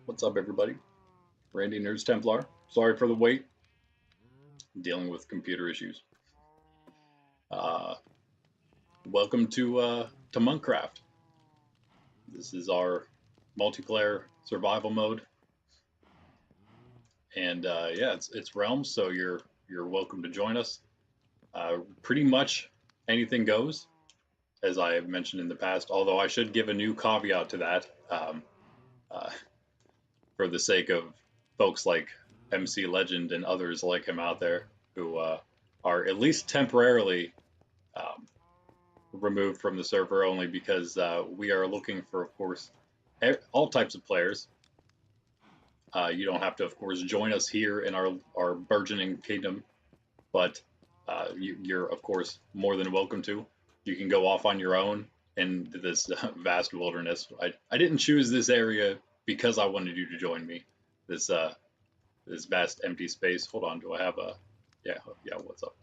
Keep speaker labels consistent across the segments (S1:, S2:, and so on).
S1: What's up, everybody? Randy, Nerds Templar. Sorry for the wait. Dealing with computer issues. Uh, Welcome to Monkraft. This is our multiplayer survival mode, and yeah, it's Realms. So you're welcome to join us. Pretty much anything goes, as I have mentioned in the past. Although I should give a new caveat to that, uh, for the sake of folks like MC Legend and others like him out there who are at least temporarily um, removed from the server, only because we are looking for, of course, all types of players. You don't have to, of course, join us here in our burgeoning kingdom, but you're, of course, more than welcome to. You can go off on your own in this vast wilderness. I didn't choose this area because I wanted you to join me. This this vast empty space. Hold on, do I have a? Yeah. What's up?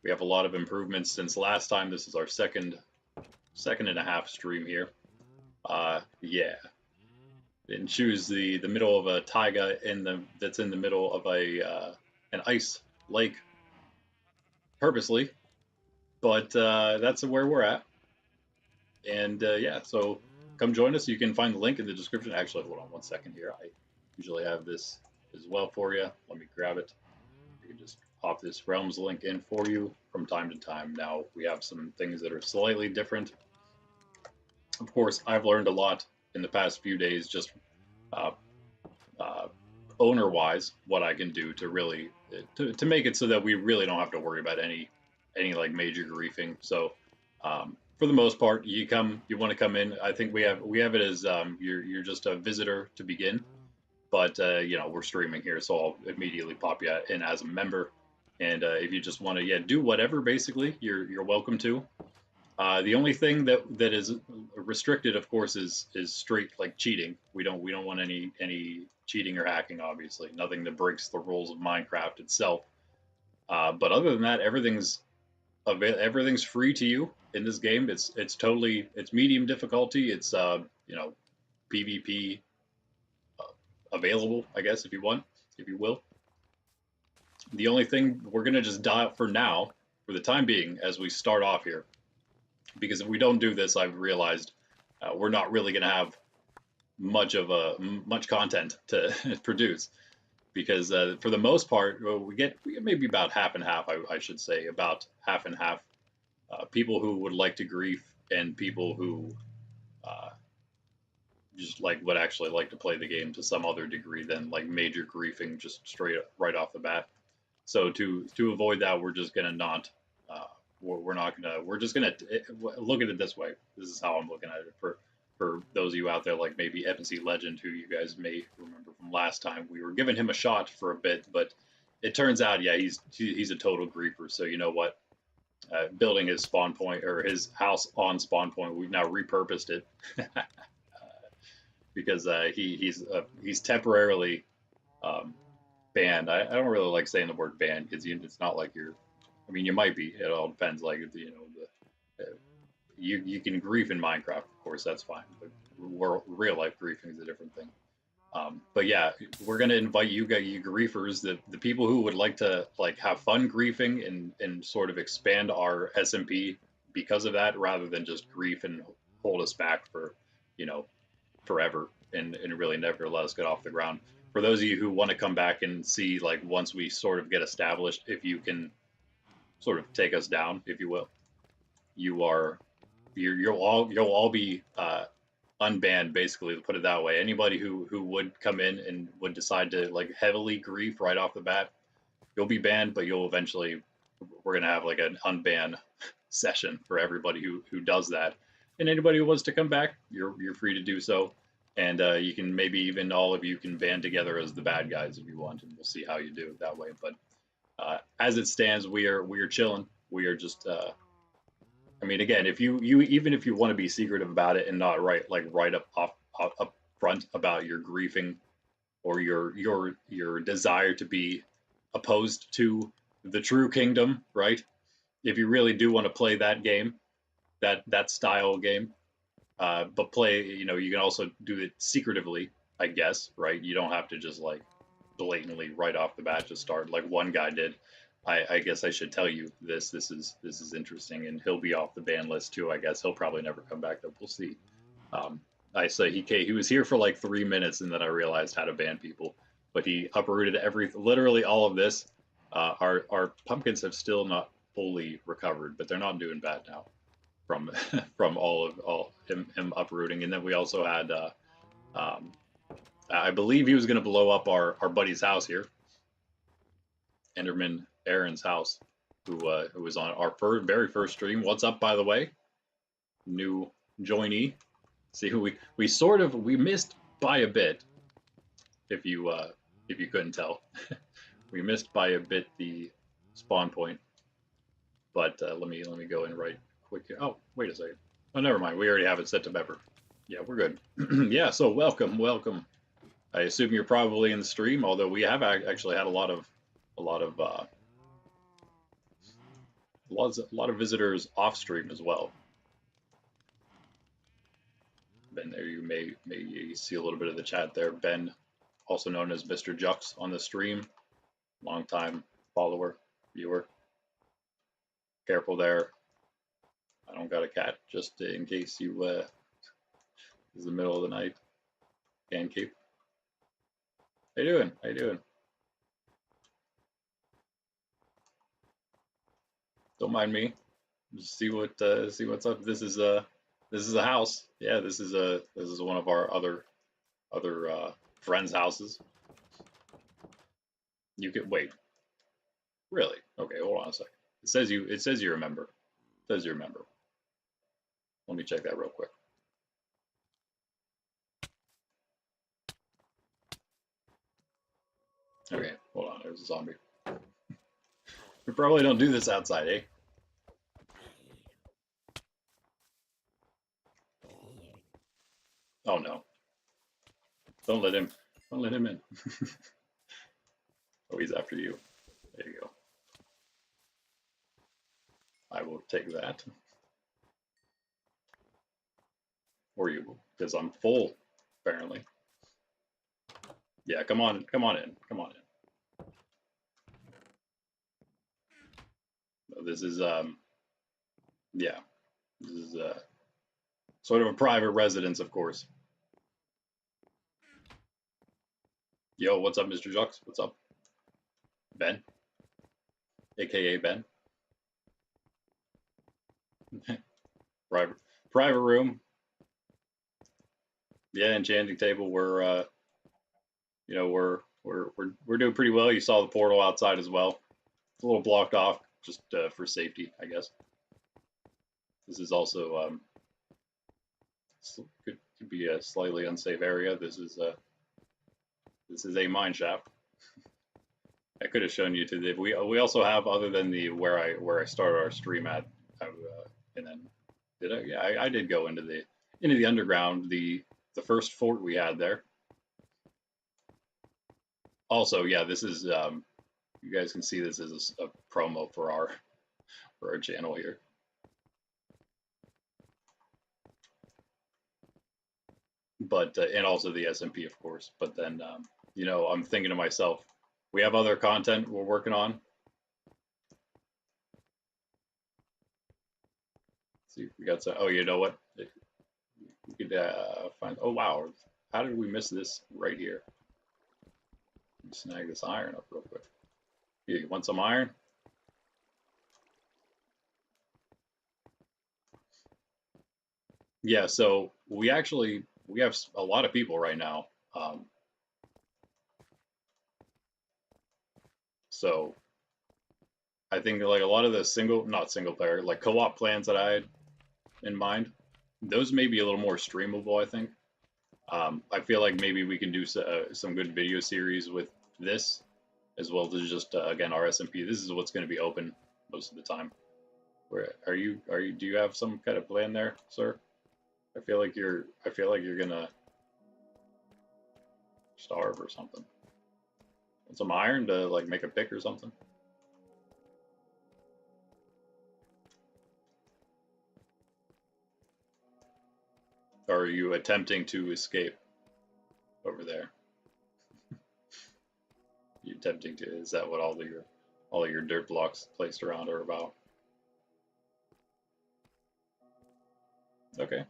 S1: We have a lot of improvements since last time. This is our second and a half stream here. Yeah, didn't choose the middle of a taiga that's in the middle of a an ice lake purposely, but that's where we're at. And yeah, so come join us. You can find the link in the description. Actually, hold on one second here. I usually have this as well for you. Let me grab it. You can just pop this Realms link in for you from time to time. Now we have some things that are slightly different. Of course, I've learned a lot in the past few days, just uh, uh, owner-wise, what I can do to really to make it so that we really don't have to worry about any like major griefing. So for the most part, you want to come in. I think we have it as you're just a visitor to begin, but you know, we're streaming here, so I'll immediately pop you in as a member. And if you just want to do whatever, basically, you're welcome to. The only thing that is restricted, of course, is straight like cheating. We don't want any cheating or hacking. Obviously, nothing that breaks the rules of Minecraft itself. But other than that, everything's free to you in this game. It's medium difficulty. It's you know, PvP available, I guess, if you want, if you will. The only thing we're gonna just dial for now, for the time being, as we start off here, because if we don't do this, I've realized we're not really going to have much content to produce, because for the most part we get maybe about half and half. I should say about half and half. People who would like to grief and people who just like would actually like to play the game to some other degree than like major griefing just straight up, right off the bat. So to avoid that, we're just gonna not we're not gonna we're just gonna look at it this way. This is how I'm looking at it for those of you out there like maybe MC Legend, who you guys may remember from last time. We were giving him a shot for a bit, but it turns out, yeah, he's a total griefer. So you know what? Building his spawn point or his house on spawn point, we've now repurposed it because he's temporarily banned. I don't really like saying the word banned because it's not like you're. I mean, you might be. It all depends. Like you know, you can grief in Minecraft, of course, that's fine. But real life griefing is a different thing. But yeah, we're gonna invite you griefers, the people who would like to like have fun griefing and sort of expand our SMP because of that, rather than just grief and hold us back for, you know, forever and really never let us get off the ground. For those of you who want to come back and see, like, once we sort of get established, if you can sort of take us down, if you will, you'll all be unbanned, basically, to put it that way. Anybody who would come in and would decide to like heavily grief right off the bat, you'll be banned, but you'll eventually, we're gonna have like an unban session for everybody who does that. And anybody who wants to come back, you're free to do so. And you can maybe even all of you can band together as the bad guys if you want, and we'll see how you do that way. But as it stands, we are chilling. We are just. I mean, again, if you even if you want to be secretive about it and not right up front about your griefing or your desire to be opposed to the true kingdom, right? If you really do want to play that game, that style game, but play, you know, you can also do it secretively. I guess, right? You don't have to just like blatantly right off the bat just start like one guy did. I guess I should tell you this. This is interesting, and he'll be off the ban list too. I guess he'll probably never come back. Though we'll see. Um, I say he was here for like 3 minutes, and then I realized how to ban people. But he uprooted literally all of this. Our pumpkins have still not fully recovered, but they're not doing bad now from from all him uprooting. And then we also had um, I believe he was going to blow up our buddy's house here, Enderman Aaron's house, who was on our very first stream. What's up, by the way? New joinee. See who we missed by a bit. If you couldn't tell, we missed by a bit the spawn point. But let me go in right quick here. Oh, wait a second. Oh, never mind. We already have it set to Pepper. Yeah, we're good. Yeah, so welcome. I assume you're probably in the stream, although we have actually had a lot of visitors off stream as well. Ben, there you may see a little bit of the chat there. Ben, also known as Mr. Jux on the stream, longtime follower, viewer. Careful there. I don't got a cat, just in case you it's the middle of the night. Can keep. How you doing? How you doing? Don't mind me. Just see what's up. This is a house. Yeah, this is one of our other friends' houses. You can wait. Really? Okay, hold on a second. It says you remember. It says you remember. Let me check that real quick. Okay, hold on. There's a zombie. We probably don't do this outside, eh? Oh no. Don't let him in. Oh, he's after you. There you go. I will take that. Or you, because I'm full, apparently. Yeah, come on in. Come on in. This is yeah. This is sort of a private residence, of course. Yo, what's up, Mr. Jux? What's up? Ben? AKA Ben? private room. Yeah, enchanting table. We're we're doing pretty well. You saw the portal outside as well. It's a little blocked off just for safety, I guess. This is also could be a slightly unsafe area. This is a mine shaft. I could have shown you to the. We also have, other than the where I started our stream at, and then did I? Yeah, I did go into the underground, the first fort we had there. Also, yeah, this is you guys can see this is a promo for our channel here. But and also the SMP, of course. But then you know, I'm thinking to myself, we have other content we're working on. Let's see if we got some. Oh, you know what? We could find. Oh wow, how did we miss this right here? Snag this iron up real quick. Here, you want some iron? Yeah, so we have a lot of people right now. So I think like a lot of the not single player, like co-op plans that I had in mind, those may be a little more streamable, I think. I feel like maybe we can do some good video series with this, as well as just again our SMP. This is what's going to be open most of the time. Where are you? Do you have some kind of plan there, sir? I feel like you're gonna starve or something. Want some iron to like make a pick or something? Or are you attempting to escape? over there. You attempting to? Is that what all your dirt blocks placed around are about? Okay,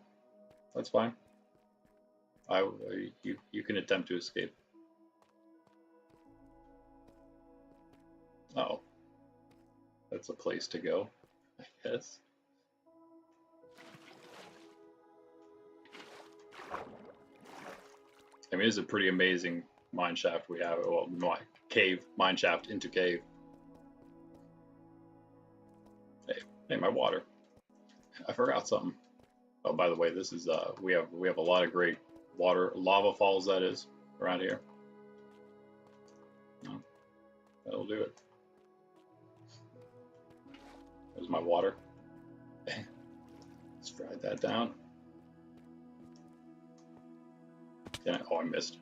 S1: that's fine. You can attempt to escape. Oh, that's a place to go, I guess. I mean, it's a pretty amazing mine shaft we have. Well, cave, mine shaft into cave. Hey, my water. I forgot something. Oh, by the way, this is we have a lot of great lava falls, that is, around here. No, that'll do it. There's my water. Let's drag that down. Oh, I missed.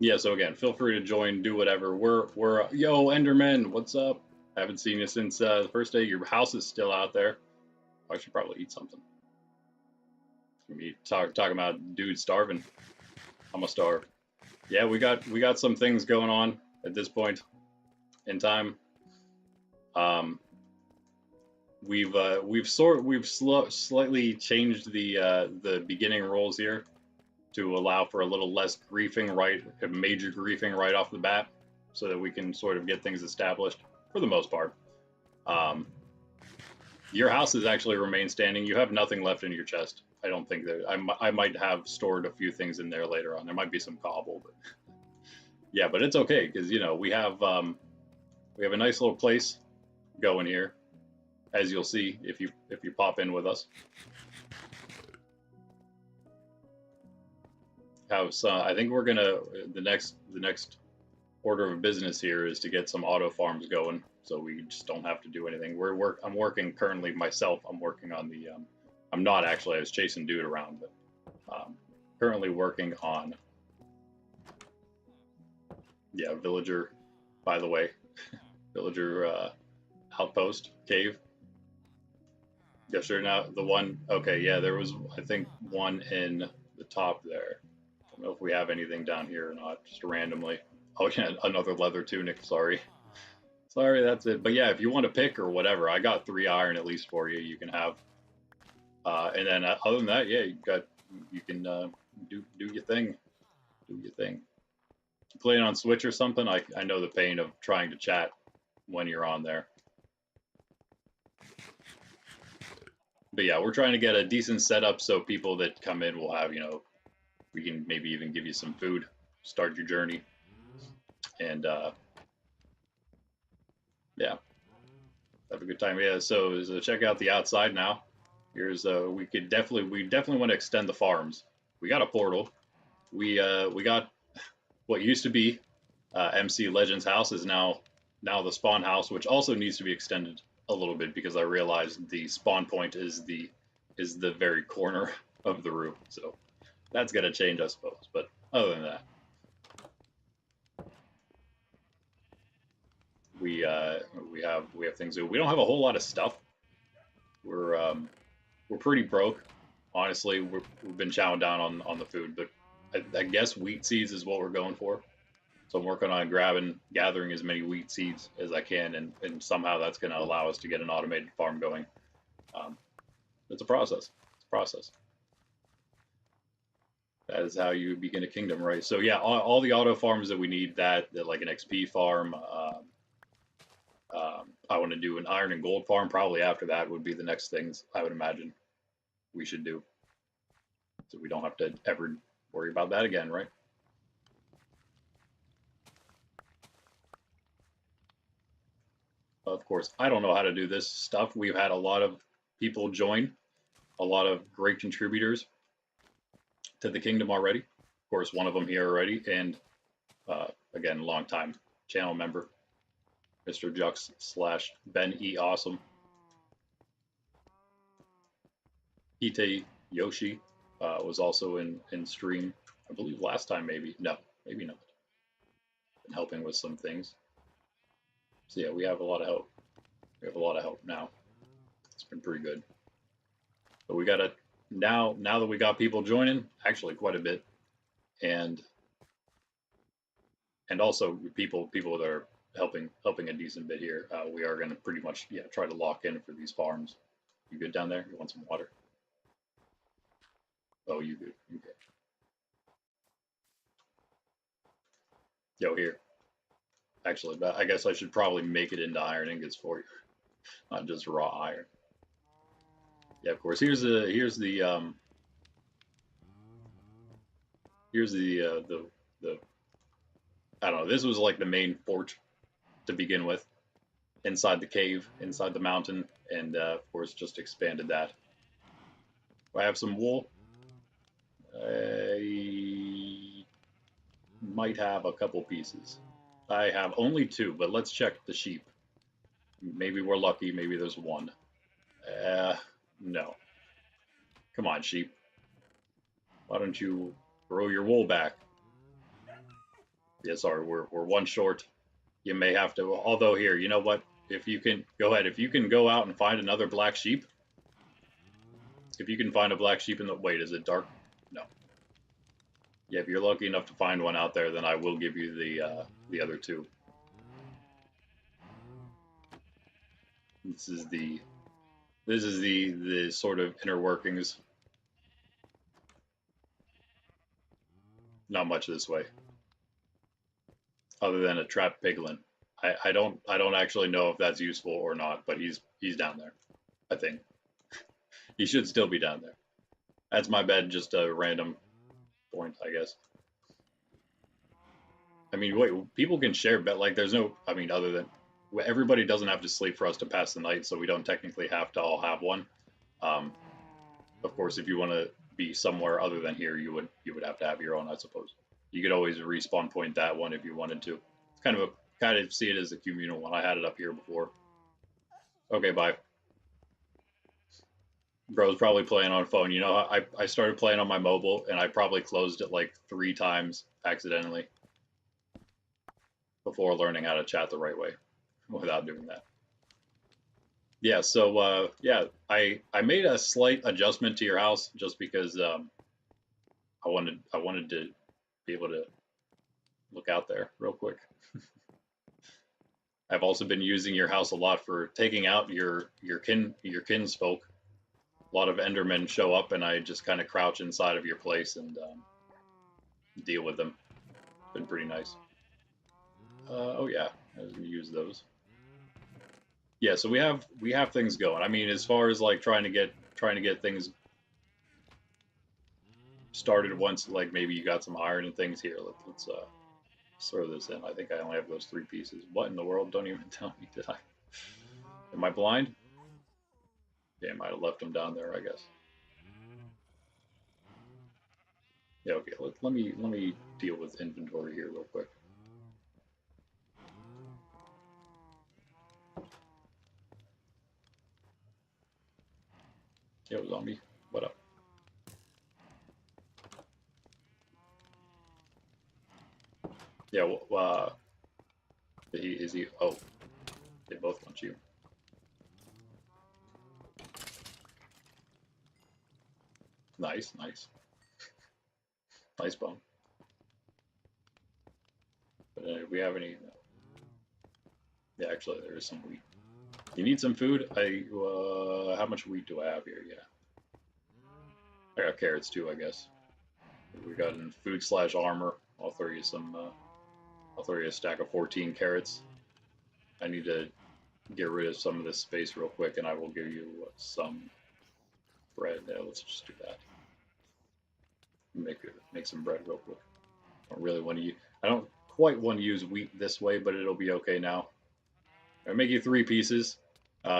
S1: Yeah, so again, feel free to join, do whatever. We're yo, Enderman, what's up? I haven't seen you since the first day. Your house is still out there. I should probably eat something. Me talking about dude starving. I'm gonna starve. Yeah, we got some things going on at this point in time. We've slightly changed the beginning rolls here to allow for a little less griefing major griefing right off the bat, so that we can sort of get things established for the most part. Your house has actually remained standing. You have nothing left in your chest. I don't think that I might have stored a few things in there later on. There might be some cobble, but yeah, but it's okay because you know we have a nice little place going here, as you'll see if you pop in with us. I think we're gonna the next order of business here is to get some auto farms going, so we just don't have to do anything. I'm working currently myself. I'm working on the I'm not actually. I was chasing dude around, but currently working on villager. By the way, villager outpost cave. Yeah, sure. Now the one. Okay, yeah, there was I think one in the top there. I don't know if we have anything down here or not. Just randomly. Oh yeah, another leather tunic. Sorry, that's it. But yeah, if you want to pick or whatever, I got 3 iron at least for you. You can have. And then other than that, yeah, you can do your thing. Do your thing. Playing on Switch or something, I know the pain of trying to chat when you're on there. But yeah, we're trying to get a decent setup so people that come in will have, we can maybe even give you some food, start your journey. And yeah, have a good time. Yeah, so check out the outside now. Here's we definitely want to extend the farms. We got a portal. We got what used to be MC Legends house is now the spawn house, which also needs to be extended a little bit because I realized the spawn point is the very corner of the room. So that's gonna change, I suppose. But other than that, we have things to do. We don't have a whole lot of stuff. We're pretty broke, honestly. We've been chowing down on the food, but I guess wheat seeds is what we're going for. So I'm working on gathering as many wheat seeds as I can, and somehow that's going to allow us to get an automated farm going. It's a process. It's a process. That is how you begin a kingdom, right? So yeah, all the auto farms that we need, that like an XP farm. I want to do an iron and gold farm. Probably after that would be the next things I would imagine we should do. So we don't have to ever worry about that again, right? Of course, I don't know how to do this stuff. We've had a lot of people join, a lot of great contributors to the kingdom already. Of course, one of them here already, and again, long-time channel member, Mr. Jux / Ben E. Awesome. Ite Yoshi was also in stream, I believe last time, maybe. No, maybe not. Been helping with some things. So yeah, we have a lot of help. We have a lot of help now. It's been pretty good. But we gotta now that we got people joining, actually quite a bit, and also people that are helping a decent bit here. We are gonna pretty much try to lock in for these farms. You good down there? You want some water? Oh, you good? Okay. Yo, here. Actually, I guess I should probably make it into iron ingots for you, not just raw iron. Yeah, of course. Here's the I don't know. This was like the main fort to begin with, inside the cave, inside the mountain, and of course just expanded that. Do I have some wool? I might have a couple pieces. I have only 2, but let's check the sheep. Maybe we're lucky. Maybe there's 1. No. Come on, sheep. Why don't you grow your wool back? Yeah, sorry, we're 1 short. You may have to. Although here, you know what? If you can go ahead, if you can go out and find another black sheep. If you can find a black sheep in the wait, is it dark? No. Yeah, if you're lucky enough to find one out there, then I will give you the other 2. This is the sort of inner workings. Not much this way, other than a trapped piglin. I don't actually know if that's useful or not, but he's down there. I think he should still be down there. That's my bed, just a random point, I guess. I mean, wait, people can share bed. Like, there's no. I mean, other than everybody doesn't have to sleep for us to pass the night, so we don't technically have to all have one. Of course, if you want to be somewhere other than here, you would have to have your own, I suppose. You could always respawn point that one if you wanted to. It's kind of see it as a communal one. I had it up here before. Okay, bye. Bro's probably playing on phone. You know, I started playing on my mobile and I probably closed it like 3 times accidentally before learning how to chat the right way without doing that. Yeah, so yeah, I made a slight adjustment to your house just because I wanted to be able to look out there real quick. I've also been using your house a lot for taking out your kinsfolk. A lot of Endermen show up, and I just kind of crouch inside of your place and deal with them. It's been pretty nice. Oh yeah, I was gonna use those. Yeah, so we have things going. I mean, as far as like trying to get things started once, like maybe you got some iron and things here. Let's throw this in. I think I only have those 3 pieces. What in the world? Don't even tell me. Did I? Am I blind? Yeah, I might have left them down there, I guess. Yeah, okay. Let me deal with inventory here real quick. Yo, zombie, what up? Yeah, is he? Oh, they both want you. Nice, nice. Nice bone. But we have any? Yeah, actually, there is some wheat. You need some food? How much wheat do I have here? Yeah. I got carrots too, I guess. We got in food/armor. I'll throw you some. I'll throw you a stack of 14 carrots. I need to get rid of some of this space real quick, and I will give you some bread. Yeah, let's just do that. Make some bread real quick. I don't really want to use. I don't quite want to use wheat this way, but it'll be okay now. I'll make you 3 pieces.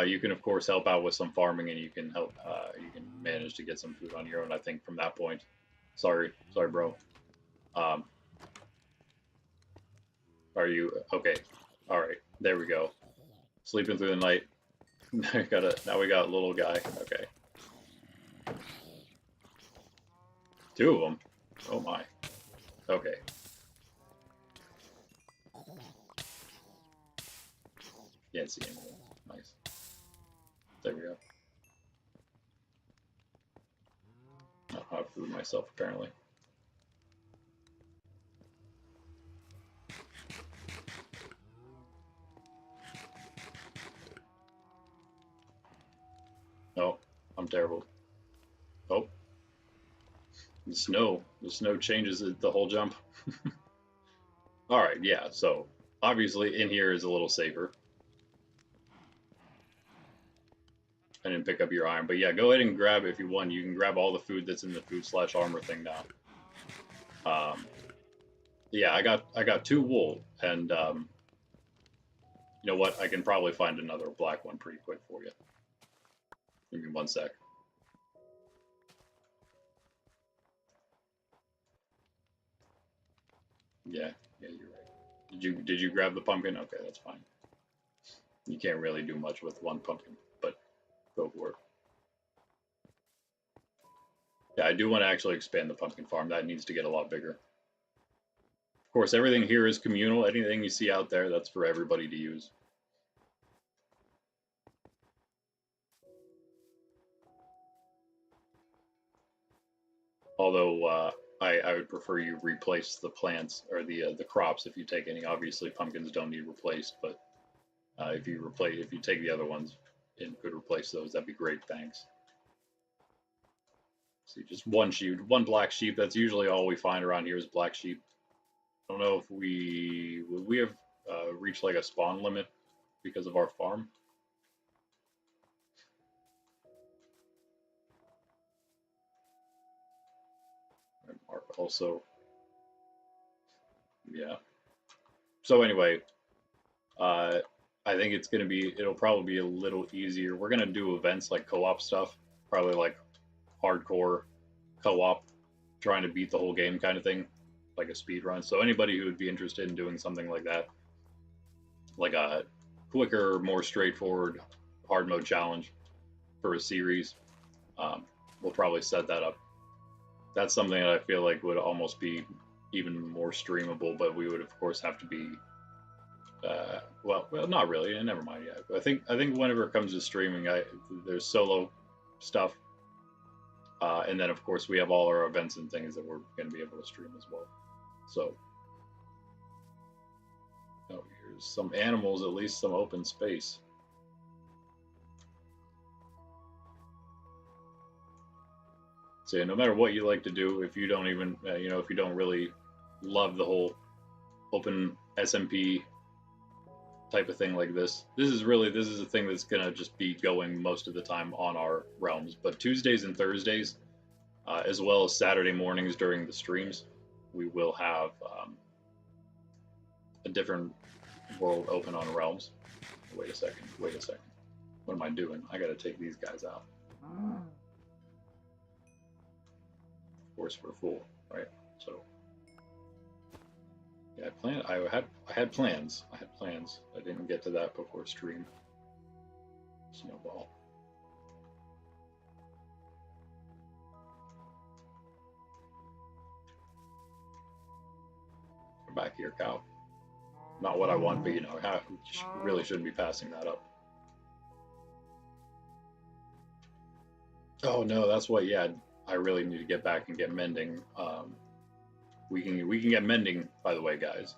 S1: You can of course help out with some farming, and you can help. You can manage to get some food on your own. I think from that point. Sorry, bro. Are you okay? All right, there we go. Sleeping through the night. Now we got a little guy. Okay. 2 of them. Oh my. Okay. Can't see anything. Nice. There we go. don't have food myself, apparently. No, I'm terrible. Oh, the snow changes the whole jump. All right, yeah. So obviously in here is a little safer. I didn't pick up your iron, but yeah, go ahead and grab if you want. You can grab all the food that's in the food/armor thing now. Yeah, I got 2 wool, and you know what? I can probably find another black one pretty quick for you. Give me 1 sec. Yeah, you're right. Did you grab the pumpkin? Okay, that's fine. You can't really do much with 1 pumpkin, but go for it. Yeah, I do want to actually expand the pumpkin farm. That needs to get a lot bigger. Of course, everything here is communal. Anything you see out there, that's for everybody to use. Although I would prefer you replace the plants or the crops if you take any. Obviously, pumpkins don't need replaced, but if you take the other ones and could replace those, that'd be great. Thanks. See, just 1 sheep, 1 black sheep. That's usually all we find around here is black sheep. I don't know if we have reached like a spawn limit because of our farm. Mark also, yeah. So anyway, I think it'll probably be a little easier. We're gonna do events like co-op stuff, probably like hardcore co-op, trying to beat the whole game kind of thing, like a speed run. So anybody who would be interested in doing something like that, like a quicker, more straightforward hard mode challenge for a series, we'll probably set that up. That's something that I feel like would almost be even more streamable, but we would of course have to be well, not really. And never mind. Yeah, I think whenever it comes to streaming, there's solo stuff, and then of course we have all our events and things that we're going to be able to stream as well. So, oh, here's some animals, at least some open space. So yeah, no matter what you like to do, if you don't even, if you don't really love the whole open SMP type of thing like this is a thing that's gonna just be going most of the time on our realms. But Tuesdays and Thursdays, as well as Saturday mornings during the streams, we will have a different world open on realms. Wait a second. What am I doing? I gotta take these guys out. Of course, we're full, right? So. Yeah, I had plans. I didn't get to that before stream. Snowball. Come back here, cow. Not what I want, but really shouldn't be passing that up. Oh no, that's what. Yeah, I really need to get back and get mending. We can get mending, by the way, guys,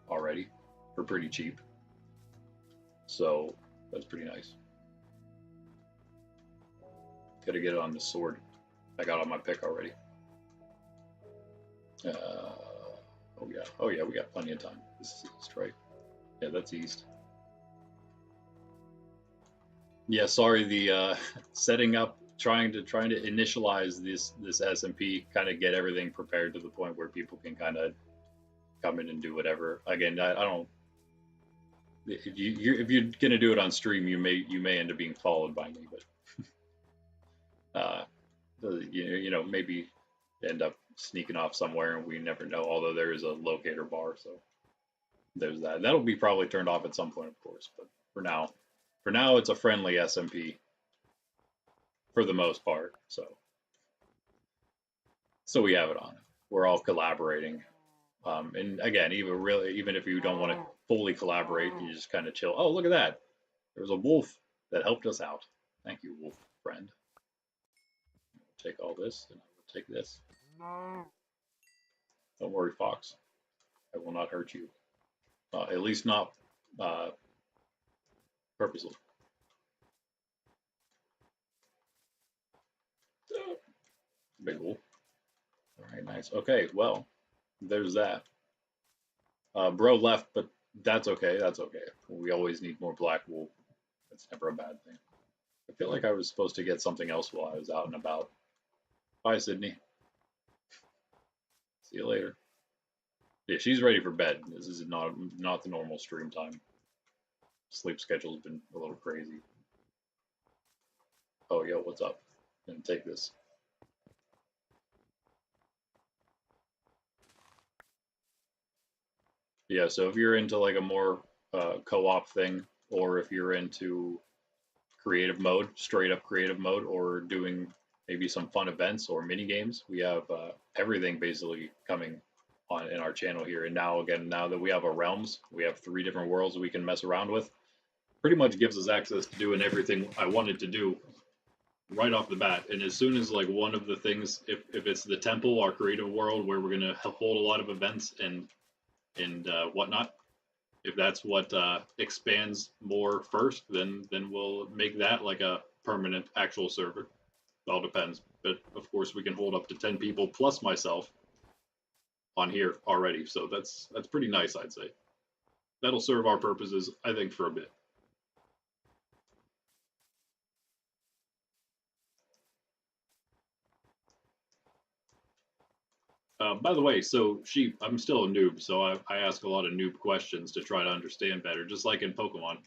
S1: already for pretty cheap. So that's pretty nice. Gotta get it on the sword. I got on my pick already. Oh yeah, we got plenty of time. This is east, right? Yeah, that's east. Yeah, sorry, the setting up, trying to initialize this SMP, kind of get everything prepared to the point where people can kind of come in and do whatever. Again, I don't. If you're gonna do it on stream, you may end up being followed by me, but maybe end up sneaking off somewhere, and we never know. Although there is a locator bar, so there's that. That'll be probably turned off at some point, of course. But for now, it's a friendly SMP for the most part. So we have it on. We're all collaborating. And again, even if you don't want to fully collaborate, you just kind of chill. Oh, look at that! There's a wolf that helped us out. Thank you, wolf friend. Take all this, and I will Take this. Don't worry, Fox. I will not hurt you. At least not purposely. Big wolf. All right, nice. Okay, well, there's that. Bro left, but that's okay. That's okay. We always need more black wool. That's never a bad thing. I feel like I was supposed to get something else while I was out and about. Bye, Sydney. See you later. Yeah, she's ready for bed. This is not the normal stream time. Sleep schedule's been a little crazy. Oh, yo, what's up? Gonna take this. Yeah, so if you're into like a more co-op thing, or if you're into creative mode, straight up creative mode, or doing maybe some fun events or mini games, we have everything basically coming on in our channel here. And now again, now that we have our realms, we have 3 different worlds we can mess around with. Pretty much gives us access to doing everything I wanted to do right off the bat. And as soon as like one of the things, if it's the temple, our creative world, where we're gonna hold a lot of events and whatnot, if that's what expands more first, then we'll make that like a permanent actual server. It all depends, but of course we can hold up to 10 people plus myself on here already, so that's pretty nice, I'd say. That'll serve our purposes, I think, for a bit. By the way, so Sheep, I'm still a noob, so I ask a lot of noob questions to try to understand better, just like in Pokemon.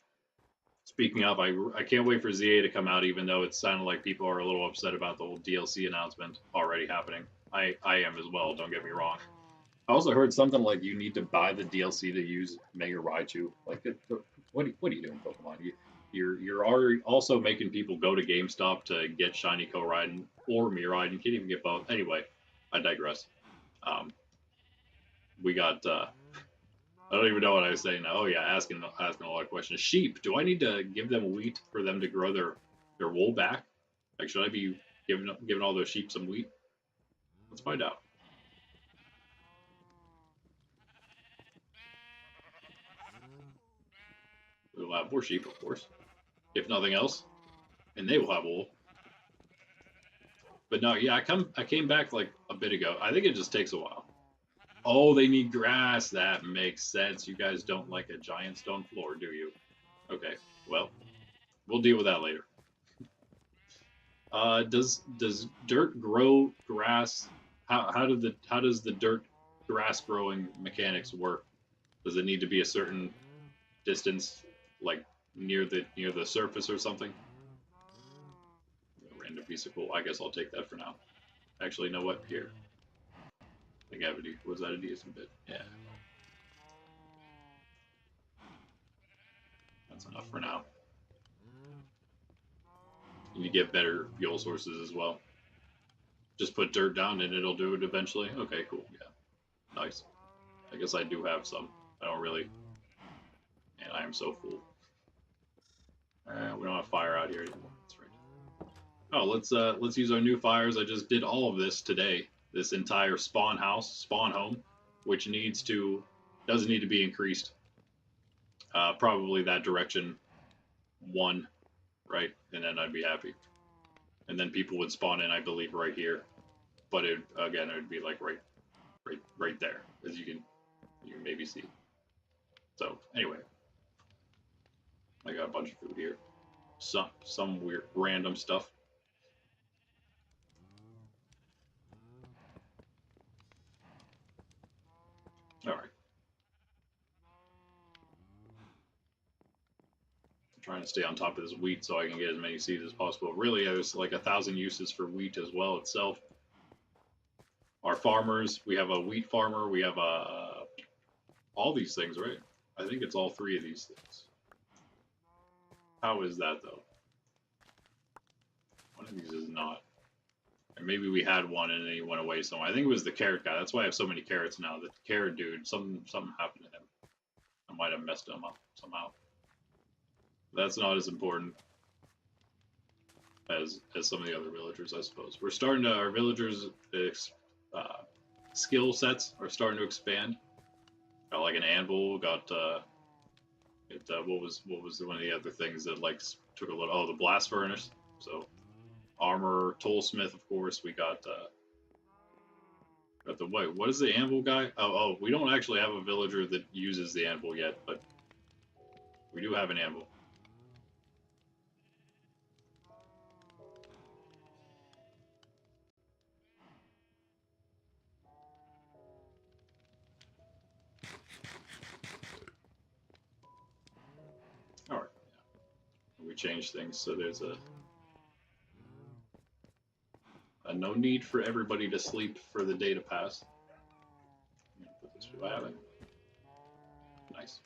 S1: Speaking of, I can't wait for ZA to come out, even though it sounded like people are a little upset about the whole DLC announcement already happening. I am as well, don't get me wrong. I also heard something like you need to buy the DLC to use Mega Raichu. Like, what are you doing, Pokemon? You're already also making people go to GameStop to get Shiny Koraidon or Miraidon. You can't even get both. Anyway, I digress. We got I don't even know what I was saying now. Oh yeah, asking a lot of questions. Sheep, do I need to give them wheat for them to grow their wool back? Like, should I be giving all those sheep some wheat? Let's find out. We'll have more sheep, of course, if nothing else, and they will have wool. But no, yeah, I came back like a bit ago. I think it just takes a while. Oh, they need grass. That makes sense. You guys don't like a giant stone floor, do you? Okay, well, we'll deal with that later. Does dirt grow grass? How does the dirt grass growing mechanics work? Does it need to be a certain distance, like near the surface or something? A random piece of coal. I guess I'll take that for now. Actually, you know what? Here. I think I have was that a decent bit? Yeah. That's enough for now. You get better fuel sources as well. Just put dirt down and it'll do it eventually. Okay, cool. Yeah. Nice. I guess I do have some. I don't really. And I am so full. We don't have fire out here anymore. That's right. Oh, let's use our new fires. I just did all of this today. This entire spawn home, which doesn't need to be increased. Probably that direction 1, right? And then I'd be happy. And then people would spawn in, I believe, right here. But it would be like right there, as you can maybe see. So anyway, I got a bunch of food here. Some weird random stuff. All right. I'm trying to stay on top of this wheat so I can get as many seeds as possible. Really, there's like 1,000 uses for wheat as well itself. Our farmers, we have a wheat farmer, we have all these things, right? I think it's all 3 of these things. How is that though? One of these is not. And maybe we had one and then he went away somewhere. I think it was the carrot guy. That's why I have so many carrots now. The carrot dude, something happened to him. I might have messed him up somehow. That's not as important. as some of the other villagers, I suppose. We're starting to, our villagers' skill sets are starting to expand. Got like an anvil, got what was one of the other things that like took a little, oh, the blast furnace. So armor, toolsmith, of course. We got the wait, what is the anvil guy? Oh, we don't actually have a villager that uses the anvil yet, but we do have an anvil. All right, yeah. We changed things, so there's a no need for everybody to sleep for the day to pass. Put this nice.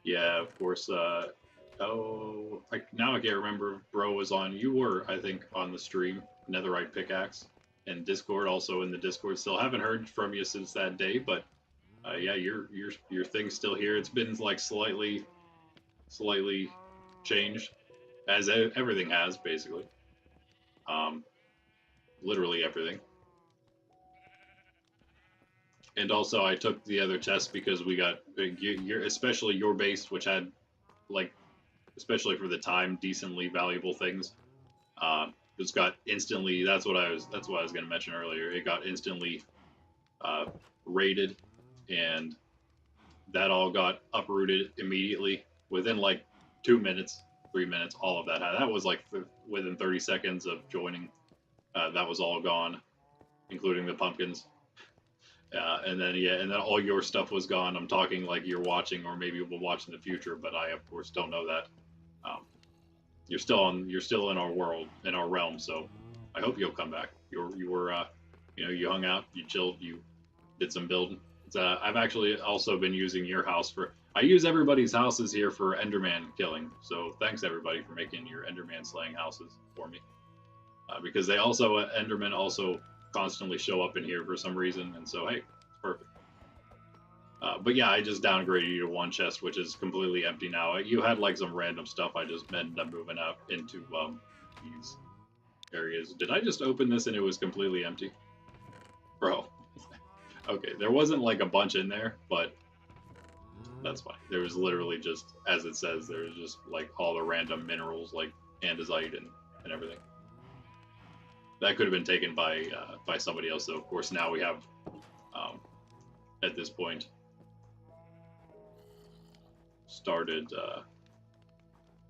S1: Yeah, of course. Oh, now I can't remember if Bro was on. You were, I think, on the stream. Netherite pickaxe and Discord, also in the Discord. Still haven't heard from you since that day, but yeah, your thing's still here. It's been like slightly changed, as everything has basically. Literally everything. And also, I took the other chest because we got especially your base, which had like, especially for the time, decently valuable things. It's got instantly. That's what I was going to mention earlier. It got instantly raided, and that all got uprooted immediately within like 2 minutes, 3 minutes. All of that. That was like within 30 seconds of joining. That was all gone, including the pumpkins. And then all your stuff was gone. I'm talking like you're watching, or maybe we'll watch in the future, but I of course don't know that. You're still in our world, in our realm, so I hope you'll come back. You were you hung out, you chilled, you did some building. I've actually also been using your house for. I use everybody's houses here for Enderman killing. So thanks everybody for making your Enderman slaying houses for me, because they also Endermen also constantly show up in here for some reason, and so hey, it's perfect. But yeah, I just downgraded you to one chest, which is completely empty now. You had like some random stuff. I just ended up moving up into these areas. Did I just open this and it was completely empty? Bro. Okay, there wasn't like a bunch in there, but that's fine. There was literally just, as it says, there was just like all the random minerals like andesite and everything. That could have been taken by somebody else, though. Of course, now we have, at this point, started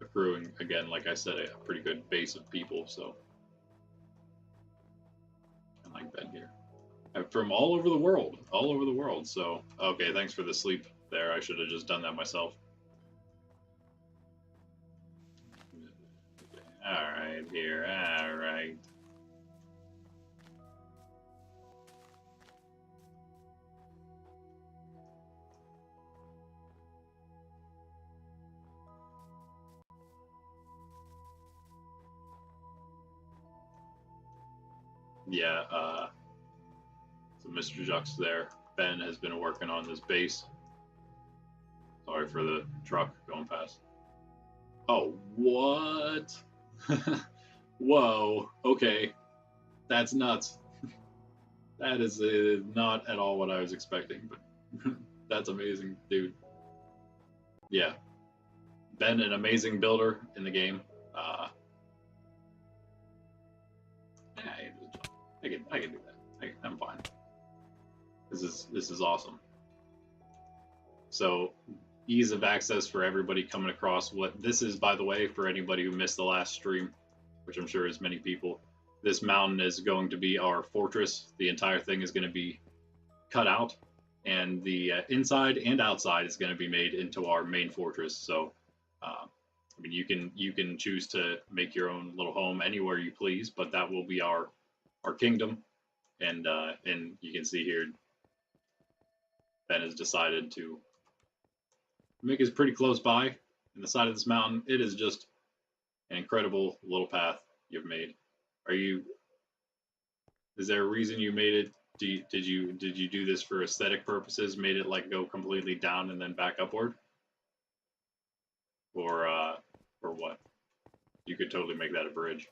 S1: accruing again. Like I said, a pretty good base of people. So, I like Ben here, from all over the world. So, okay, thanks for the sleep there. I should have just done that myself. All right, here. All right. Yeah, so Mr. Jux's there. Ben has been working on this base. Sorry for the truck going past. Oh, what? Whoa, okay. That's nuts. That is not at all what I was expecting, but that's amazing, dude. Yeah. Ben, an amazing builder in the game. Yeah, I can do that. I'm fine. This is awesome. So ease of access for everybody coming across. What this is, by the way, for anybody who missed the last stream, which I'm sure is many people, this mountain is going to be our fortress. The entire thing is going to be cut out, and the inside and outside is going to be made into our main fortress. So, I mean, you can choose to make your own little home anywhere you please, but that will be our kingdom. And you can see here, Ben has decided to make it pretty close by in the side of this mountain. It is just an incredible little path you've made. Is there a reason you made it? Did you do this for aesthetic purposes? Made it like go completely down and then back upward, or what? You could totally make that a bridge.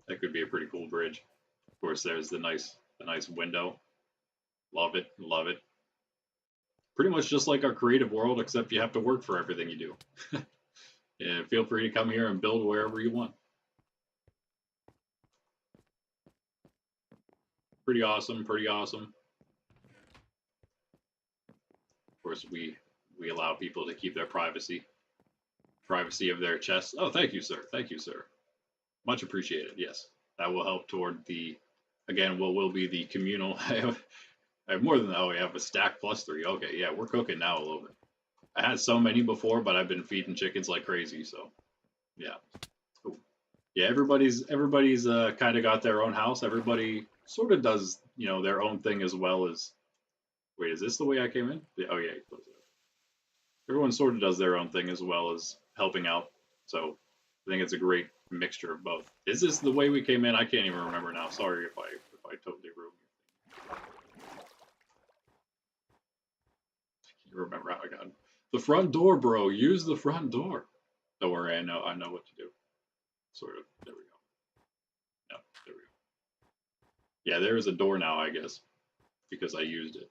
S1: That could be a pretty cool bridge. Of course, there's the nice window. Love it, love it. Pretty much just like our creative world, except you have to work for everything you do. Yeah, feel free to come here and build wherever you want. Pretty awesome, pretty awesome. Of course, we allow people to keep their privacy of their chests. Oh, thank you, sir. Thank you, sir. Much appreciated. Yes, that will help toward the, again, what will be the communal. I have more than that. Oh, we have a stack plus 3. Okay, yeah, we're cooking now a little bit. I had so many before, but I've been feeding chickens like crazy. So, yeah. Ooh. Yeah, everybody's kind of got their own house. Everybody sort of does, their own thing as well as. Wait, is this the way I came in? Yeah, oh yeah, close it. Everyone sort of does their own thing as well as helping out. So I think it's a great mixture of both. Is this the way we came in? I can't even remember now. Sorry if I totally ruined it. You remember how I got in. The front door, bro. Use the front door. Don't worry, I know what to do. Sort of. There we go. No, there we go. Yeah, there is a door now, I guess, because I used it.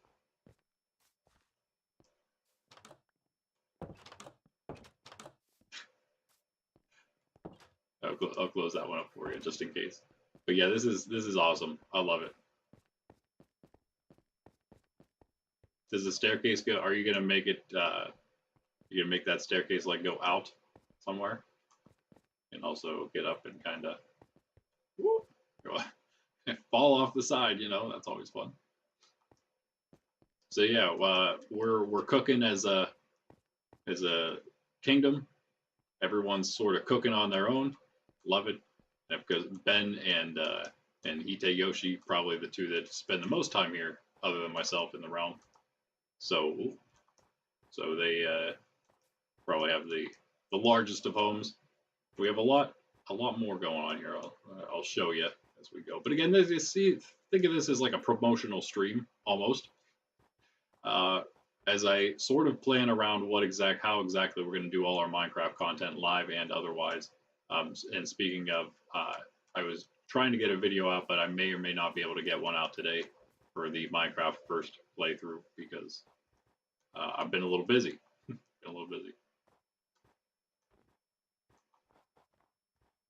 S1: I'll close that one up for you just in case. But yeah, this is awesome. I love it. Does the staircase go? Are you gonna make it? You gonna make that staircase like go out somewhere, and also get up and kind of fall off the side? That's always fun. So yeah, we're cooking as a kingdom. Everyone's sort of cooking on their own. Love it. Because Ben and Hiteyoshi, probably the two that spend the most time here, other than myself in the realm. So they probably have the largest of homes. We have a lot more going on here. I'll show you as we go. But again, as you see, think of this as like a promotional stream almost. As I sort of plan around how exactly we're going to do all our Minecraft content live and otherwise. And speaking of, I was trying to get a video out, but I may or may not be able to get one out today for the Minecraft first playthrough because I've been a little busy.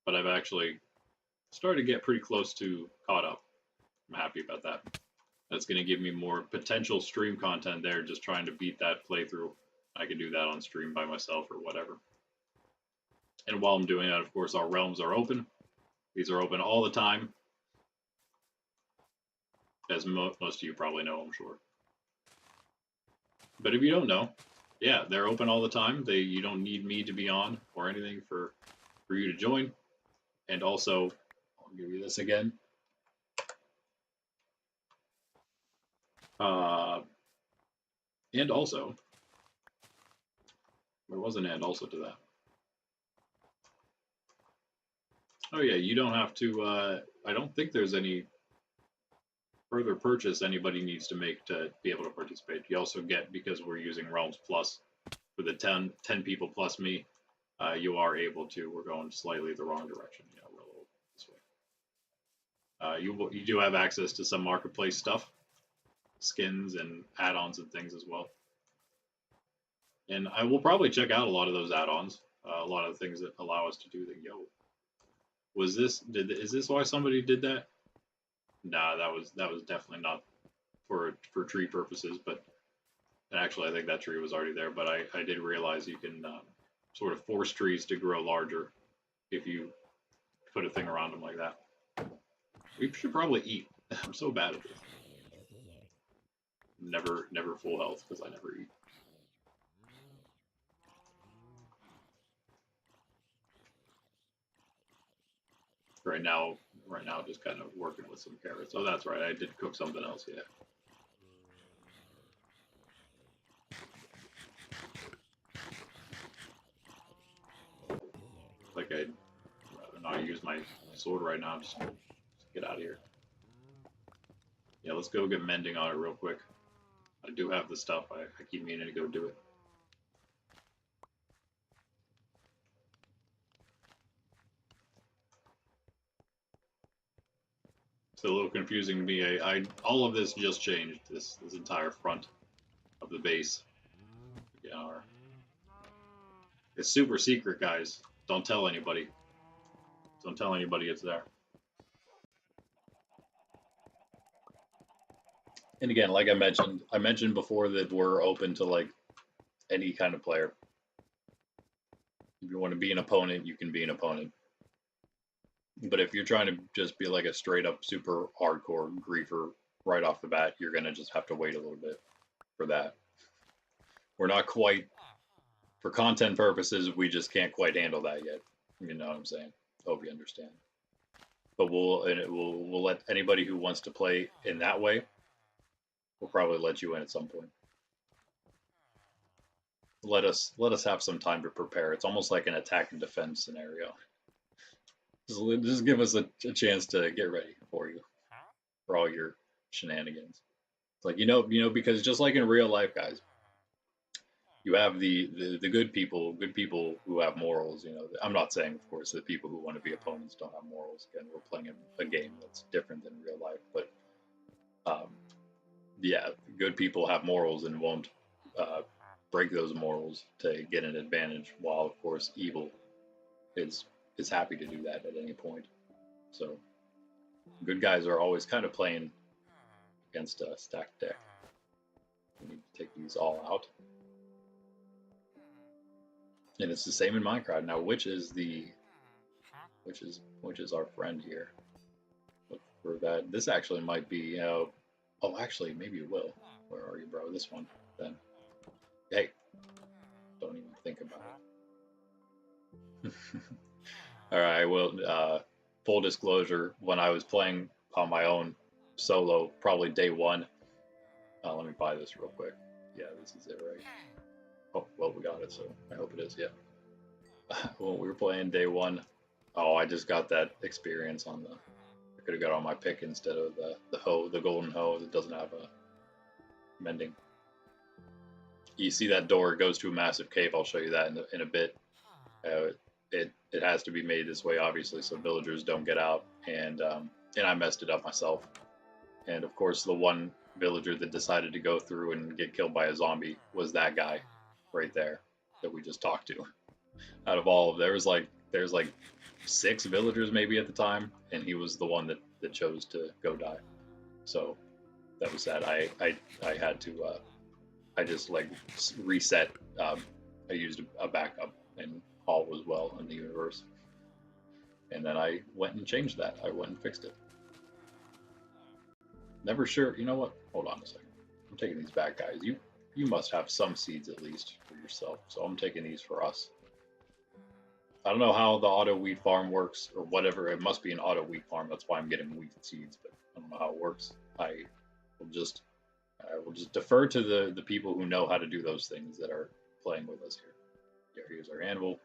S1: But I've actually started to get pretty close to caught up. I'm happy about that. That's going to give me more potential stream content there, just trying to beat that playthrough. I can do that on stream by myself or whatever. And while I'm doing that, of course, our realms are open. These are open all the time. As most of you probably know, I'm sure. But if you don't know, yeah, they're open all the time. You don't need me to be on or anything for you to join. And also, I'll give you this again. And also, there was an and also to that. Oh yeah, you don't have to, I don't think there's any further purchase anybody needs to make to be able to participate. You also get, because we're using Realms Plus for the 10 people plus me, you are able to, we're going slightly the wrong direction. Yeah, we're a little this way. You do have access to some marketplace stuff, skins and add-ons and things as well. And I will probably check out a lot of those add-ons, a lot of the things that allow us to do the is this why somebody did that? Nah, that was definitely not for tree purposes, but actually I think that tree was already there, but I did realize you can sort of force trees to grow larger if you put a thing around them like that. We should probably eat. I'm so bad at this. Never full health because I never eat. Right now, just kind of working with some carrots. Oh, that's right. I did cook something else. Yeah. Like I'd rather not use my sword right now. Just get out of here. Yeah, let's go get mending on it real quick. I do have the stuff. I keep meaning to go do it. a little confusing to me. All of this just changed. This entire front of the base. Yeah, it's super secret, guys. Don't tell anybody. Don't tell anybody it's there. And again, like I mentioned before that we're open to like any kind of player. If you want to be an opponent, you can be an opponent. But if you're trying to just be like a straight up super hardcore griefer right off the bat, you're gonna just have to wait a little bit for that. We're not quite, for content purposes, we just can't quite handle that yet. You know what I'm saying? Hope you understand. But we'll let anybody who wants to play in that way, we'll probably let you in at some point. Let us have some time to prepare. It's almost like an attack and defense scenario. Just give us a chance to get ready for you, for all your shenanigans. It's like, you know, because just like in real life, guys, you have the good people who have morals. You know, I'm not saying, of course, that people who want to be opponents don't have morals. Again, we're playing a game that's different than real life, but yeah, good people have morals and won't break those morals to get an advantage, while of course evil is happy to do that at any point. So good guys are always kind of playing against a stacked deck. We need to take these all out. And it's the same in Minecraft. Now, which is our friend here? Look for that. This actually might be, oh, actually, maybe it will. Where are you, bro? This one, then. Hey, don't even think about it. All right, well, full disclosure, when I was playing on my own solo, probably day one, let me buy this real quick. Yeah, this is it, right? Oh, well, we got it, so I hope it is, yeah. When we were playing day one, I just got that experience on the, I could have got on my pick instead of the hoe, the golden hoe that doesn't have a mending. You see that door, it goes to a massive cave. I'll show you that in a bit. It has to be made this way, obviously, so villagers don't get out. And I messed it up myself. And of course, the one villager that decided to go through and get killed by a zombie was that guy right there that we just talked to. Out of all of there's like 6 villagers maybe at the time, and he was the one that chose to go die. So that was sad. I had to I just like reset. I used a backup, and all was well in the universe. And then I went and changed that. I went and fixed it. Never sure. You know what? Hold on a second. I'm taking these back, guys. You must have some seeds at least for yourself. So I'm taking these for us. I don't know how the auto wheat farm works or whatever. It must be an auto wheat farm. That's why I'm getting wheat seeds, but I don't know how it works. I will just defer to the people who know how to do those things that are playing with us here. Yeah, here's our anvil.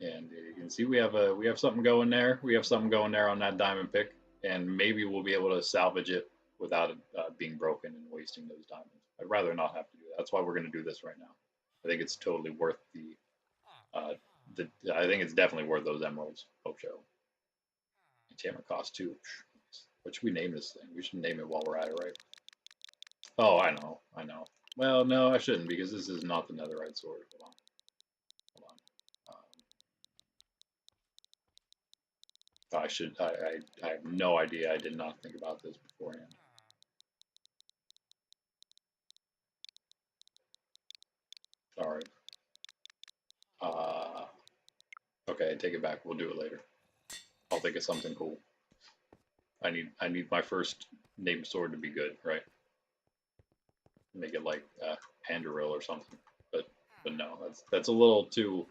S1: And you can see we have something going there. We have something going there on that diamond pick, and maybe we'll be able to salvage it without it being broken and wasting those diamonds. I'd rather not have to do that. That's why we're going to do this right now. I think it's totally worth I think it's definitely worth those emeralds. Hope so. Enchantment cost 2. What should we name this thing? We should name it while we're at it, right? Oh, I know. Well, no, I shouldn't, because this is not the netherite sword. Hold on. I have no idea. I did not think about this beforehand. All right. Okay, I take it back. We'll do it later. I'll think of something cool. I need my first named sword to be good, right? Make it like Pandoril or something. But no, that's a little too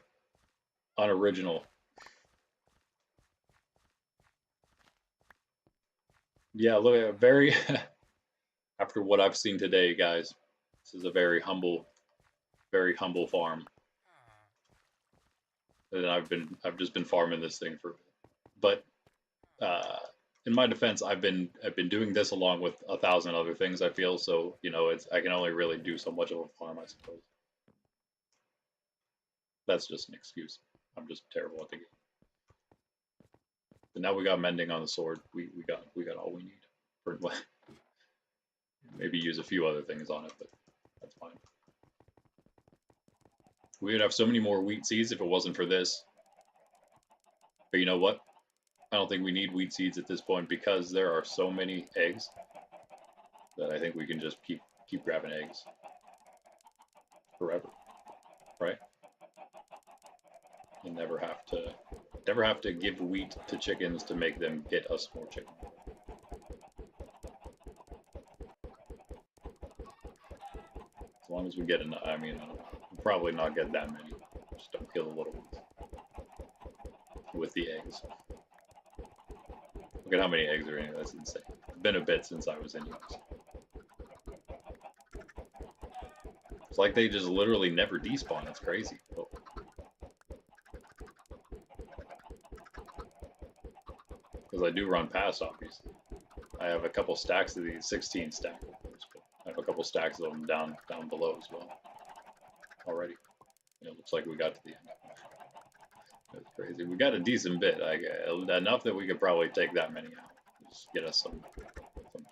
S1: unoriginal. Yeah, look at very after what I've seen today, guys. This is a very humble farm. And I've just been farming this thing for, but in my defense, I've been doing this along with 1,000 other things. I feel so, you know, I can only really do so much of a farm, I suppose. That's just an excuse. I'm just terrible at the game. But now we got mending on the sword. We got all we need. For maybe use a few other things on it, but that's fine. We would have so many more wheat seeds if it wasn't for this. But you know what? I don't think we need wheat seeds at this point because there are so many eggs that I think we can just keep grabbing eggs forever, right? You never have to give wheat to chickens to make them get us more chicken. As long as we get enough, I mean, we'll probably not get that many. Just don't kill the little ones with the eggs. Look at how many eggs are in here. That's insane. It's been a bit since I was in here. It's like they just literally never despawn. It's crazy. Oh. Because I do run past, obviously. I have a couple stacks of these 16 stack. I have a couple stacks of them down below as well. Already. It looks like we got to the end. That's crazy. We got a decent bit. Enough that we could probably take that many out. Just get us some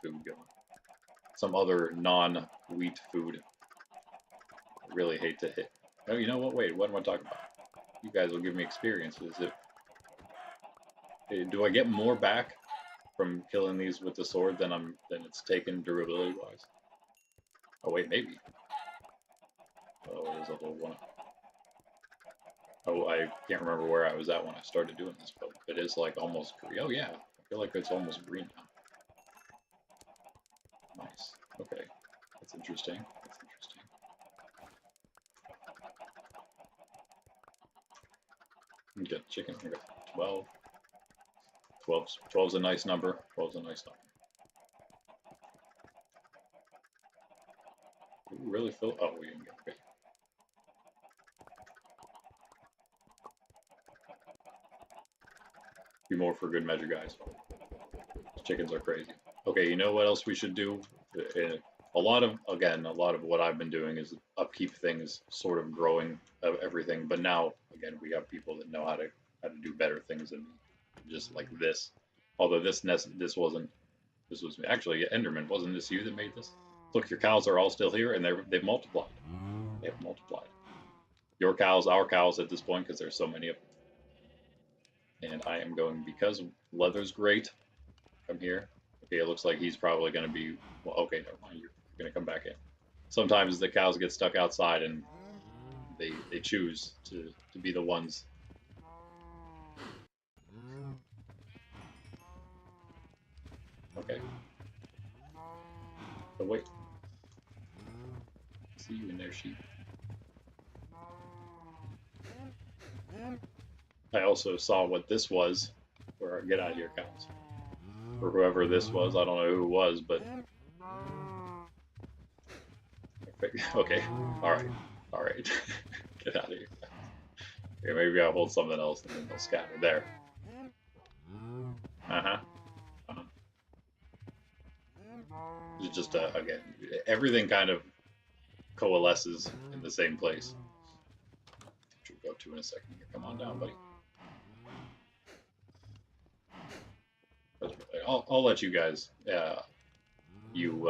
S1: food going. Some other non-wheat food. I really hate to hit. Oh, you know what? Wait, what am I talking about? You guys will give me experiences. Do I get more back from killing these with the sword than it's taken durability wise? Oh wait, maybe. Oh, there's a little one. Oh, I can't remember where I was at when I started doing this, but it is like almost green. Oh yeah, I feel like it's almost green now. Nice. Okay, that's interesting. That's interesting. We got chicken. We got 12. 12's a nice number. 12's a nice number. We really feel. Oh, we didn't get okay. Be more for good measure, guys. Chickens are crazy. Okay, you know what else we should do? A lot of what I've been doing is upkeep things, sort of growing everything. But now, again, we have people that know how to do better things than me, just like this. Although this was me. Actually, Enderman, wasn't this you that made this? Look, your cows are all still here, and they've multiplied. They have multiplied. Your cows, our cows at this point, because there's so many of them. And I am going, because leather's great, come here. Okay, it looks like he's probably going to be, well, okay, never mind, you're going to come back in. Sometimes the cows get stuck outside and they choose to be the ones. Okay. But wait. See you in there, sheep. I also saw what this was. Get out of here, cows. For whoever this was, I don't know who it was, but okay, all right, get out of here. Okay, maybe I'll hold something else and then they'll scatter there. It's just again, everything kind of coalesces in the same place. Which we'll go to in a second. Here, come on down, buddy. I'll let you guys. I don't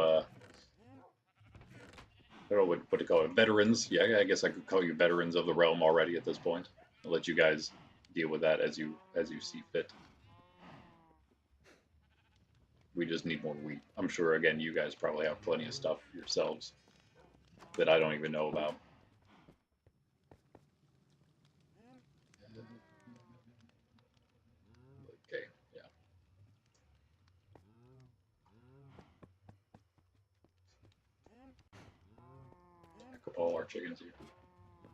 S1: know what to call it. Veterans. Yeah, I guess I could call you veterans of the realm already at this point. I'll let you guys deal with that as you see fit. We just need more wheat. I'm sure, again, you guys probably have plenty of stuff yourselves that I don't even know about. Okay, yeah. All our chickens here.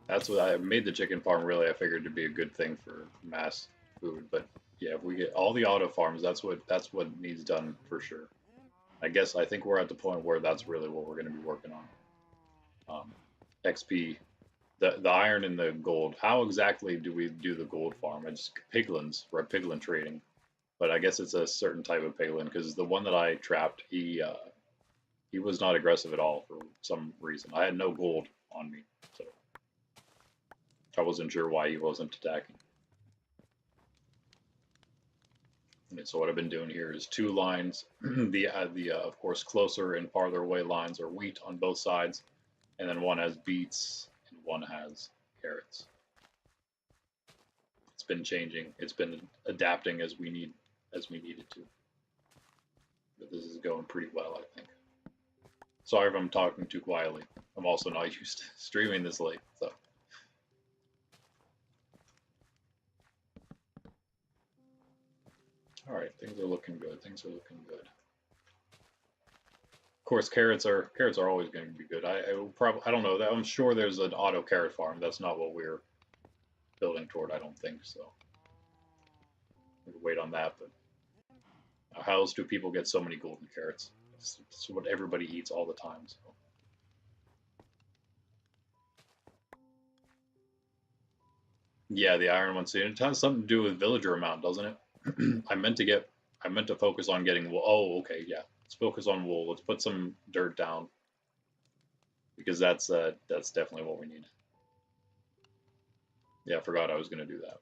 S1: That's what I made the chicken farm. Really, I figured to be a good thing for mass food. But yeah, if we get all the auto farms, that's what needs done for sure. I think we're at the point where that's really what we're going to be working on. XP, the iron and the gold. How exactly do we do the gold farm? It's piglins. We're at piglin trading, but I guess it's a certain type of piglin because the one that I trapped, he was not aggressive at all for some reason. I had no gold on me, so I wasn't sure why he wasn't attacking. And so what I've been doing here is 2 lines. The of course closer and farther away lines are wheat on both sides, and then one has beets and one has carrots. It's been changing. It's been adapting as we needed to. But this is going pretty well, I think. Sorry if I'm talking too quietly. I'm also not used to streaming this late, so. All right, things are looking good. Things are looking good. Of course, carrots are always going to be good. I don't know. I'm sure there's an auto carrot farm. That's not what we're building toward. I don't think so. We'll wait on that. But how else do people get so many golden carrots? It's what everybody eats all the time. So. Yeah, the iron one. See, it has something to do with villager amount, doesn't it? I meant to focus on getting wool. Oh, okay, yeah. Let's focus on wool. Let's put some dirt down because that's definitely what we need. Yeah, I forgot I was gonna do that.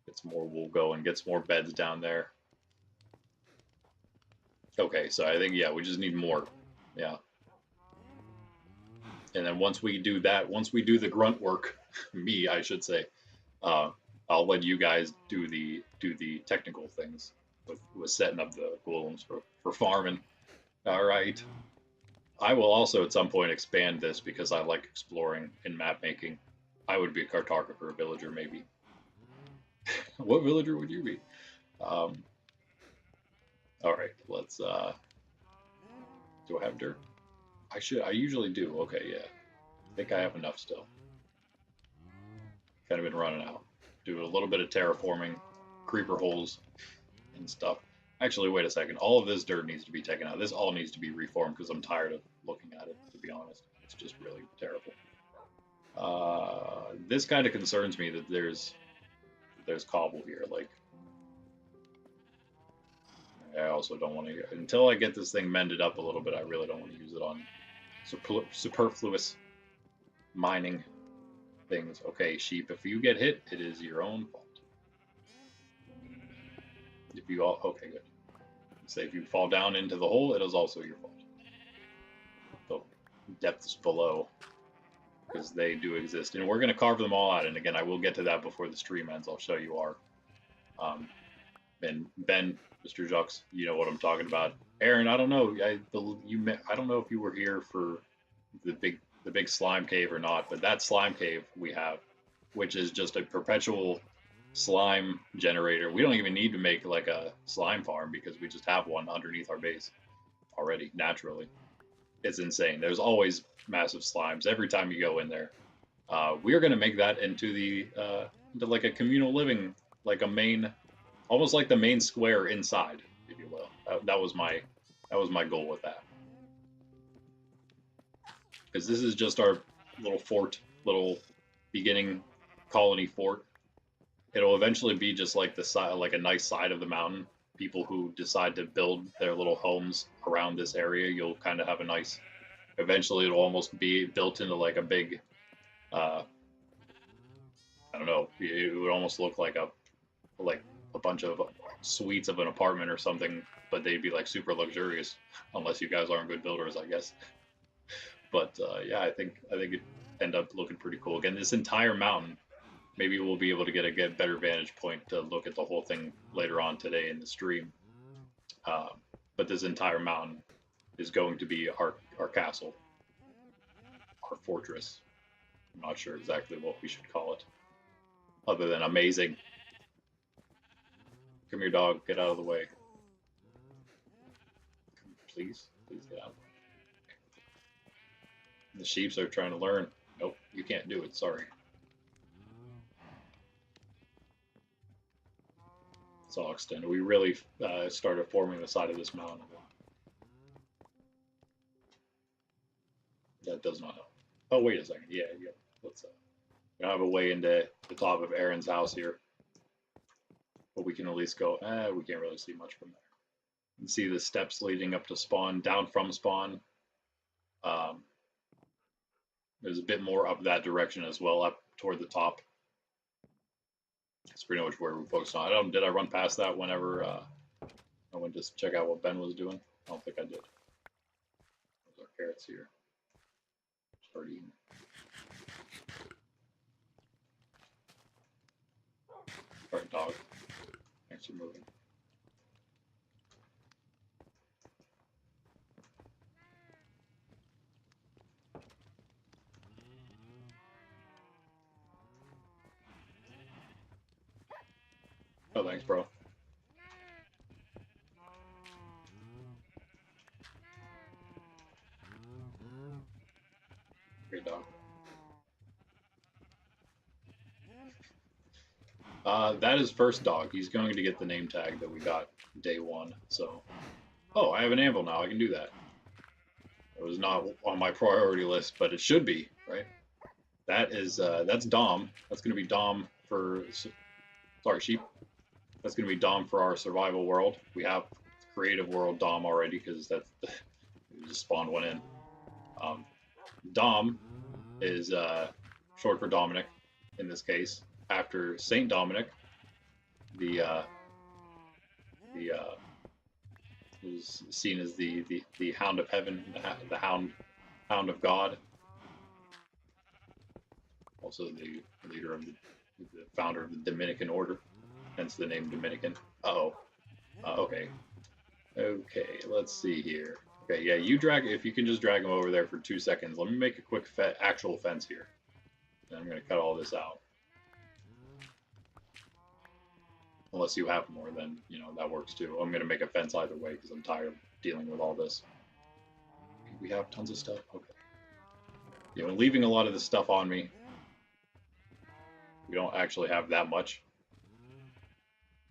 S1: Get some more wool going. Get some more beds down there. Okay, so I think yeah, we just need more. Yeah. And then once we do that, once we do the grunt work, me, I should say, I'll let you guys do the technical things with setting up the golems for farming. All right. I will also at some point expand this because I like exploring and map making. I would be a cartographer, a villager, maybe. What villager would you be? All right, let's. Do I have dirt? I usually do. Okay, yeah. I think I have enough still. Kind of been running out. Do a little bit of terraforming, creeper holes, and stuff. Actually, wait a second. All of this dirt needs to be taken out. This all needs to be reformed because I'm tired of looking at it, to be honest. It's just really terrible. This kind of concerns me that there's cobble here. Like, I also don't want to, until I get this thing mended up a little bit, I really don't want to use it on superfluous mining things. Okay, sheep, if you get hit, it is your own fault. If you all, okay, good. Say if you fall down into the hole, it is also your fault. So depths below, because they do exist, and we're going to carve them all out. And again, I will get to that before the stream ends. I'll show you our. And Ben, Mr. Jux, you know what I'm talking about. Aaron, I don't know. I don't know if you were here for the big slime cave or not, but that slime cave we have, which is just a perpetual slime generator. We don't even need to make like a slime farm because we just have one underneath our base already naturally. It's insane. There's always massive slimes every time you go in there. We are going to make that into into like a communal living, like a main, almost like the main square inside, if you will. That was my goal with that. Because this is just our little fort, little beginning colony fort. It'll eventually be just like the side, like a nice side of the mountain. People who decide to build their little homes around this area, you'll kind of have a nice. Eventually, it'll almost be built into like a big. I don't know. It would almost look like a bunch of suites of an apartment or something, but they'd be like super luxurious, unless you guys aren't good builders, I guess. But yeah, I think it end up looking pretty cool. Again, this entire mountain. Maybe we'll be able to get a better vantage point to look at the whole thing later on today in the stream. But this entire mountain is going to be our castle, our fortress. I'm not sure exactly what we should call it, other than amazing. Come here, dog. Get out of the way. Please get out. The sheeps are trying to learn. Nope, you can't do it. Sorry. It's all extended. We really started forming the side of this mountain. That does not help. Oh, wait a second. Yeah. Let's. We don't have a way into the top of Aaron's house here, but we can at least go. We can't really see much from there. You can see the steps leading up to spawn, down from spawn. There's a bit more up that direction as well, up toward the top. That's pretty much where we focused on. Did I run past that whenever I went to check out what Ben was doing? I don't think I did. There's our carrots here. Start eating. Alright, dog. Thanks for moving. Oh, thanks, bro. Great dog. That is first dog. He's going to get the name tag that we got day one. So, oh, I have an anvil now. I can do that. It was not on my priority list, but it should be, right? That is that's Dom. That's going to be Dom for sorry, sheep. That's going to be Dom for our survival world. We have creative world Dom already because that's we just spawned one in. Dom is short for Dominic in this case. After Saint Dominic, the who's seen as the Hound of Heaven, the Hound of God, also the leader of the founder of the Dominican Order, hence the name Dominican. Okay, let's see here. Okay, yeah, you drag, if you can just drag him over there for 2 seconds. Let me make a quick actual fence here. And I'm going to cut all this out. Unless you have more, then, you know, that works too. I'm going to make a fence either way because I'm tired of dealing with all this. We have tons of stuff? Okay. You know, leaving a lot of this stuff on me. We don't actually have that much.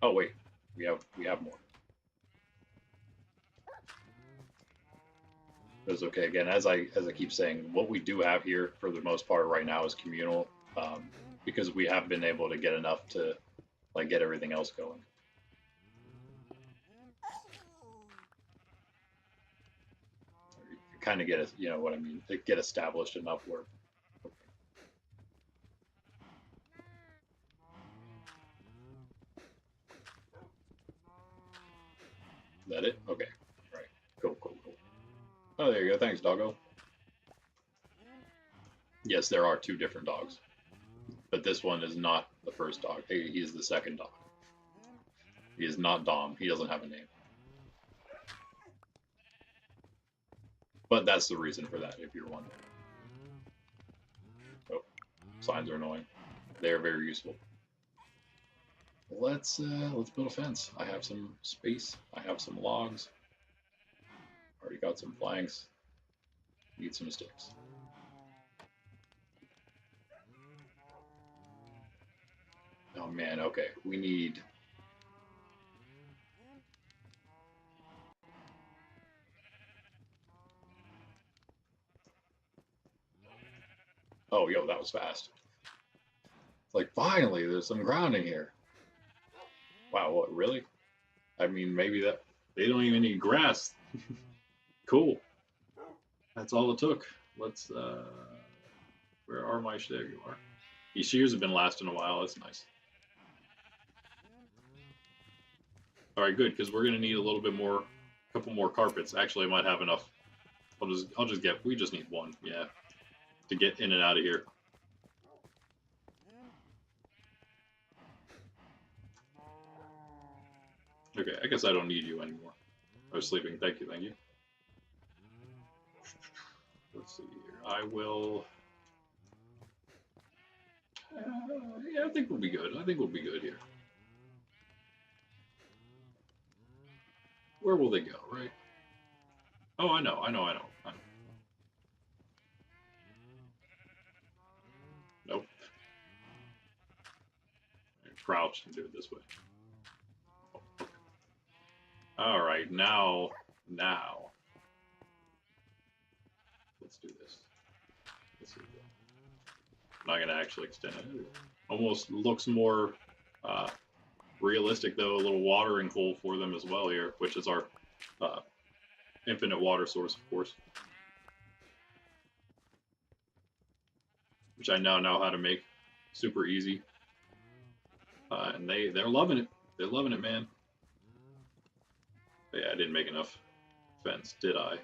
S1: Oh, wait. We have more. That's okay. Again, as I keep saying, what we do have here for the most part right now is communal, because we have been able to get enough to like get everything else going. Kind of get it, you know what I mean? Get established enough where. Okay. Is that it? Okay. All right. Cool. Oh, there you go. Thanks, doggo. Yes, there are 2 different dogs. But this one is not the first dog. He is the second dog. He is not Dom. He doesn't have a name. But that's the reason for that, if you're wondering. Oh, signs are annoying. They are very useful. Let's build a fence. I have some space. I have some logs. Already got some planks. Need some sticks. Oh man, okay. We need... Oh, yo, that was fast. It's like, finally, there's some grounding here. Wow, what, really? I mean, maybe that... They don't even need grass. Cool. That's all it took. Let's, where are my... There you are. These shears have been lasting a while. That's nice. All right, good, because we're going to need a little bit more, a couple more carpets. Actually, I might have enough. I'll just get, we just need one, yeah, to get in and out of here. Okay, I guess I don't need you anymore. I was sleeping. Thank you. Let's see here. I will... yeah, I think we'll be good. I think we'll be good here. Where will they go, right? Oh, I know. Nope. Crouch and do it this way. Oh, okay. All right, now. Let's do this. I'm not gonna actually extend it. Almost looks more realistic though. A little watering hole for them as well here, which is our infinite water source, of course. Which I now know how to make super easy. And they're loving it. They're loving it, man. But yeah, I didn't make enough fence, did I?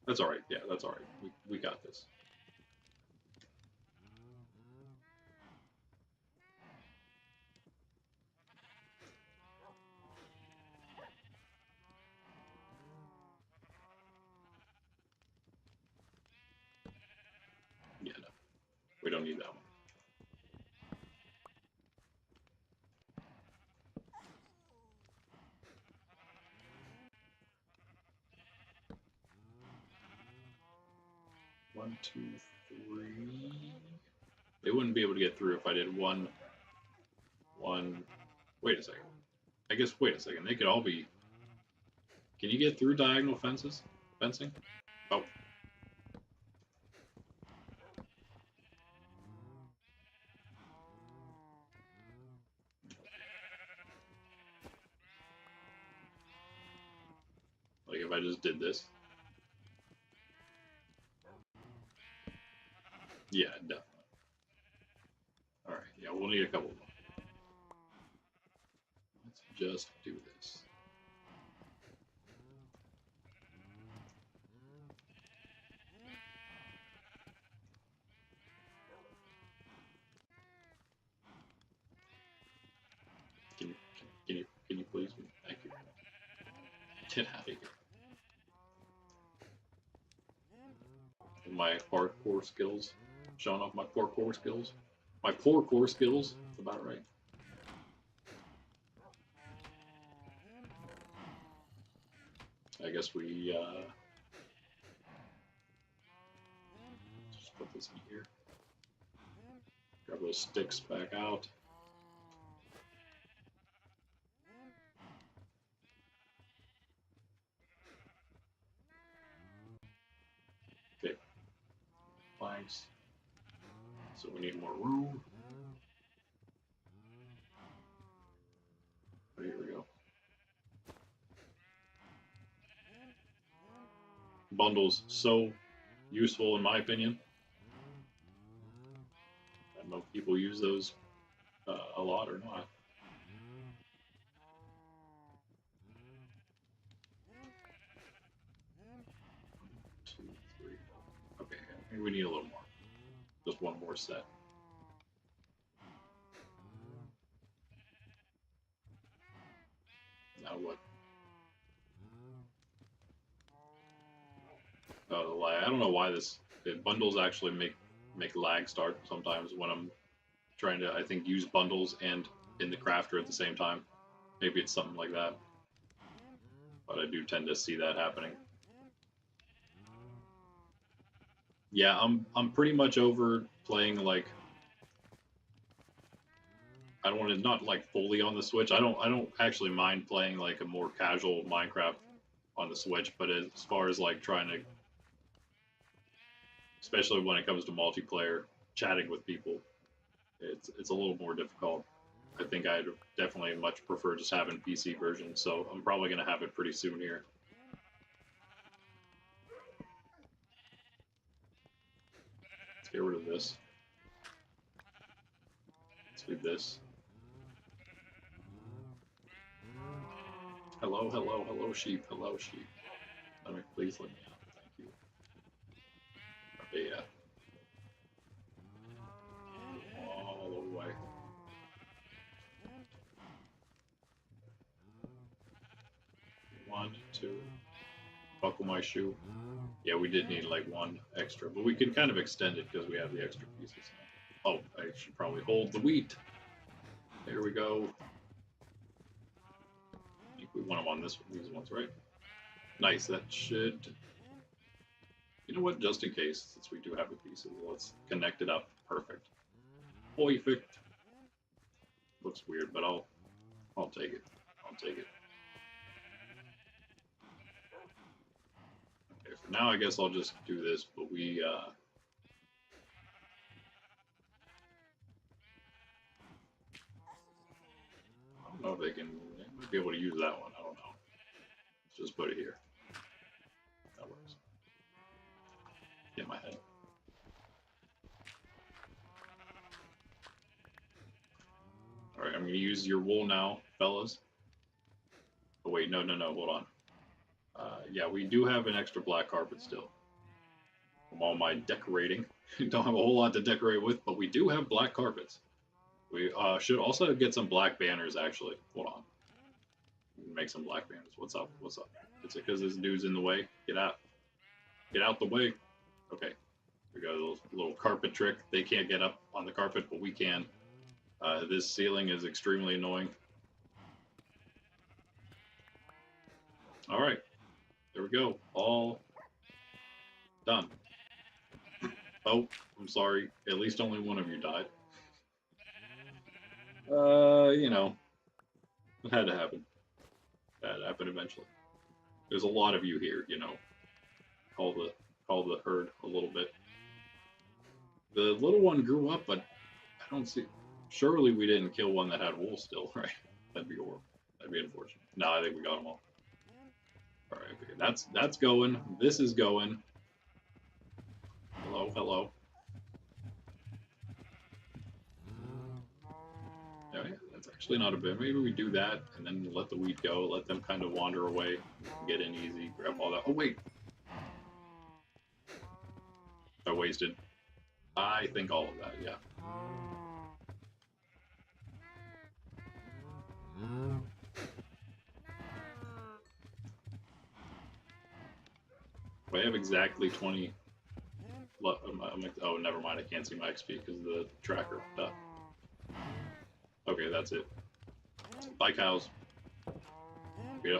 S1: That's all right. Yeah, that's all right. We got this. Yeah, no, we don't need that one. One, two, three. They wouldn't be able to get through if I did one. Wait a second. I guess. Wait a second. They could all be. Can you get through diagonal fences? Fencing? Oh. Like if I just did this. Yeah, definitely. All right. Yeah, we'll need a couple more. Let's just do this. Can you please? Thank you. Get out of here. My parkour skills. Showing off my parkour skills. My parkour skills. That's about right. I guess we just put this in here. Grab those sticks back out. Okay. Planks. So we need more room. Oh, here we go. Bundles, so useful in my opinion. I don't know if people use those a lot or not. Two, three. Okay, maybe we need a little more. Just one more set. Now what? I don't know why this bundles actually make lag start sometimes when I'm trying to, I think, use bundles and in the crafter at the same time. Maybe it's something like that, but I do tend to see that happening. Yeah, I'm pretty much over playing like, I don't want to, not like fully on the Switch. I don't actually mind playing like a more casual Minecraft on the Switch, but as far as like trying to, especially when it comes to multiplayer, chatting with people, it's a little more difficult. I think I'd definitely much prefer just having PC version, so I'm probably gonna have it pretty soon here. Let's get rid of this. Let's do this. Hello, hello, hello, sheep. Hello, sheep. Please let me out. Thank you. Okay, yeah. All the way. One, two. Buckle my shoe. Yeah, we did need like one extra, but we can kind of extend it because we have the extra pieces. Oh, I should probably hold the wheat. There we go. I think we want them on these ones, right? Nice. That should. You know what? Just in case, since we do have the pieces, let's connect it up. Perfect. Perfect. Looks weird, but I'll take it. I'll take it. Okay, for now, I guess I'll just do this, but we, I don't know if they might be able to use that one. I don't know. Let's just put it here. That works. Get my head. Alright, use your wool now, fellas. Oh wait, no, hold on. Yeah, we do have an extra black carpet still. From all my decorating. Don't have a whole lot to decorate with, but we do have black carpets. We should also get some black banners, actually. Hold on. Make some black banners. What's up? What's up? Is it because this dude's in the way? Get out. Get out the way. Okay. We got a little carpet trick. They can't get up on the carpet, but we can. This ceiling is extremely annoying. All right. There we go. All done. Oh, I'm sorry. At least only one of you died. You know, it had to happen. That happened eventually. There's a lot of you here, you know. Call the herd a little bit. The little one grew up, but I don't see. Surely we didn't kill one that had wool still, right? That'd be horrible. That'd be unfortunate. No, I think we got them all. All right, okay. That's going. This is going. Hello, hello. Yeah, that's actually not a bad. Maybe we do that and then let the wheat go. Let them kind of wander away. Get in easy. Grab all that. Oh wait. I wasted. I think all of that. Yeah. I have exactly 20. Oh, never mind. I can't see my XP because of the tracker. Duh. Okay, that's it. Bye, cows.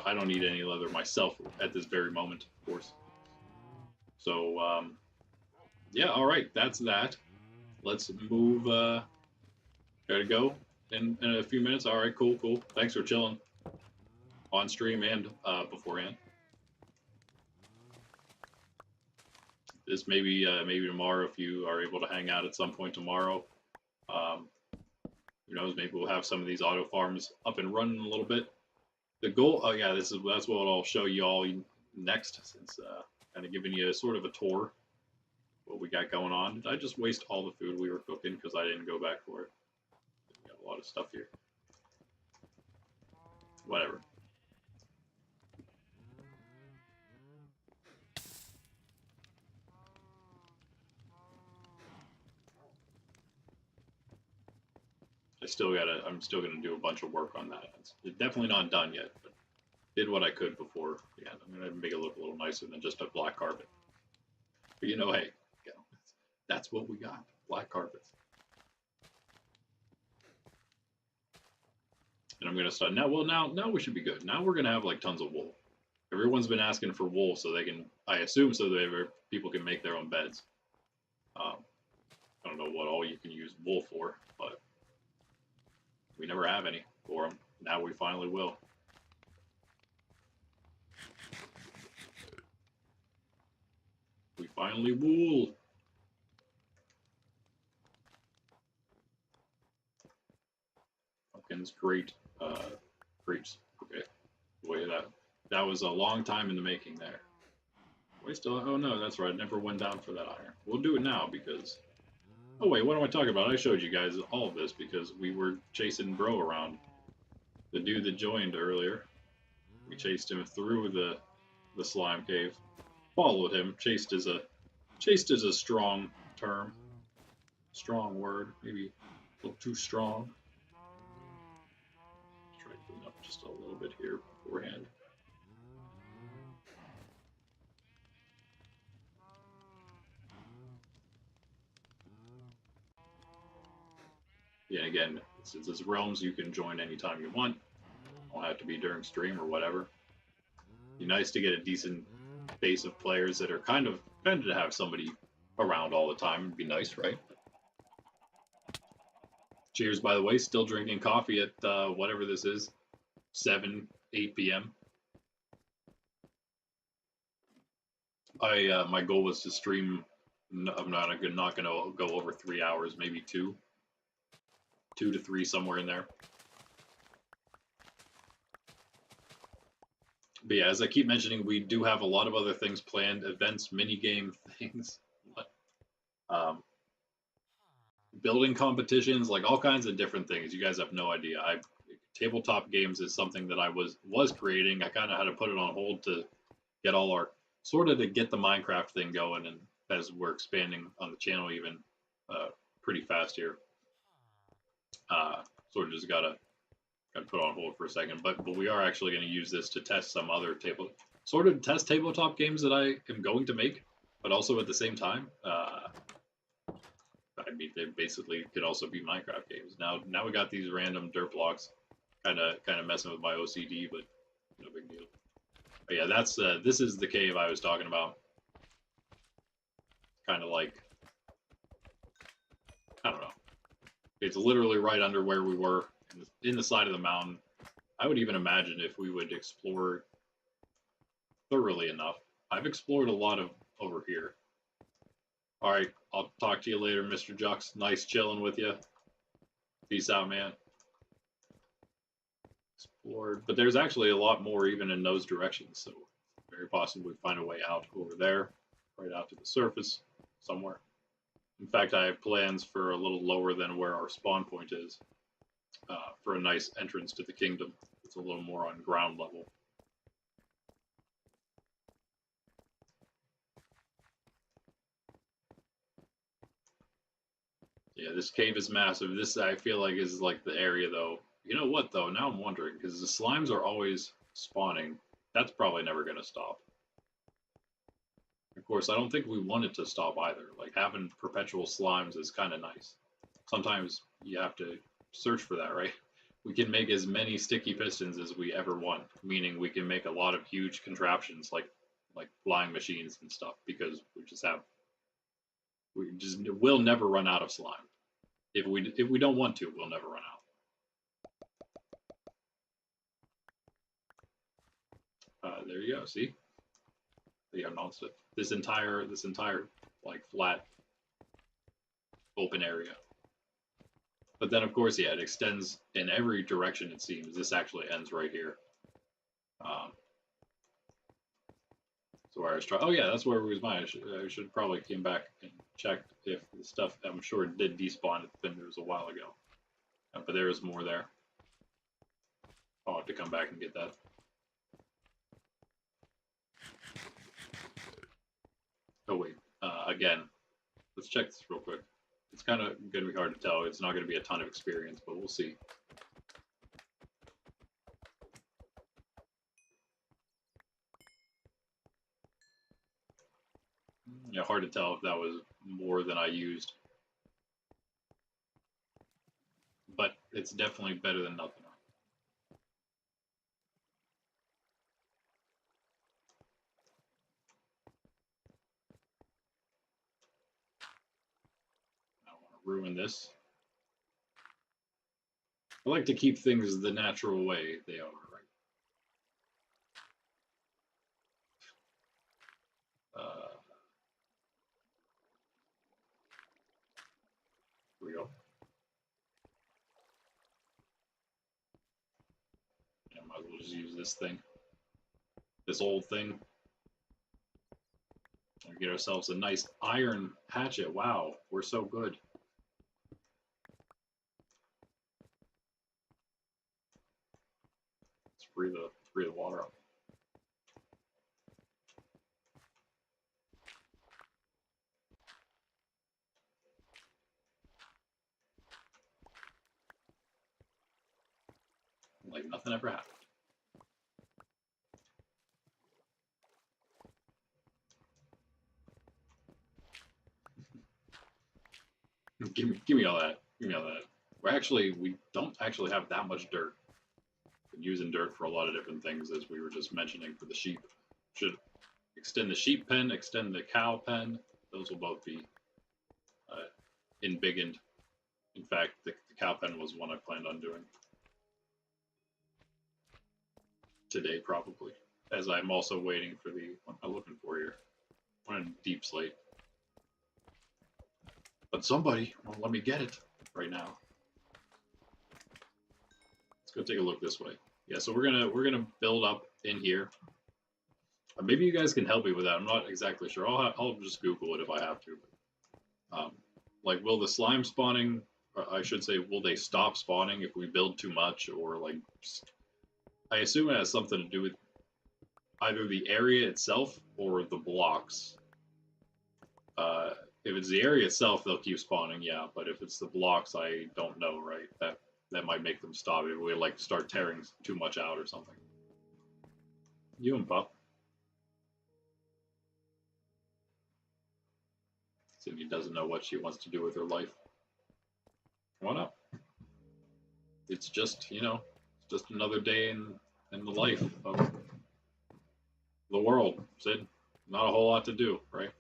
S1: I don't need any leather myself at this very moment, of course. So, yeah, all right. That's that. Let's move. Gotta go in a few minutes. All right, cool. Thanks for chilling on stream and beforehand. This maybe tomorrow if you are able to hang out at some point tomorrow. Who knows? Maybe we'll have some of these auto farms up and running a little bit. The goal. Oh yeah, that's what I'll show you all next. Since kind of giving you sort of a tour what we got going on. Did I just waste all the food we were cooking because I didn't go back for it? We got a lot of stuff here. Whatever. I'm still gonna do a bunch of work on that. It's definitely not done yet, but did what I could before the end. I'm gonna make it look a little nicer than just a black carpet. But you know, hey, you know, that's what we got. Black carpets. And I'm gonna start now. Well, now we should be good. Now we're gonna have like tons of wool. Everyone's been asking for wool, so they can. I assume so that people can make their own beds. I don't know what all you can use wool for, but we never have any for them. Now we finally will. We finally will. Pumpkins, great, grapes. Okay, wait, that was a long time in the making there. We still. Oh no, that's right. I never went down for that iron. We'll do it now because. Oh wait, what am I talking about? I showed you guys all of this because we were chasing Bro around. The dude that joined earlier. We chased him through the slime cave. Followed him. Chased is a strong term. Strong word. Maybe a little too strong. Try to clean up just a little bit here beforehand. Yeah, again, since it's Realms, you can join anytime you want. Don't have to be during stream or whatever. Be nice to get a decent base of players that are kind of to have somebody around all the time. It'd be nice, right? Cheers, by the way. Still drinking coffee at whatever this is, 7, 8 p.m. My goal was to stream. I'm not gonna go over 3 hours, maybe 2 to 3, somewhere in there. But yeah, as I keep mentioning, we do have a lot of other things planned, events, minigame things, building competitions, like all kinds of different things. You guys have no idea. tabletop games is something that I was creating. I kind of had to put it on hold to get all our to get the Minecraft thing going, and as we're expanding on the channel even pretty fast here, sort of just gotta put on hold for a second. But we are actually going to use this to test some other test tabletop games that I am going to make, but also at the same time. I mean, they basically could also be Minecraft games. Now we got these random dirt blocks, kind of messing with my OCD, but no big deal. But yeah, that's this is the cave I was talking about. Kind of like, I don't know. It's literally right under where we were in the side of the mountain. I would even imagine if we would explore thoroughly enough. I've explored a lot of over here. All right, I'll talk to you later, Mr. Jux. Nice chilling with you. Peace out, man. Explored, but there's actually a lot more even in those directions, so very possibly find a way out over there, right out to the surface somewhere. In fact, I have plans for a little lower than where our spawn point is, for a nice entrance to the kingdom. It's a little more on ground level. Yeah, this cave is massive. This, I feel like, is like the area, though. You know what, though? Now I'm wondering, because the slimes are always spawning. That's probably never going to stop. Of course, I don't think we want it to stop either. Like, having perpetual slimes is kind of nice. Sometimes you have to search for that, right? We can make as many sticky pistons as we ever want, meaning we can make a lot of huge contraptions like flying machines and stuff, because we'll never run out of slime. If we don't want to, we'll never run out. There you go. See, yeah, nonstop. This entire like flat open area. But then, of course, yeah, it extends in every direction, it seems. This actually ends right here. So where I was trying. Oh, yeah, that's where it was mine. I should probably came back and checked if the stuff, I'm sure it did despawn. It's been there was a while ago. But there is more there. I'll have to come back and get that. Oh, wait. Again, let's check this real quick. It's kind of going to be hard to tell. It's not going to be a ton of experience, but we'll see. Yeah, hard to tell if that was more than I used. But it's definitely better than nothing. I don't want to ruin this. I like to keep things the natural way they are, right? Here we go. Yeah, might as well just use this thing. This old thing. And get ourselves a nice iron hatchet. Wow, we're so good. Let's free the water up. Like nothing ever happened. give me all that. Give me all that. We don't actually have that much dirt. Been using dirt for a lot of different things, as we were just mentioning for the sheep. Should extend the sheep pen, extend the cow pen. Those will both be embiggened. In fact, the cow pen was one I planned on doing today, probably. As I'm also waiting for the, what am I looking for here? I want a deep slate. But somebody won't let me get it right now. Let's go take a look this way. Yeah, so we're gonna build up in here. Maybe you guys can help me with that. I'm not exactly sure. I'll just Google it if I have to. Like, will the slime spawning I should say, will they stop spawning if we build too much, or like, I assume it has something to do with either the area itself or the blocks. If it's the area itself, they'll keep spawning, yeah. But if it's the blocks, I don't know, right? That might make them stop if we like start tearing too much out or something. You and Pup. Cindy doesn't know what she wants to do with her life. Come on up. It's just, you know, just another day in the life of the world, Sid. Not a whole lot to do, right?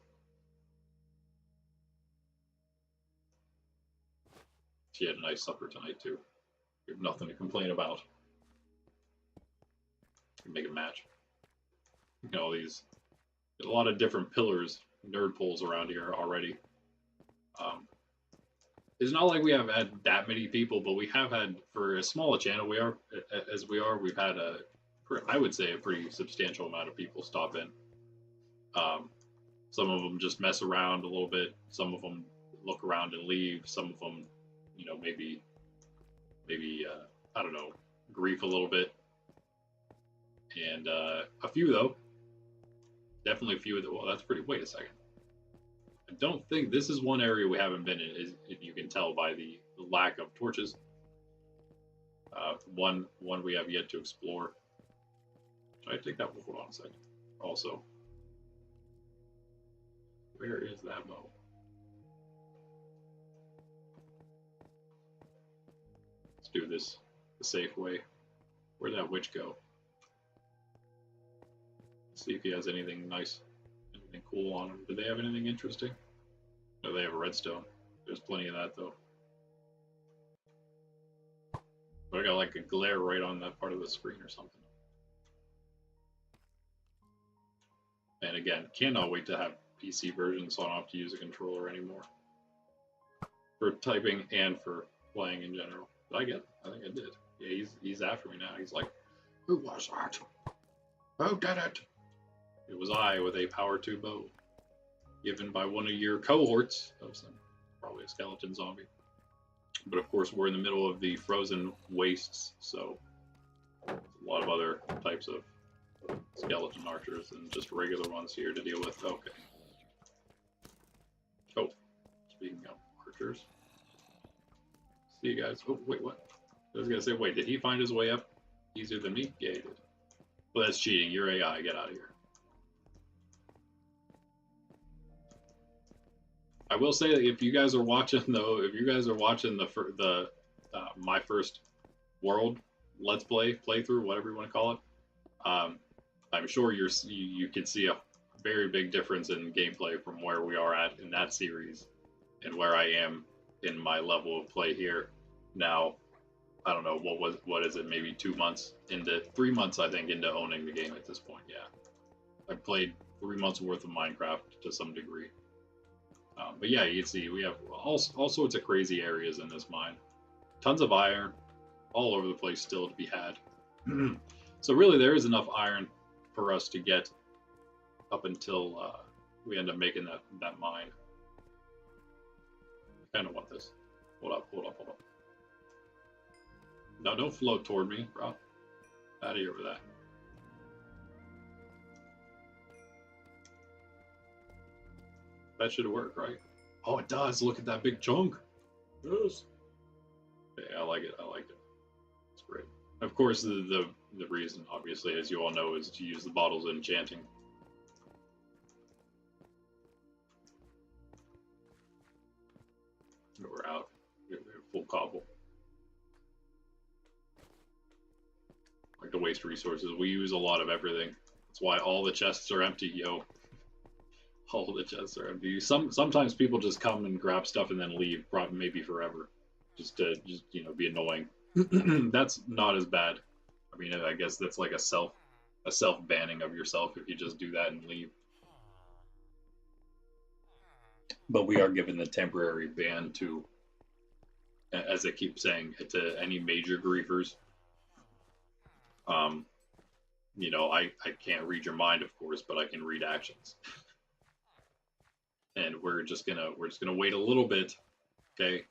S1: She had a nice supper tonight, too. You have nothing to complain about. You can make a match. You know, there's a lot of different pillars, nerd poles around here already. It's not like we have had that many people, but we have had, for as small a channel we've had I would say, a pretty substantial amount of people stop in. Some of them just mess around a little bit. Some of them look around and leave. Some of them, you know, maybe I don't know, grief a little bit. And a few though, definitely a few of the. Well, that's pretty. Wait a second. I don't think this is one area we haven't been in. Is you can tell by the lack of torches. One we have yet to explore. Should I take that? Hold on a second. Also, where is that bow? Let's do this the safe way. Where'd that witch go? Let's see if he has anything nice, anything cool on him. Do they have anything interesting? No, they have a redstone. There's plenty of that though. But I got like a glare right on that part of the screen or something. And again, cannot wait to have PC version so I don't have to use a controller anymore. For typing and for playing in general. Did I get it? I think I did. Yeah, he's after me now. He's like, who was that? Who did it? It was I with a power 2 bow. Given by one of your cohorts of some, probably a skeleton zombie. But of course, we're in the middle of the frozen wastes, so there's a lot of other types of skeleton archers than just regular ones here to deal with. Okay. Oh, speaking of archers. See you guys. Oh, wait, what? I was gonna say, wait, did he find his way up easier than me? Yeah, he did. Well, that's cheating. You're AI. Get out of here. I will say that if you guys are watching though, if you guys are watching the my first world let's play playthrough, whatever you want to call it, I'm sure you can see a very big difference in gameplay from where we are at in that series and where I am in my level of play here. Now, I don't know what is it, maybe 2 months into 3 months I think into owning the game at this point. Yeah, I played 3 months worth of Minecraft to some degree. But yeah, you can see we have all sorts of crazy areas in this mine. Tons of iron all over the place still to be had. So really there is enough iron for us to get up until we end up making that mine. I kind of want this. Hold up. No, don't float toward me, bro. Out of here with that. That should work, right? Oh, it does. Look at that big chunk. Yes. Yeah, I like it. It's great. Of course, the reason, obviously, as you all know, is to use the bottles in enchanting. We're out. We're full cobble. Like to waste resources. We use a lot of everything. That's why all the chests are empty, yo. All the chests are empty. Sometimes people just come and grab stuff and then leave, probably maybe forever, just to be annoying. That's not as bad. I mean, I guess that's like a self banning of yourself if you just do that and leave. But we are given the temporary ban to, as I keep saying, to any major griefers. I can't read your mind, of course, but I can read actions. And we're just gonna wait a little bit, okay?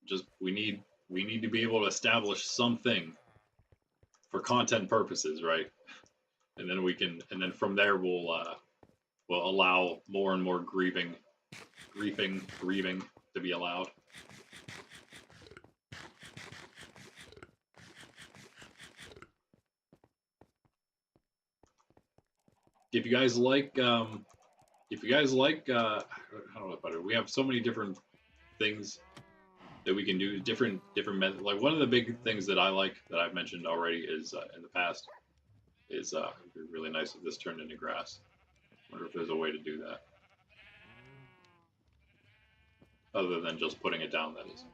S1: Just we need to be able to establish something for content purposes, right? And then we can, and then from there we'll allow more and more grieving to be allowed. If you guys like, how do I put it? We have so many different things that we can do, different methods. Like one of the big things that I like that I've mentioned already is in the past is it'd be really nice if this turned into grass. I wonder if there's a way to do that other than just putting it down. That is.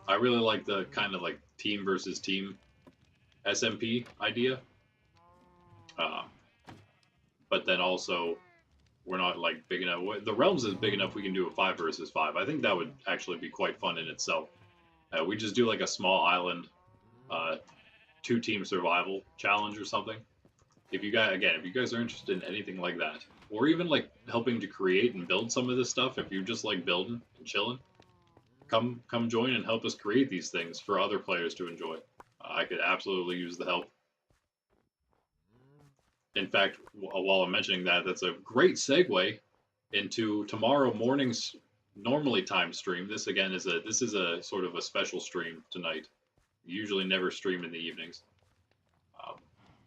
S1: I really like the kind of like team versus team SMP idea. But then also, we're not like big enough. The realms is big enough we can do a 5 versus 5. I think that would actually be quite fun in itself. We just do like a small island, 2-team survival challenge or something. If you guys are interested in anything like that, or even like helping to create and build some of this stuff, if you just like building and chilling, come join and help us create these things for other players to enjoy. I could absolutely use the help. In fact, while I'm mentioning that, that's a great segue into tomorrow morning's normally timed stream. This again is a sort of a special stream tonight. Usually never stream in the evenings.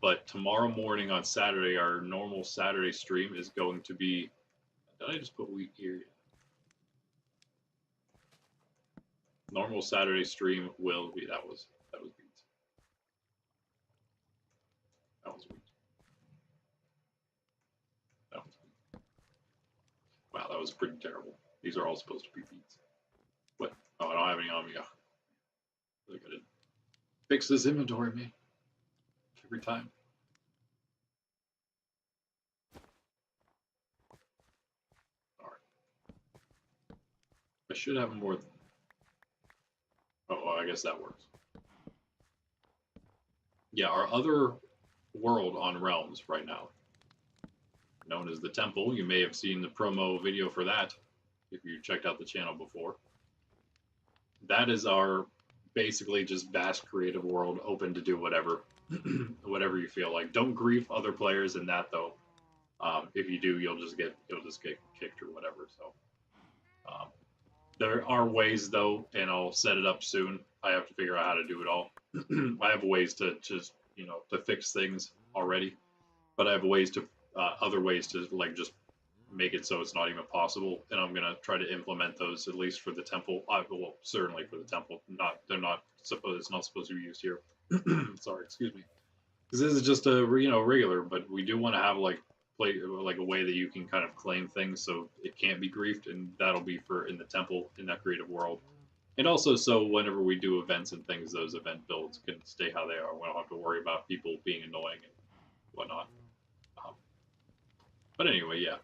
S1: But tomorrow morning on Saturday, our normal Saturday stream is going to be. Did I just put wheat here? Normal Saturday stream will be. That was beans. That was wheat. That was wheat. Wow, that was pretty terrible. These are all supposed to be beans. What? Oh, I don't have any on me. Really gotta fix this inventory, man. Every time. Alright. I should have more. Oh, I guess that works. Yeah, our other world on Realms right now, known as the Temple. You may have seen the promo video for that if you checked out the channel before. That is our basically just vast creative world, open to do whatever, whatever you feel like. Don't grief other players in that though. If you do, you'll just get kicked or whatever. So there are ways though, and I'll set it up soon. I have to figure out how to do it all. I have ways to just to fix things already, but I have ways to other ways to like just make it so it's not even possible, and I'm gonna try to implement those at least for the temple. Well, certainly for the temple. It's not supposed to be used here. Sorry, excuse me. Because this is just a regular, but we do want to have like a way that you can kind of claim things so it can't be griefed, and that'll be for in the temple in that creative world. And also, so whenever we do events and things, those event builds can stay how they are. We don't have to worry about people being annoying and whatnot. But anyway, yeah,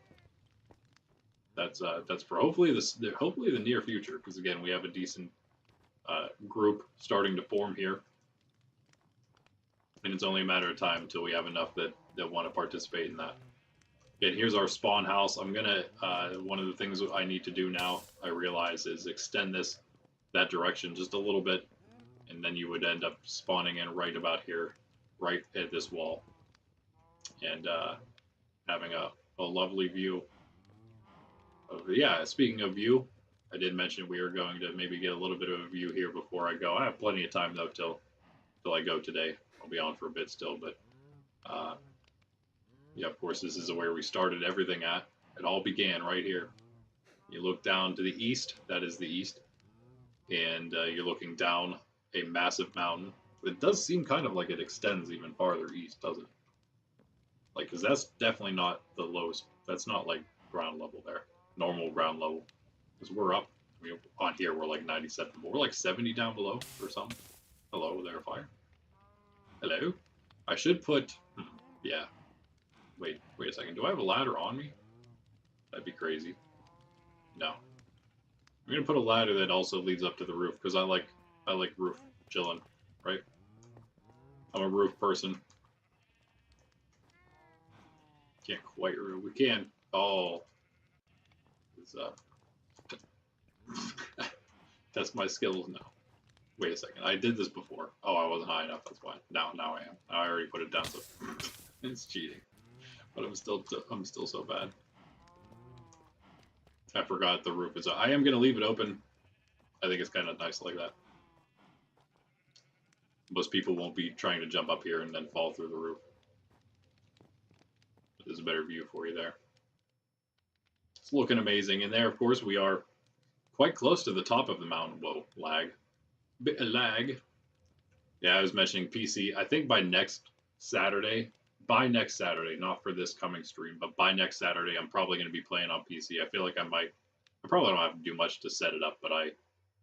S1: that's for hopefully the near future. Because again, we have a decent group starting to form here, and it's only a matter of time until we have enough that want to participate in that. And here's our spawn house. I'm gonna one of the things I need to do now, I realize, is extend that direction just a little bit, and then you would end up spawning in right about here, right at this wall, and having a lovely view. Yeah, speaking of view, I did mention we are going to maybe get a little bit of a view here before I go. I have plenty of time though till I go today. I'll be on for a bit still, but yeah, of course, this is where we started everything at. It all began right here. You look down to the east, that is the east, and you're looking down a massive mountain. It does seem kind of like it extends even farther east, doesn't it? Like, because that's definitely not the lowest. That's not like ground level there, normal ground level. Because we're up. I mean, on here we're like 97, but we're like 70 down below or something. Hello there, fire. Hello. I should put. Yeah. Wait a second. Do I have a ladder on me? That'd be crazy. No. I'm gonna put a ladder that also leads up to the roof because I like roof chilling, right? I'm a roof person. Can't quite roof. We can. Oh, test my skills now. Wait a second, I did this before. Oh, I wasn't high enough. That's why. Now I am. I already put it down, so it's cheating. But I'm still so bad. I forgot the roof is. I am gonna leave it open. I think it's kind of nice like that. Most people won't be trying to jump up here and then fall through the roof. There's a better view for you there. It's looking amazing. And there, of course, we are quite close to the top of the mountain. Whoa, lag. Bit of lag. Yeah, I was mentioning PC. I think by next Saturday, not for this coming stream, but by next Saturday, I'm probably going to be playing on PC. I feel like I probably don't have to do much to set it up, but I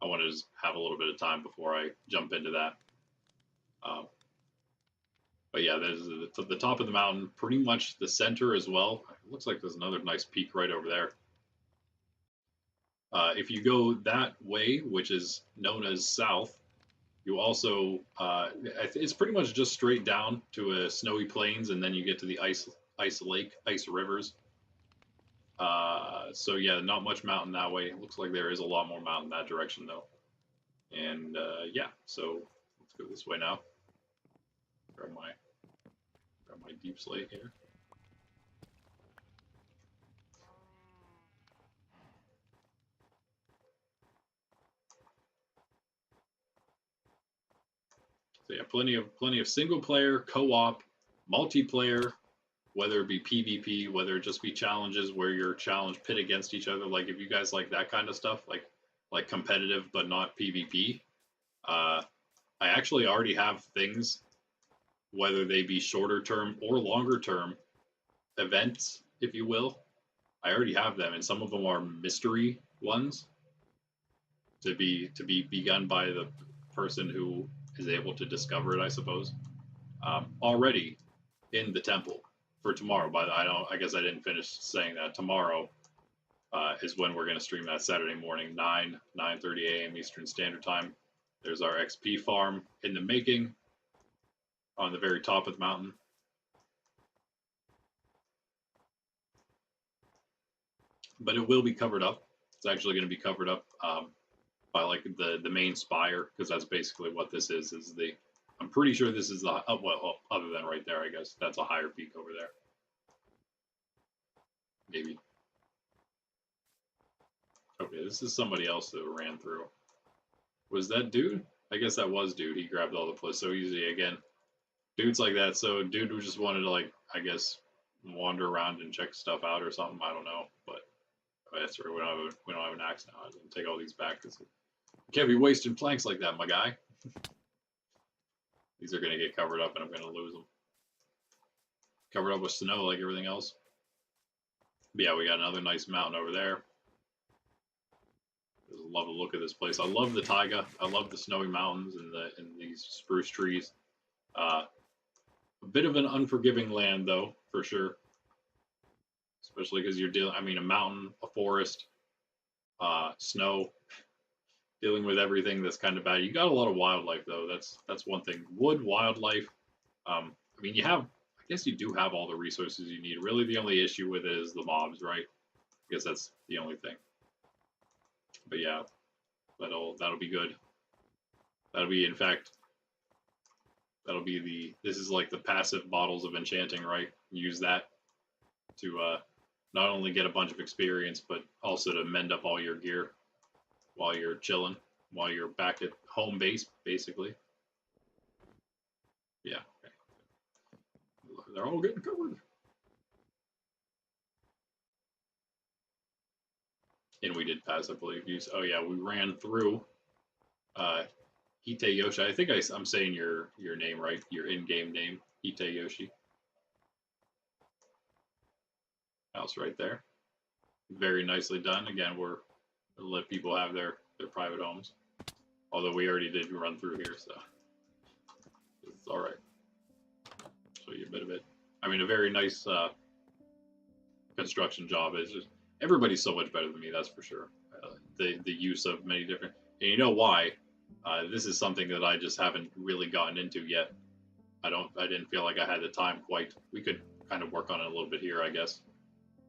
S1: want to just have a little bit of time before I jump into that. But yeah, there's the top of the mountain, pretty much the center as well. It looks like there's another nice peak right over there. If you go that way, which is known as south, you also it's pretty much just straight down to a snowy plains, and then you get to the ice lake, ice rivers. So yeah, not much mountain that way. It looks like there is a lot more mountain that direction though. And yeah, so let's go this way now. Grab my deep slate here. So yeah, plenty of single player, co-op, multiplayer, whether it be PvP, whether it just be challenges where you're challenged pit against each other. Like if you guys like that kind of stuff, like competitive but not PvP, I actually already have things, whether they be shorter term or longer term events, if you will. I already have them, and some of them are mystery ones to be begun by the person who is able to discover it, I suppose. Already in the temple for tomorrow. But I guess I didn't finish saying that. Tomorrow is when we're going to stream that Saturday morning, 9:30 a.m. Eastern Standard Time. There's our XP farm in the making on the very top of the mountain. But it will be covered up. It's actually going to be covered up by like the main spire, because that's basically what this is the. I'm pretty sure this is the well, other than right there, I guess that's a higher peak over there. Maybe. Okay, this is somebody else that ran through. Was that dude? I guess that was dude. He grabbed all the place so easy again. Dudes like that. So dude who just wanted to, like, I guess, wander around and check stuff out or something. I don't know, but that's right. We don't have an axe now. I can take all these back. Can't be wasting planks like that, my guy. These are gonna get covered up, and I'm gonna lose them. Covered up with snow like everything else. But yeah, we got another nice mountain over there. I love the look of this place. I love the taiga. I love the snowy mountains and these spruce trees. A bit of an unforgiving land, though, for sure. Especially because you're dealing. I mean, a mountain, a forest, snow. Dealing with everything that's kind of bad. You got a lot of wildlife, though. That's one thing. Wood, wildlife. I mean, you have. I guess you do have all the resources you need. Really, the only issue with it is the mobs, right? I guess that's the only thing. But yeah, that'll be good. That'll be, in fact, that'll be this is like the passive bottles of enchanting, right? Use that to not only get a bunch of experience, but also to mend up all your gear while you're chilling, while you're back at home base, basically. Yeah. Okay. They're all getting covered. And we did pass, I believe. Oh yeah, we ran through Hiteyoshi. I think I'm saying your name right, your in-game name, Hiteyoshi. House right there. Very nicely done. Again, we're gonna let people have their private homes. Although we already did run through here, so it's all right. Show you a bit of it. I mean, a very nice construction job. Is just everybody's so much better than me, that's for sure. The use of many different, and you know why? This is something that I just haven't really gotten into yet. I didn't feel like I had the time quite. We could kind of work on it a little bit here, I guess.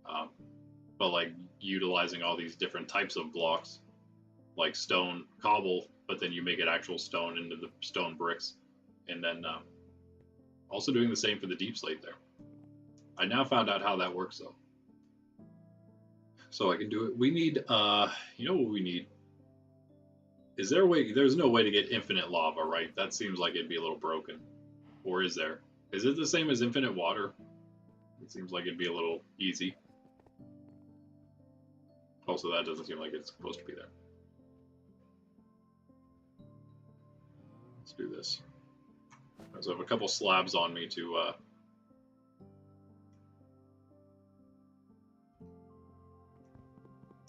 S1: But like utilizing all these different types of blocks, like stone, cobble, but then you make it actual stone into the stone bricks, and then also doing the same for the deep slate there. I now found out how that works though. So I can do it. We need, you know what we need? Is there a way? There's no way to get infinite lava, right? That seems like it'd be a little broken. Or is there? Is it the same as infinite water? It seems like it'd be a little easy. Also, that doesn't seem like it's supposed to be there. Let's do this. So I have a couple slabs on me to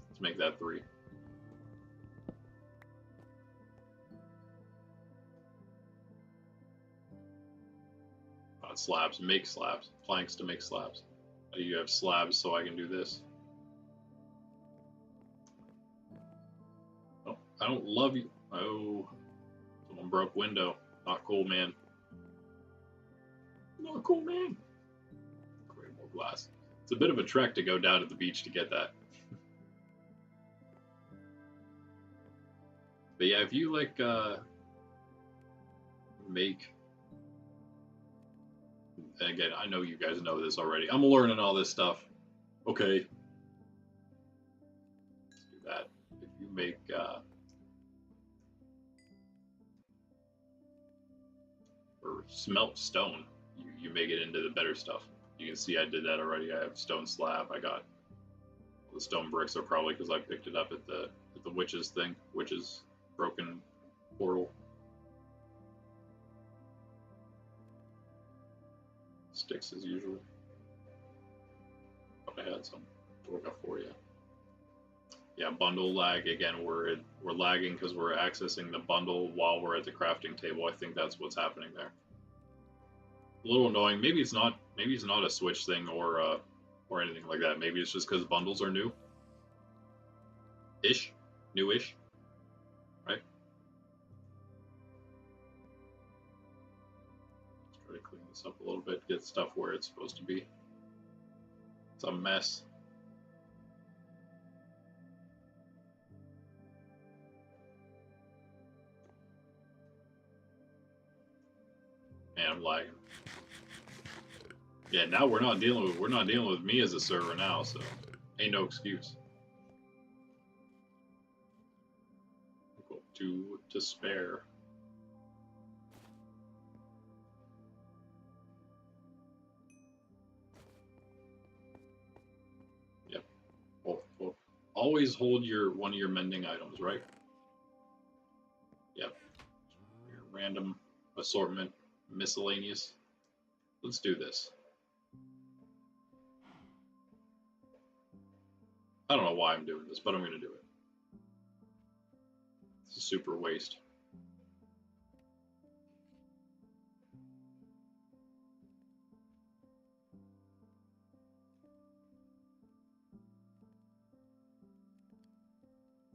S1: let's make that 3. Slabs, make slabs, planks to make slabs. You have slabs, so I can do this. Oh, I don't love you. Oh, someone broke window. Not cool, man. Not cool, man. Create more glass. It's a bit of a trek to go down to the beach to get that. But yeah, if you like make, and again, I know you guys know this already. I'm learning all this stuff. Okay. Let's do that. If you make or smelt stone, you make it into the better stuff. You can see I did that already. I have stone slab. I got the stone bricks are probably because I picked it up at the witches thing, witches broken portal. Sticks as usual. But I had some to work out for you. Yeah, bundle lag again. We're lagging because we're accessing the bundle while we're at the crafting table. I think that's what's happening there. A little annoying. Maybe it's not. Maybe it's not a Switch thing or anything like that. Maybe it's just because bundles are new. Ish, newish, right? Let's try to clean this up a little bit. Get stuff where it's supposed to be. It's a mess. Man, I'm lagging. Yeah, now we're not dealing with me as a server now, so ain't no excuse. Equal to spare. Yep. Well, always hold one of your mending items, right? Yep. Your random assortment, miscellaneous. Let's do this. I don't know why I'm doing this, but I'm going to do it. It's a super waste.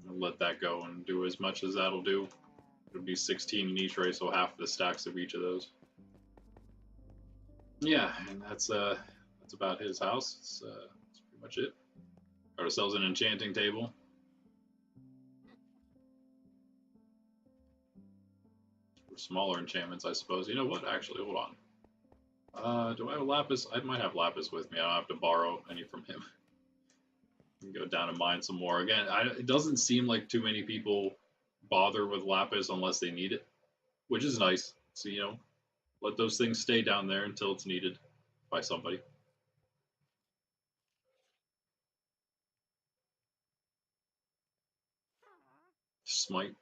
S1: I'll let that go and do as much as that'll do. It'll be 16 in each race, so half the stacks of each of those. Yeah, and that's about his house. That's pretty much it. Got ourselves an enchanting table. For smaller enchantments, I suppose. You know what? Actually, hold on. Do I have lapis? I might have lapis with me. I don't have to borrow any from him. Go down and mine some more. Again, it doesn't seem like too many people bother with lapis unless they need it, which is nice. So, you know, let those things stay down there until it's needed by somebody. Smite.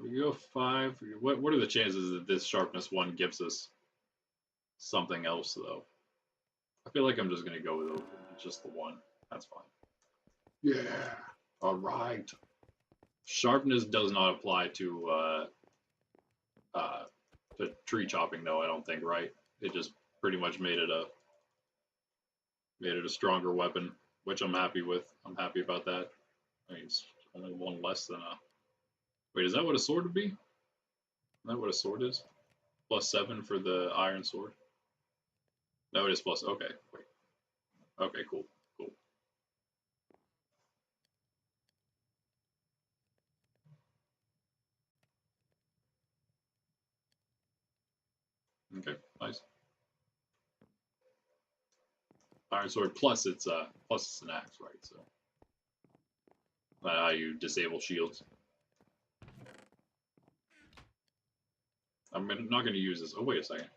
S1: We go 5. What are the chances that this sharpness 1 gives us something else, though? I feel like I'm just going to go with just the 1. That's fine. Yeah. All right. Sharpness does not apply to tree chopping, though. I don't think, right? It just pretty much made it a stronger weapon, which I'm happy with. I'm happy about that. I mean, it's only 1 less than a. Wait, is that what a sword would be? Is that what a sword is? +7 for the iron sword. No, it is plus. Okay, wait. Okay, cool, cool. Okay, nice. Iron sword plus it's an axe, right? So how you disable shields. I'm not going to use this. Oh, wait a second.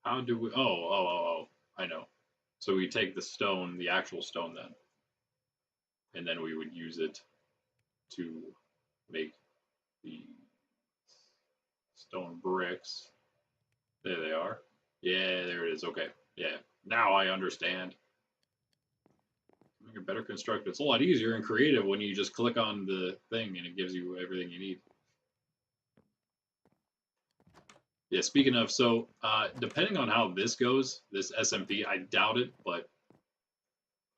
S1: How do we? Oh. I know. So we take the stone, the actual stone, then, and then we would use it to make the stone bricks. There they are. Yeah, there it is. Okay. Yeah. Now I understand. Make it better constructed. It's a lot easier and creative when you just click on the thing and it gives you everything you need. Yeah, speaking of, so depending on how this goes, this SMP, I doubt it, but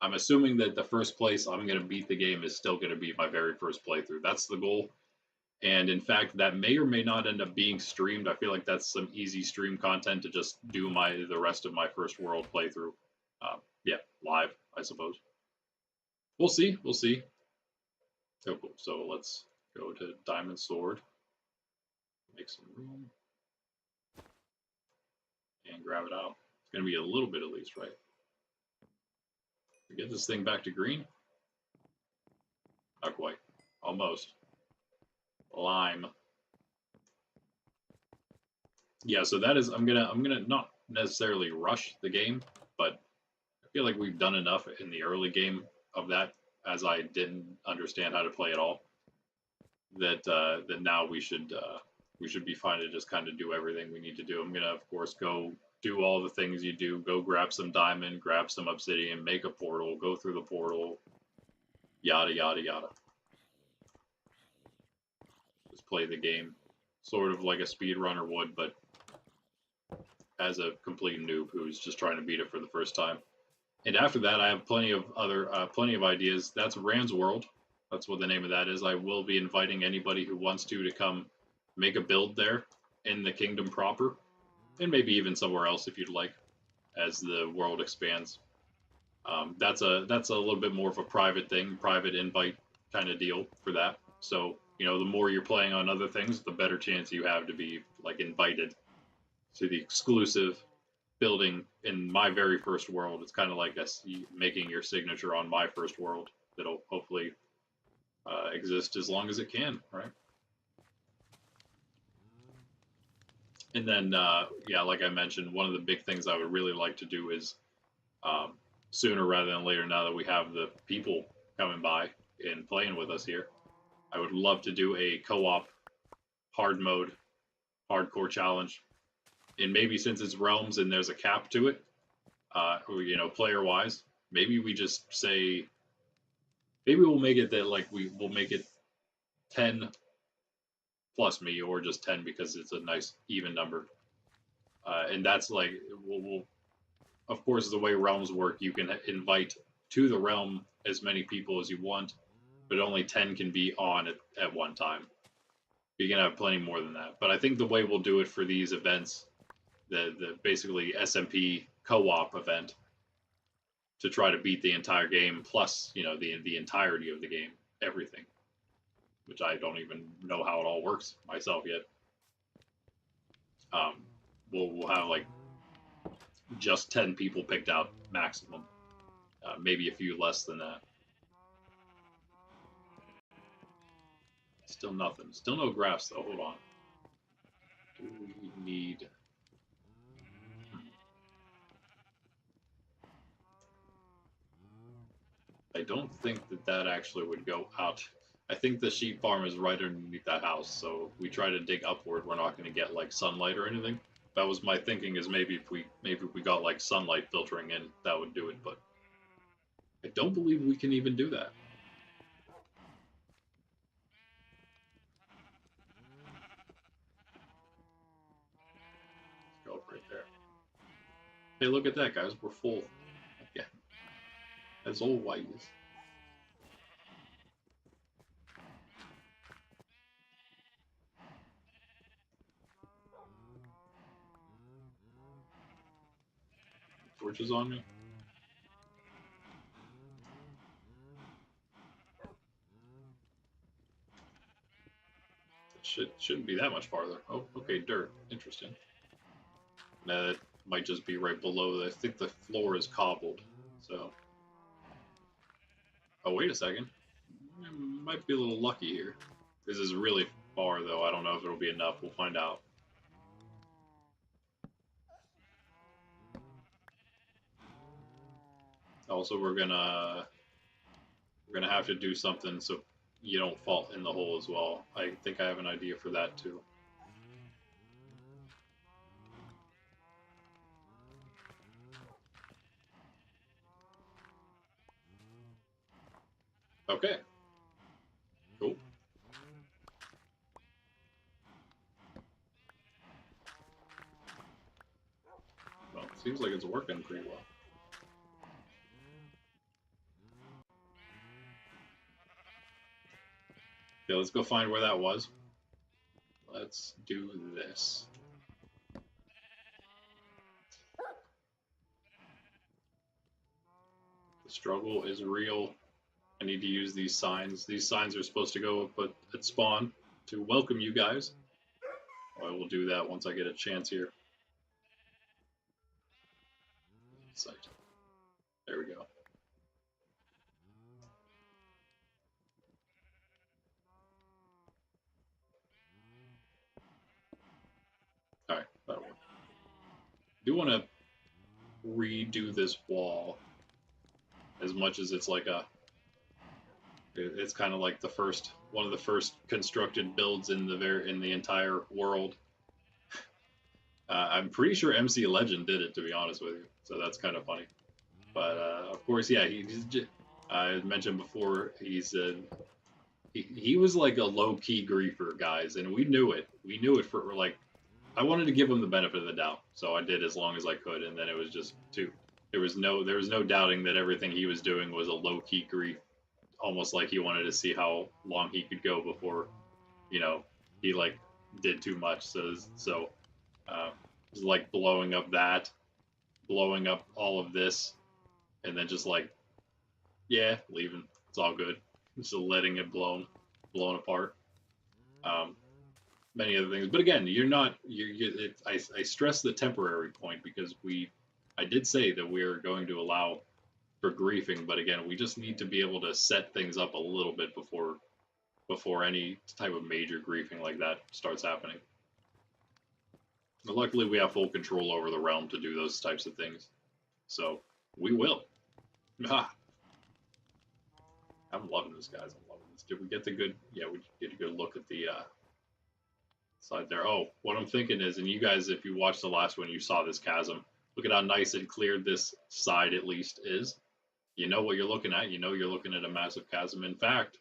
S1: I'm assuming that the first place I'm going to beat the game is still going to be my very first playthrough. That's the goal. And in fact, that may or may not end up being streamed. I feel like that's some easy stream content to just do the rest of my first world playthrough. Yeah, live, I suppose. We'll see. We'll see. Oh, cool. So let's go to Diamond Sword, make some room, and grab it out. It's going to be a little bit at least, right? Get this thing back to green. Not quite. Almost. Lime. Yeah, so that is I'm gonna not necessarily rush the game, but I feel like we've done enough in the early game of that, as I didn't understand how to play at all. That now we should be fine to just kind of do everything we need to do. I'm gonna of course go do all the things you do. Go grab some diamond, grab some obsidian, make a portal, go through the portal, yada yada yada. Just play the game, sort of like a speedrunner would, but as a complete noob who's just trying to beat it for the first time. And after that, I have plenty of ideas. That's Rand's World. That's what the name of that is. I will be inviting anybody who wants to come make a build there in the kingdom proper, and maybe even somewhere else if you'd like, as the world expands. That's a little bit more of a private thing, private invite kind of deal for that. So the more you're playing on other things, the better chance you have to be like invited to the exclusive building in my very first world. It's kind of like us making your signature on my first world that'll hopefully exist as long as it can, right? And then, yeah, like I mentioned, one of the big things I would really like to do is sooner rather than later, now that we have the people coming by and playing with us here, I would love to do a co-op hard mode, hardcore challenge. And maybe since it's Realms and there's a cap to it, player wise, maybe we just say, maybe we'll make it that like we'll make it 10 plus me, or just 10 because it's a nice even number. And that's like, we'll of course, the way realms work, you can invite to the realm as many people as you want, but only 10 can be on at one time. You can have plenty more than that. But I think the way we'll do it for these events, the basically SMP co-op event, to try to beat the entire game, plus the entirety of the game, everything, which I don't even know how it all works myself yet. We'll have like just 10 people picked out maximum, maybe a few less than that. Still nothing. Still no grass though. Hold on. Do we need? I don't think that actually would go out. I think the sheep farm is right underneath that house, so if we try to dig upward, we're not going to get like sunlight or anything. That was my thinking, is maybe if we got like sunlight filtering in, that would do it, but I don't believe we can even do that. Let's go right there. Hey, look at that, guys. We're full. Yeah. As always. torches on me. Shouldn't be that much farther. Oh, okay, dirt. Interesting. That might just be right below. I think the floor is cobbled. So. Oh, wait a second. Might be a little lucky here. This is really far, though. I don't know if it'll be enough. We'll find out. Also, we're gonna have to do something so you don't fall in the hole as well. I think I have an idea for that too. Okay. Cool. Well, it seems like it's working pretty well. Okay, let's go find where that was. Let's do this. The struggle is real. I need to use these signs. These signs are supposed to go up at spawn to welcome you guys. I will do that once I get a chance here. Site. There we go. Alright, that'll work. I do want to redo this wall as much as it's like it's kind of like one of the first constructed builds in the entire world. I'm pretty sure MC Legend did it, to be honest with you, so that's kind of funny. But of course, yeah, I mentioned before, he was like a low-key griefer, guys, and we knew it. We knew it for like, I wanted to give him the benefit of the doubt, so I did as long as I could, and then it was just there was no doubting that everything he was doing was a low-key grief, almost like he wanted to see how long he could go before, he like did too much. So it was like blowing up all of this, and then just like, yeah, leaving. It's all good. Just letting it blown apart. Many other things, but again, I stress the temporary point because I did say that we're going to allow for griefing, but again, we just need to be able to set things up a little bit before any type of major griefing like that starts happening. But luckily, we have full control over the realm to do those types of things, so we will. I'm loving this, guys. I'm loving this. Did we get the good? Yeah, we get a good look at the side there. Oh, what I'm thinking is, and you guys, if you watched the last one, you saw this chasm. Look at how nice and clear this side at least is. You know what you're looking at. You know you're looking at a massive chasm. In fact,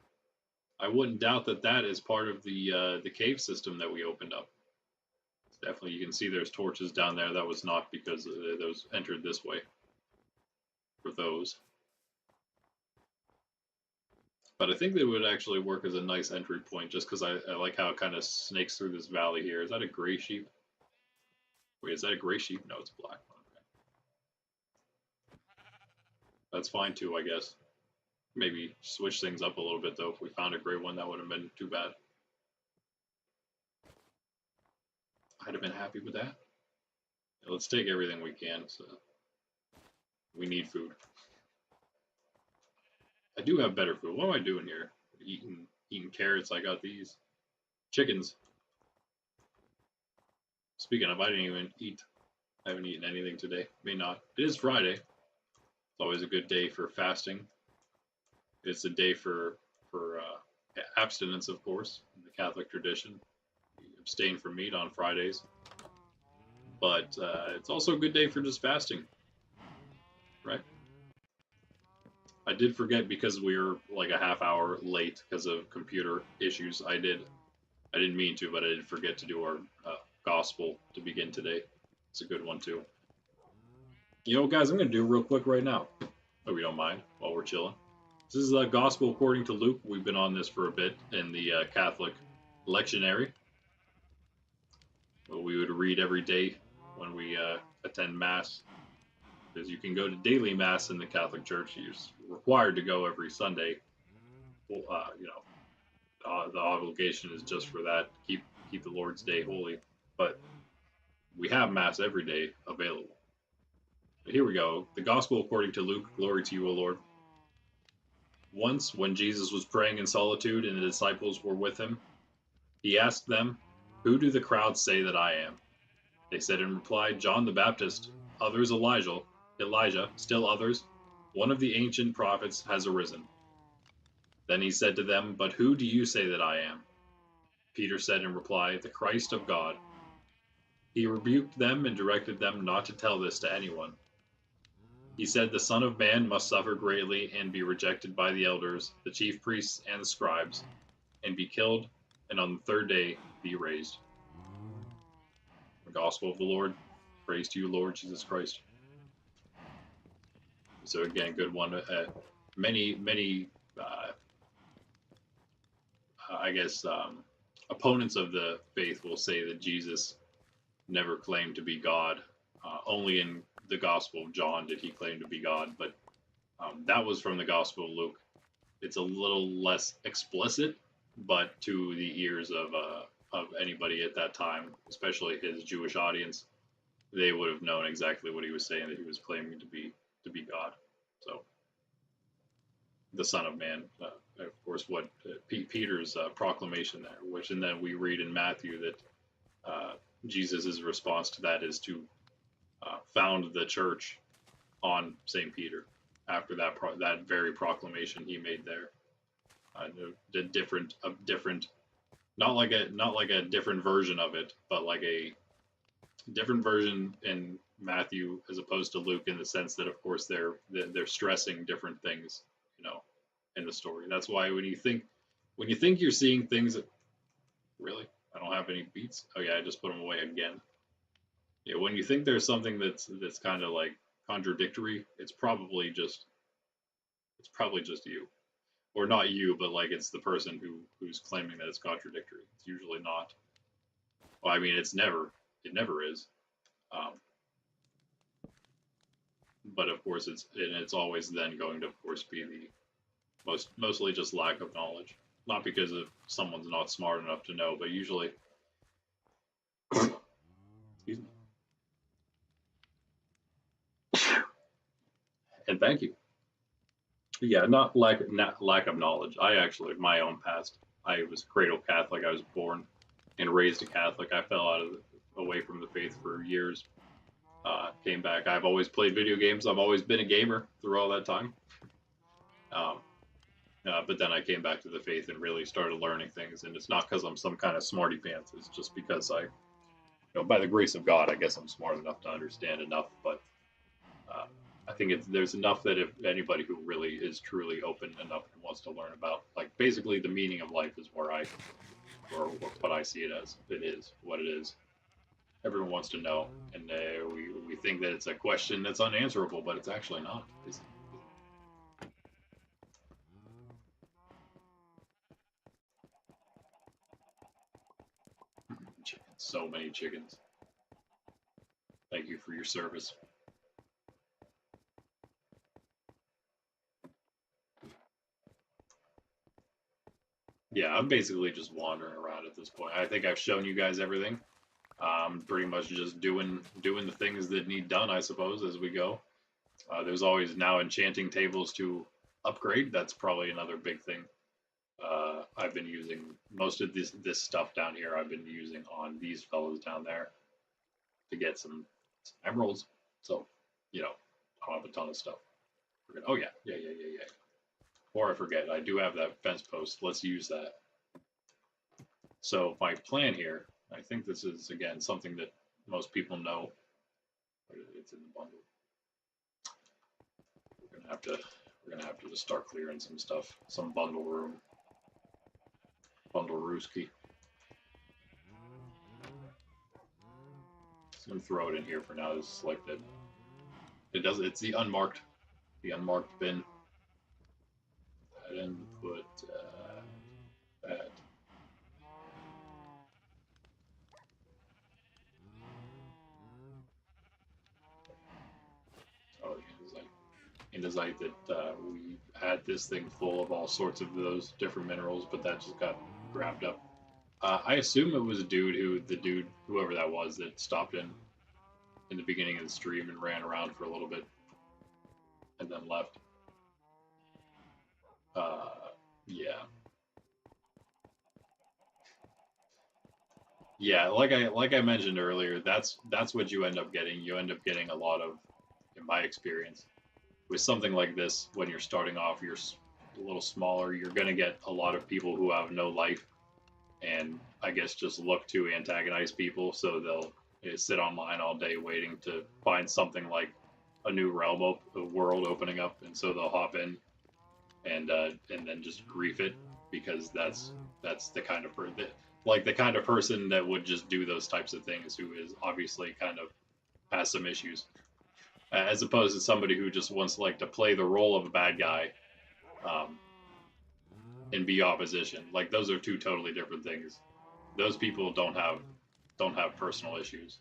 S1: I wouldn't doubt that is part of the cave system that we opened up. Definitely, you can see there's torches down there. That was not because those entered this way. For those. But I think they would actually work as a nice entry point just because I like how it kind of snakes through this valley here. Is that a gray sheep? Wait, is that a gray sheep? No, it's black. Okay. That's fine too, I guess. Maybe switch things up a little bit though. If we found a gray one, that would have been too bad. I'd have been happy with that. Yeah, let's take everything we can. So we need food. I do have better food. What am I doing here? Eating carrots. I got these chickens. Speaking of, I didn't even eat. I haven't eaten anything today. May not. It is Friday. It's always a good day for fasting. It's a day for abstinence, of course, in the Catholic tradition. We abstain from meat on Fridays. But it's also a good day for just fasting, right? I did forget because we were like a half hour late because of computer issues. I didn't mean to, but I did forget to do our gospel to begin today. It's a good one too. You know, guys, I'm going to do real quick right now. Hope you don't mind while we're chilling. This is the gospel according to Luke. We've been on this for a bit in the Catholic lectionary. What we would read every day when we attend Mass. because you can go to daily mass in the Catholic Church. You're required to go every Sunday. You know, the obligation is just for that. Keep the Lord's Day holy. But we have mass every day available. But here we go. The Gospel according to Luke. Glory to you, O Lord. Once, when Jesus was praying in solitude and the disciples were with him, he asked them, "Who do the crowds say that I am?" They said in reply, "John the Baptist, others Elijah, still others, one of the ancient prophets has arisen." Then he said to them, "But who do you say that I am?" Peter said in reply, "The Christ of God." He rebuked them and directed them not to tell this to anyone. He said, "The Son of Man must suffer greatly and be rejected by the elders, the chief priests, and the scribes, and be killed, and on the third day be raised." The Gospel of the Lord. Praise to you, Lord Jesus Christ. So again, good one. Many, I guess, opponents of the faith will say that Jesus never claimed to be God. Only in the Gospel of John did he claim to be God, but that was from the Gospel of Luke. It's a little less explicit, but to the ears of anybody at that time, especially his Jewish audience, they would have known exactly what he was saying, that he was claiming to be God. So, the Son of Man, of course, what Peter's proclamation there, which, and then we read in Matthew that Jesus' response to that is to found the church on St. Peter after that very proclamation he made there. A different, not like a different version of it, but like a different version in Matthew as opposed to Luke, in the sense that, of course, they're stressing different things, you know, in the story. That's why when you think you're seeing things that, really, I don't have any beats. Oh yeah, I just put them away again. Yeah, when you think there's something that's kind of like contradictory, it's probably just you, or not you, but like it's the person who's claiming that it's contradictory. It's usually not. Well, I mean, it never is. But of course, it's always then going to, of course, be the mostly just lack of knowledge, not because of someone's not smart enough to know, but usually. Excuse me. And thank you. Yeah, not lack of knowledge. I actually, my own past, I was cradle Catholic. I was born and raised a Catholic. I fell away from the faith for years. Came back. I've always played video games. I've always been a gamer through all that time. But then I came back to the faith and really started learning things. And it's not because I'm some kind of smarty pants. It's just because by the grace of God, I guess I'm smart enough to understand enough. But I think there's enough that if anybody who really is truly open enough and wants to learn about, like, basically the meaning of life is what I see it as. It is what it is. Everyone wants to know, and we think that it's a question that's unanswerable, but it's actually not. So many chickens. Thank you for your service. Yeah, I'm basically just wandering around at this point. I think I've shown you guys everything. Pretty much just doing the things that need done, I suppose, as we go. There's always now enchanting tables to upgrade. That's probably another big thing. I've been using most of this stuff down here. I've been using on these fellows down there to get some emeralds. So, I don't have a ton of stuff. Oh yeah. Before I forget, I do have that fence post. Let's use that. So my plan here, I think this is, again, something that most people know. It's in the bundle. We're gonna have to just start clearing some stuff, some bundle room, bundle rooski. Just gonna throw it in here for now. This is like the it's the unmarked bin. And put that. andesite that we had this thing full of all sorts of those different minerals, but that just got grabbed up. I assume it was a dude, whoever that was, that stopped in the beginning of the stream and ran around for a little bit and then left. Yeah. Yeah, like I mentioned earlier, that's what you end up getting. You end up getting a lot of, in my experience, with something like this, when you're starting off, you're a little smaller, you're going to get a lot of people who have no life and I guess just look to antagonize people. So they'll sit online all day waiting to find something like a new realm, a world opening up. And so they'll hop in and then just grief it because that's the kind of the kind of person that would just do those types of things, who is obviously kind of has some issues, as opposed to somebody who just wants to play the role of a bad guy, and be opposition. Like, those are two totally different things. Those people don't have personal issues,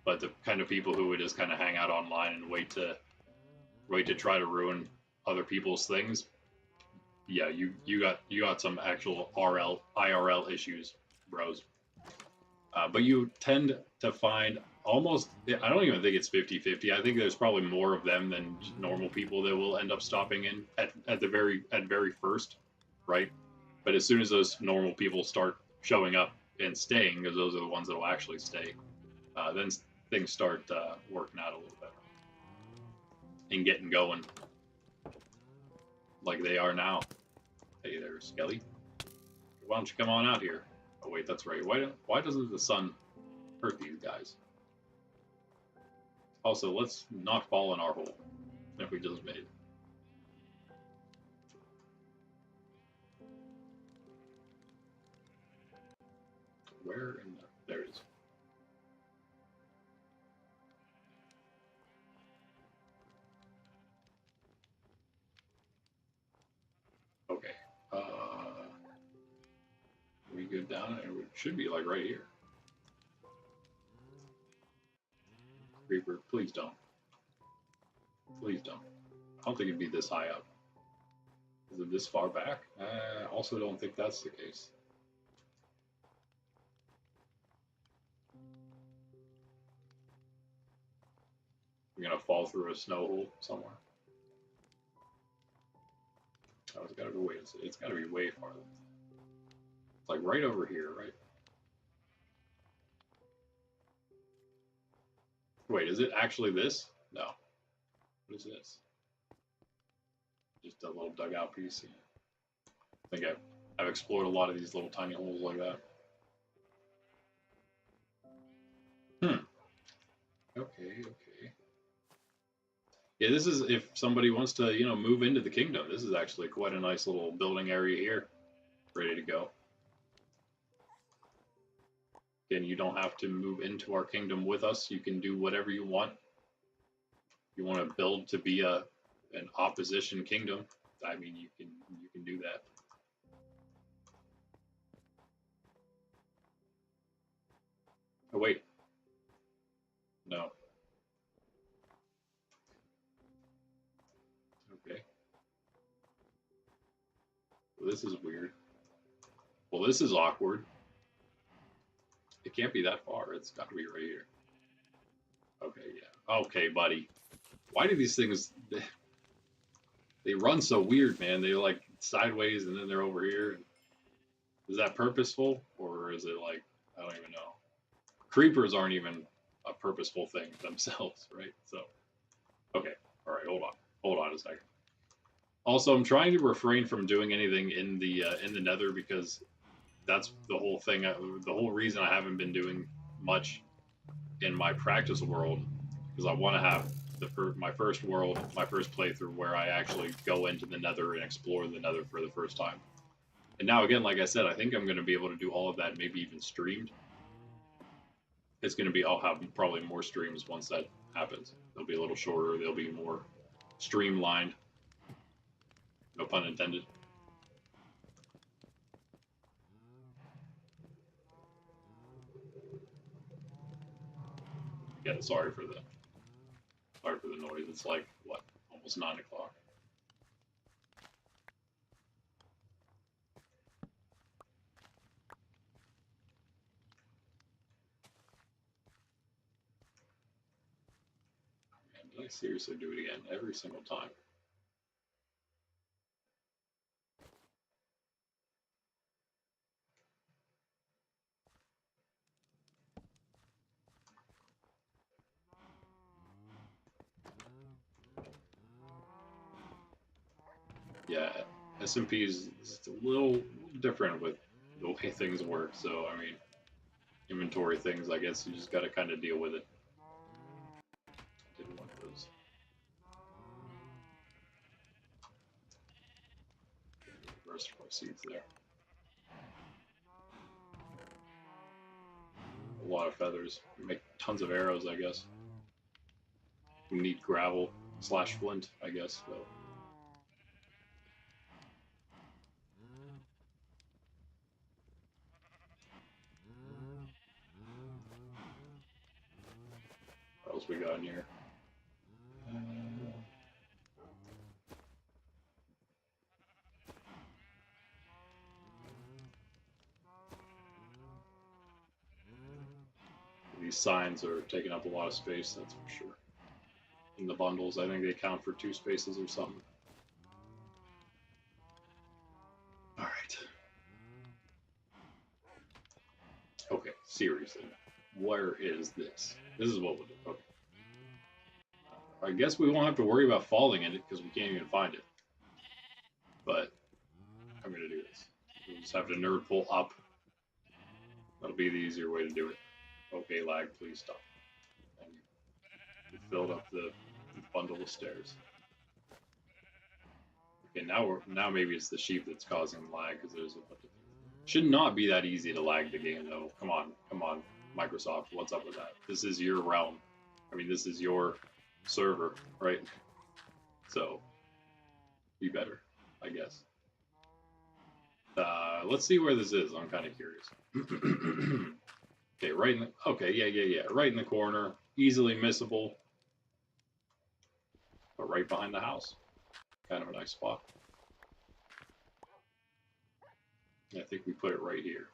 S1: but the kind of people who would just kind of hang out online and wait to try to ruin other people's things. Yeah, you got some actual IRL issues, bros. But you tend to find almost, I don't even think it's 50-50. I think there's probably more of them than normal people that will end up stopping in at very first, right? But as soon as those normal people start showing up and staying, because those are the ones that will actually stay, then things start working out a little better and getting going like they are now. Hey there, Skelly. Why don't you come on out here? Oh wait, that's right. Why doesn't the sun hurt these guys? Also, let's not fall in our hole that we just made. Where in the... There it is. Okay. We go down, and it should be like right here. Creeper, please don't. Please don't. I don't think it'd be this high up. Is it this far back? I also don't think that's the case. You're gonna fall through a snow hole somewhere. Oh, it's gotta be way. It's gotta be way farther. It's like right over here, right? Wait, is it actually this? No. What is this? Just a little dugout piece. I think I've explored a lot of these little tiny holes like that. Okay. Yeah, this is, if somebody wants to, move into the kingdom, this is actually quite a nice little building area here, ready to go. Again, you don't have to move into our kingdom with us. You can do whatever you want. You want to build to be an opposition kingdom. I mean, you can do that. Oh wait, no. Okay. Well, this is weird. Well, this is awkward. It can't be that far. It's got to be right here. Okay, yeah. Okay, buddy. Why do these things... They run so weird, man. They like sideways and then they're over here. Is that purposeful? Or is it like... I don't even know. Creepers aren't even a purposeful thing themselves, right? So, okay. All right, hold on a second. Also, I'm trying to refrain from doing anything in the Nether, because that's the whole thing. The whole reason I haven't been doing much in my practice world, because I want to have my first world, my first playthrough, where I actually go into the Nether and explore the Nether for the first time. And now, again, like I said, I think I'm going to be able to do all of that, maybe even streamed. It's going to be, I'll have probably more streams once that happens. They'll be a little shorter. They'll be more streamlined. No pun intended. Again, sorry for the noise. It's like, what, almost 9 o'clock. Did I seriously do it again every single time? Yeah, SMP is a little different with the way things work. So, I mean, inventory things, I guess you just got to kind of deal with it. Didn't want those. Rest of our seeds there. A lot of feathers. Make tons of arrows, I guess. We need gravel / flint, I guess, though. What else we got in here? These signs are taking up a lot of space, that's for sure. In the bundles, I think they count for 2 spaces or something. Alright. Okay, seriously. Where is this? This is what we'll do. Okay. I guess we won't have to worry about falling in it because we can't even find it. But I'm going to do this. We'll just have to nerd pull up. That'll be the easier way to do it. Okay, lag, please stop. And you filled up the bundle of stairs. Okay, now maybe it's the sheep that's causing lag because there's a bunch of. Should not be that easy to lag the game though. Come on, Microsoft, what's up with that? This is your realm. I mean, this is your server, right? So, be better, I guess. Let's see where this is. I'm kind of curious. Okay, right in the. Okay, yeah. Right in the corner, easily missable, but right behind the house. Kind of a nice spot. I think we put it right here.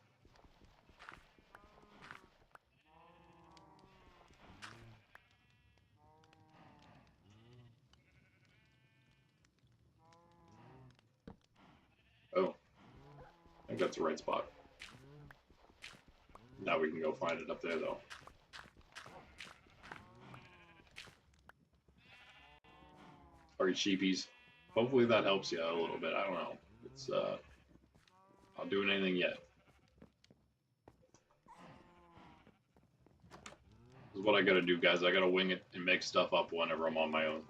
S1: Oh, I think that's the right spot. Now we can go find it up there, though. Alright, sheepies. Hopefully that helps you out a little bit. I don't know. It's not doing anything yet. This is what I gotta do, guys. I gotta wing it and make stuff up whenever I'm on my own.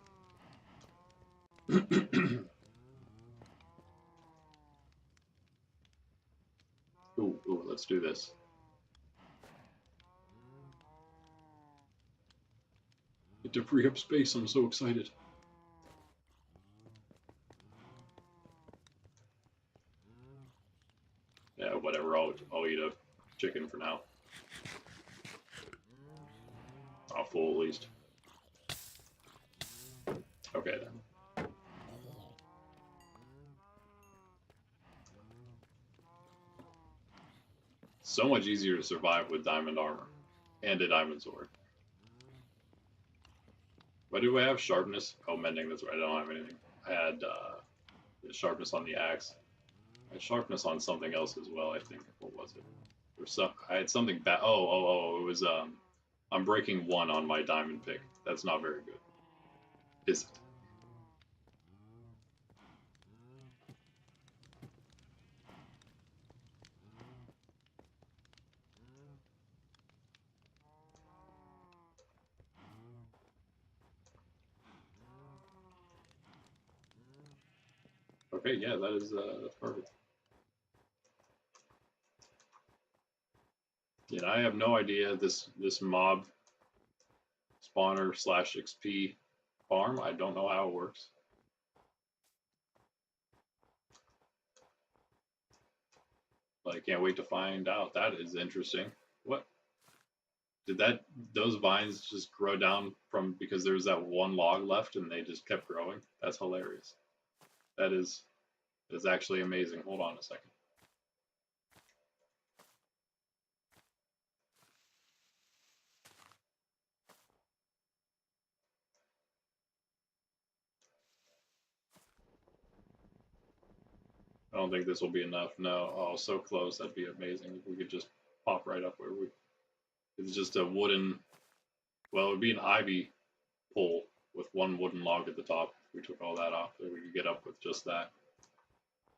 S1: Ooh, let's do this. Get to free up space. I'm so excited. Yeah, whatever. I'll eat a chicken for now. I'll full at least. Okay then. So much easier to survive with diamond armor and a diamond sword. What do I have? Sharpness? Oh, mending. That's right. I don't have anything. I had sharpness on the axe. I had sharpness on something else as well. I think. What was it? I had something bad. Oh! It was I'm breaking 1 on my diamond pick. That's not very good, is it? Okay, yeah, that's perfect. Yeah, I have no idea this mob spawner / XP farm. I don't know how it works. But I can't wait to find out. That is interesting. What? Did those vines just grow down from because there was that one log left and they just kept growing? That's hilarious. That is actually amazing. Hold on a second. I don't think this will be enough. No. Oh, so close. That'd be amazing if we could just pop right up where we. It's just a wooden. Well, it would be an ivy pole with one wooden log at the top. If we took all that off, so we could get up with just that.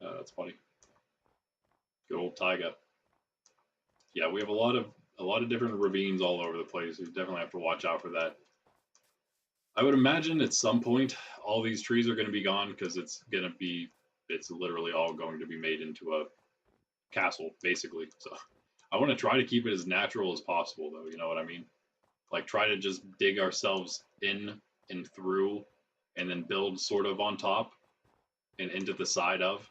S1: That's funny. Good old taiga. Yeah, we have a lot of different ravines all over the place. We definitely have to watch out for that. I would imagine at some point all these trees are going to be gone because it's literally all going to be made into a castle basically. So I want to try to keep it as natural as possible though. You know what I mean? Like try to just dig ourselves in and through, and then build sort of on top and into the side of.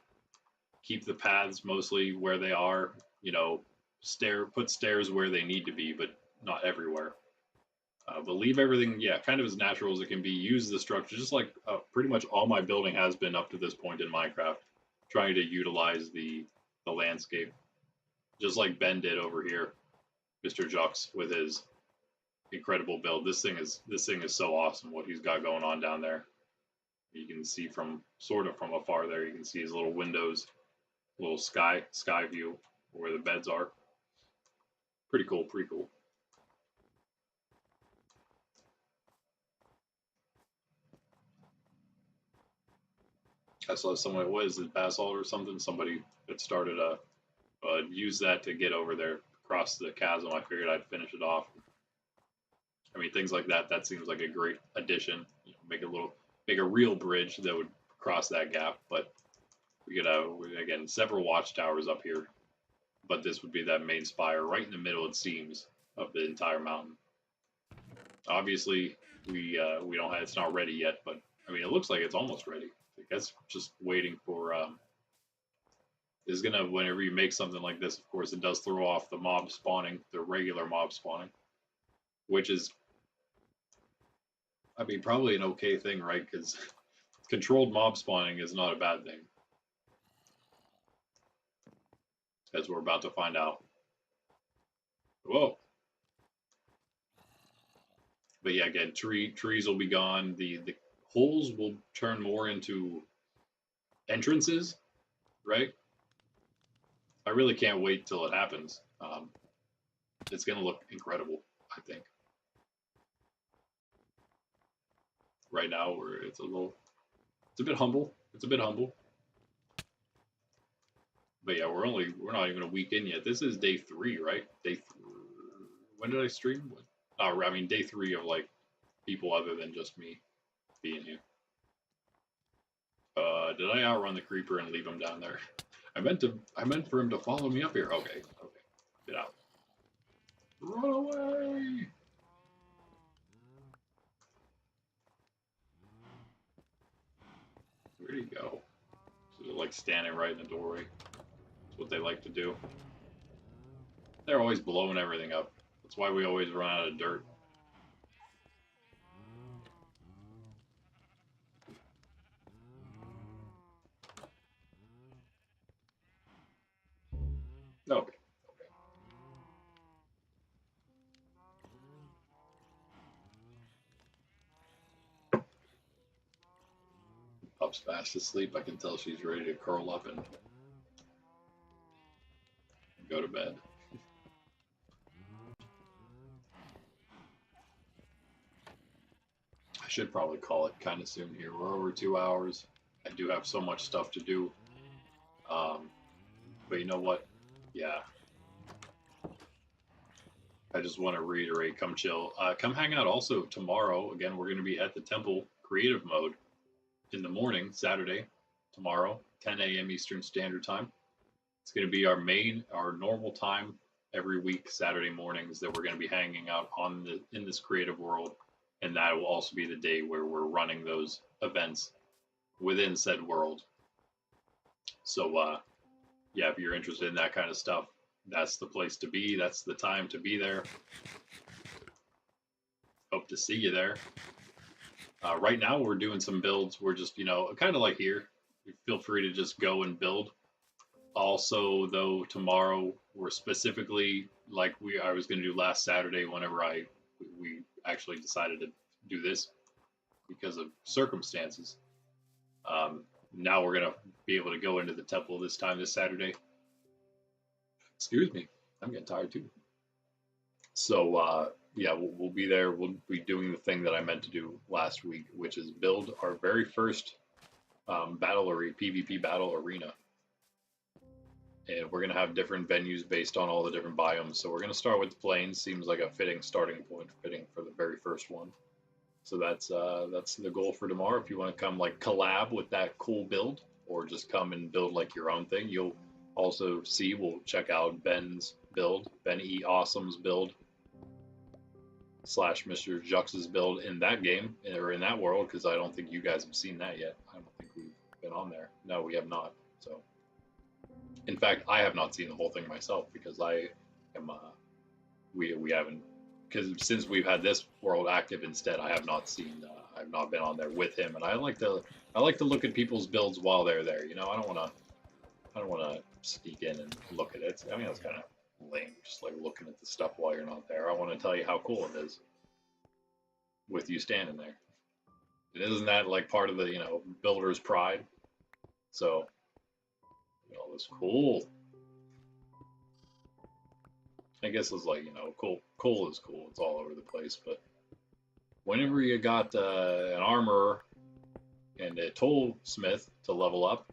S1: Keep the paths mostly where they are. You know, put stairs where they need to be, but not everywhere. But leave everything, yeah, kind of as natural as it can be. Use the structure, just like pretty much all my building has been up to this point in Minecraft, trying to utilize the landscape, just like Ben did over here, Mr. Jux with his incredible build. This thing is so awesome. What he's got going on down there, you can see from sort of from afar there. You can see his little windows, little sky view where the beds are. Pretty cool, pretty cool. I saw someone, what is it, basalt or something? Somebody that started use that to get over there across the chasm. I figured I'd finish it off. I mean, things like that. That seems like a great addition. You know, make a real bridge that would cross that gap. But we could have again several watchtowers up here. But this would be that main spire right in the middle, it seems, of the entire mountain. Obviously, we don't have, it's not ready yet, but I mean, it looks like it's almost ready. I guess just waiting for is gonna, whenever you make something like this, of course, it does throw off the mob spawning, the regular mob spawning, which is, I mean, probably an okay thing, right? Because controlled mob spawning is not a bad thing, as we're about to find out. Whoa. But yeah, again, trees will be gone. The holes will turn more into entrances, right? I really can't wait till it happens. It's going to look incredible, I think. Right now, it's a bit humble. It's a bit humble. But yeah, we're not even a week in yet. This is day 3, right? When did I stream? I mean, day 3 of like people other than just me being here. Did I outrun the creeper and leave him down there? I meant for him to follow me up here. Okay. Get out. Run away! Where'd he go? So they're like standing right in the doorway. That's what they like to do. They're always blowing everything up. That's why we always run out of dirt. Okay. Pup's fast asleep. I can tell she's ready to curl up and go to bed. I should probably call it kind of soon here. We're over 2 hours. I do have so much stuff to do. But you know what? Yeah. I just want to reiterate, come chill. Come hang out also tomorrow. Again, we're going to be at the temple creative mode in the morning, Saturday, tomorrow, 10 a.m. Eastern Standard Time. It's going to be our normal time every week, Saturday mornings, that we're going to be hanging out in this creative world. And that will also be the day where we're running those events within said world. So, yeah, if you're interested in that kind of stuff, that's the place to be. That's the time to be there. Hope to see you there. Right now, we're doing some builds. We're just, kind of like here. Feel free to just go and build. Also, though, tomorrow we're specifically like I was going to do last Saturday. Whenever we actually decided to do this because of circumstances. now we're gonna be able to go into the temple this Saturday. Excuse me, I'm getting tired too. So yeah, we'll be there. We'll be doing the thing that I meant to do last week, which is build our very first PvP battle arena. And we're gonna have different venues based on all the different biomes. So we're gonna start with the plains. Seems like a fitting starting point, fitting for the very first one. So that's the goal for tomorrow. If you want to come like collab with that cool build, or just come and build like your own thing, you'll also see. We'll check out Ben's build, Ben E Awesome's build, / Mr. Jux's build in that game or in that world, because I don't think you guys have seen that yet. I don't think we've been on there. No, we have not. So. In fact, I have not seen the whole thing myself because I am. We haven't, because since we've had this world active instead, I have not seen. I've not been on there with him, and I like to look at people's builds while they're there. You know, I don't want to sneak in and look at it. I mean, that's kind of lame, just like looking at the stuff while you're not there. I want to tell you how cool it is with you standing there. And isn't that like part of the builder's pride? So. All this cool. I guess it's like, cool is cool. It's all over the place. But whenever you got an armorer and a toolsmith to level up,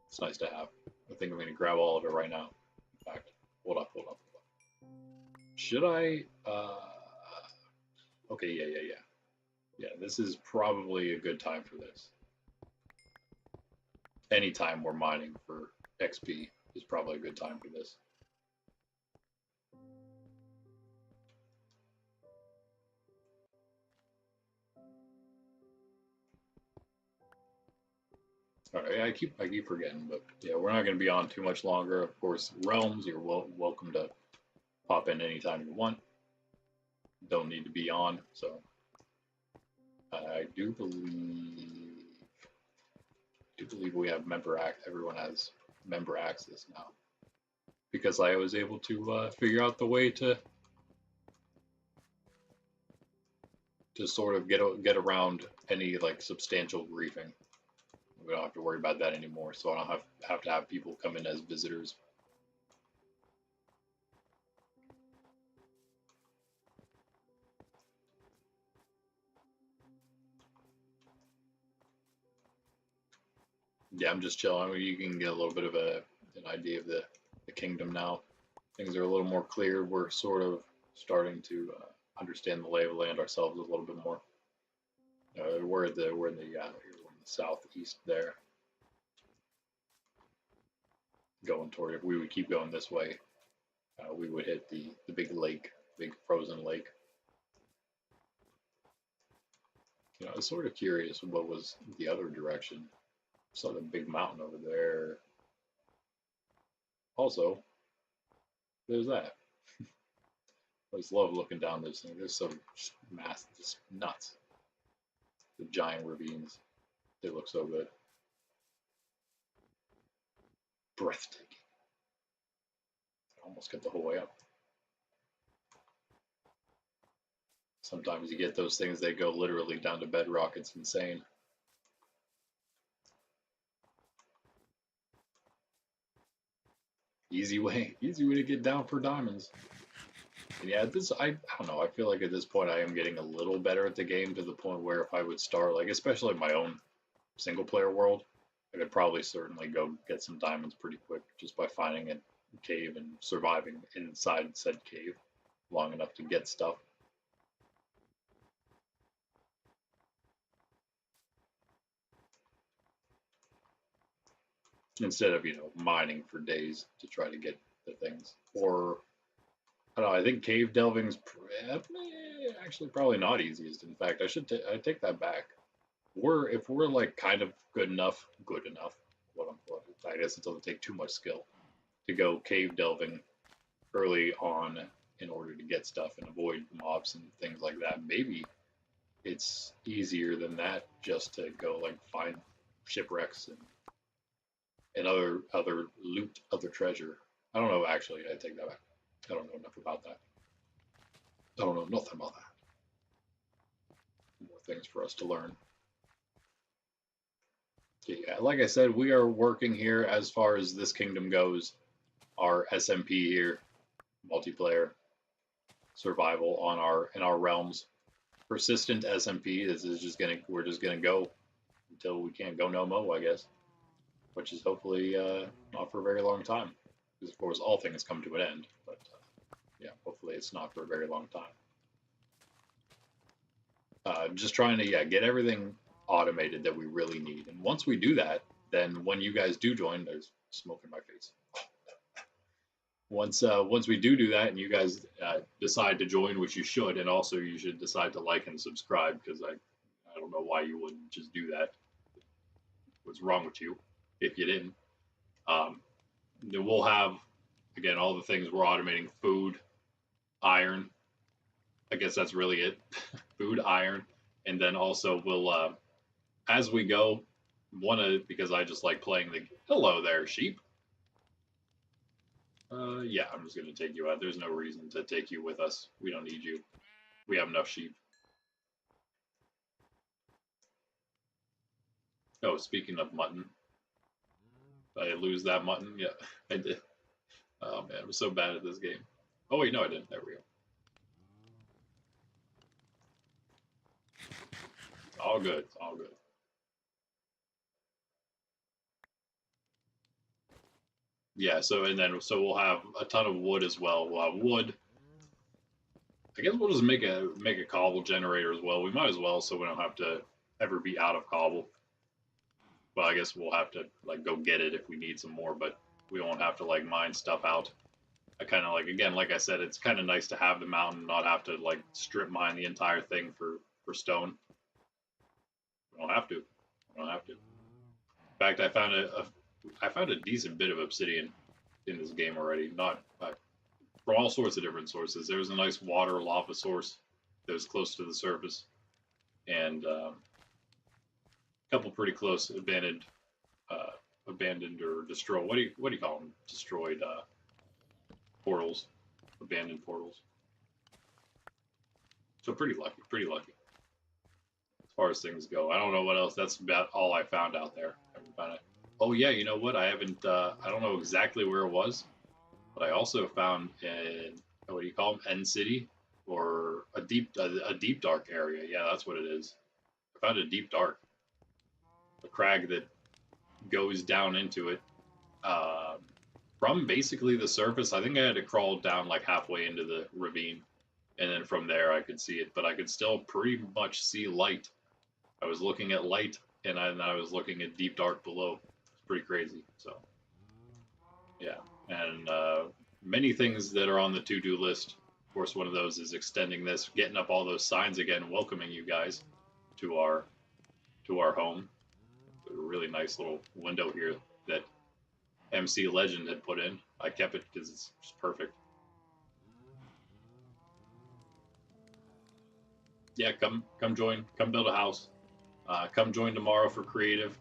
S1: it's nice to have. I think I'm going to grab all of it right now. In fact, hold up. Should I? Okay, yeah. Yeah, this is probably a good time for this. Anytime we're mining for XP is probably a good time for this. All right, I keep forgetting, but yeah, we're not going to be on too much longer. Of course, Realms, you're welcome to pop in anytime you want. Don't need to be on, so I do believe we have everyone has member access now, because I was able to figure out the way to sort of get around any like substantial griefing. We don't have to worry about that anymore, so I don't have to have people come in as visitors. Yeah, I'm just chilling. I mean, you can get a little bit of an idea of the kingdom now. Things are a little more clear. We're sort of starting to understand the lay of the land ourselves a little bit more. We're in the southeast there, going toward. If we would keep going this way, we would hit the big lake, big frozen lake. I was sort of curious what was the other direction. Saw the big mountain over there. Also, there's that. I just love looking down this thing. There's so massive, just nuts. The giant ravines. They look so good. Breathtaking. Almost get the whole way up. Sometimes you get those things, they go literally down to bedrock. It's insane. Easy way to get down for diamonds. And yeah, I don't know. I feel like at this point I am getting a little better at the game, to the point where if I would start, like especially my own single player world, I could probably certainly go get some diamonds pretty quick just by finding a cave and surviving inside said cave long enough to get stuff. Instead of, mining for days to try to get the things. Or, I don't know, I think cave delving's actually probably not easiest. In fact, I take that back. If we're like kind of good enough, I guess it doesn't take too much skill to go cave delving early on in order to get stuff and avoid mobs and things like that. Maybe it's easier than that just to go like find shipwrecks and other loot, other treasure. I don't know, actually, I take that back. I don't know enough about that. I don't know nothing about that. More things for us to learn. Yeah, like I said, we are working here as far as this kingdom goes. Our SMP here, multiplayer survival on our realms. Persistent SMP is just gonna we're just gonna go until we can't go no mo, I guess. Which is hopefully not for a very long time, because of course all things come to an end. But yeah, hopefully it's not for a very long time. Just trying to get everything automated that we really need, and once we do that, then when you guys do join, there's smoke in my face. Once we do that, and you guys decide to join, which you should, and also you should decide to like and subscribe, because I don't know why you wouldn't just do that. What's wrong with you if you didn't? Then we'll have again all the things we're automating: food, iron. I guess that's really it. Food, iron, and then also we'll as we go, because I just like playing the hello there sheep. Yeah, I'm just gonna take you out. There's no reason to take you with us. We don't need you. We have enough sheep. Oh, speaking of mutton, did I lose that mutton? Yeah, I did. Oh man, I'm so bad at this game. Oh wait, no, I didn't. There we go. All good. All good. Yeah. So we'll have a ton of wood as well. We'll have wood. I guess we'll just make a cobble generator as well. We might as well, so we don't have to ever be out of cobble. Well, I guess we'll have to like go get it if we need some more, but we won't have to like mine stuff out. I kind of like, again, like I said, it's kind of nice to have the mountain, not have to like strip mine the entire thing for stone. We don't have to. We don't have to. In fact, I found a decent bit of obsidian in this game already. Not from all sorts of different sources. There was a nice water lava source that was close to the surface, and a couple pretty close abandoned or destroyed. What do you call them? Destroyed portals, abandoned portals. So pretty lucky, pretty lucky as far as things go. I don't know what else. That's about all I found out there. I haven't found it. Oh yeah, you know what? I haven't. I don't know exactly where it was, but I also found in what do you call them? End City or a deep dark area. Yeah, that's what it is. I found a deep dark, a crag that goes down into it from basically the surface. I think I had to crawl down like halfway into the ravine, and then from there I could see it, but I could still pretty much see light. I was looking at light, and I was looking at deep dark below. It's pretty crazy. So yeah, and many things that are on the to-do list. Of course, one of those is extending this, getting up all those signs again, welcoming you guys to our home. A really nice little window here that MC Legend had put in. I kept it because it's just perfect. Yeah, come join, come build a house. Come join tomorrow for creative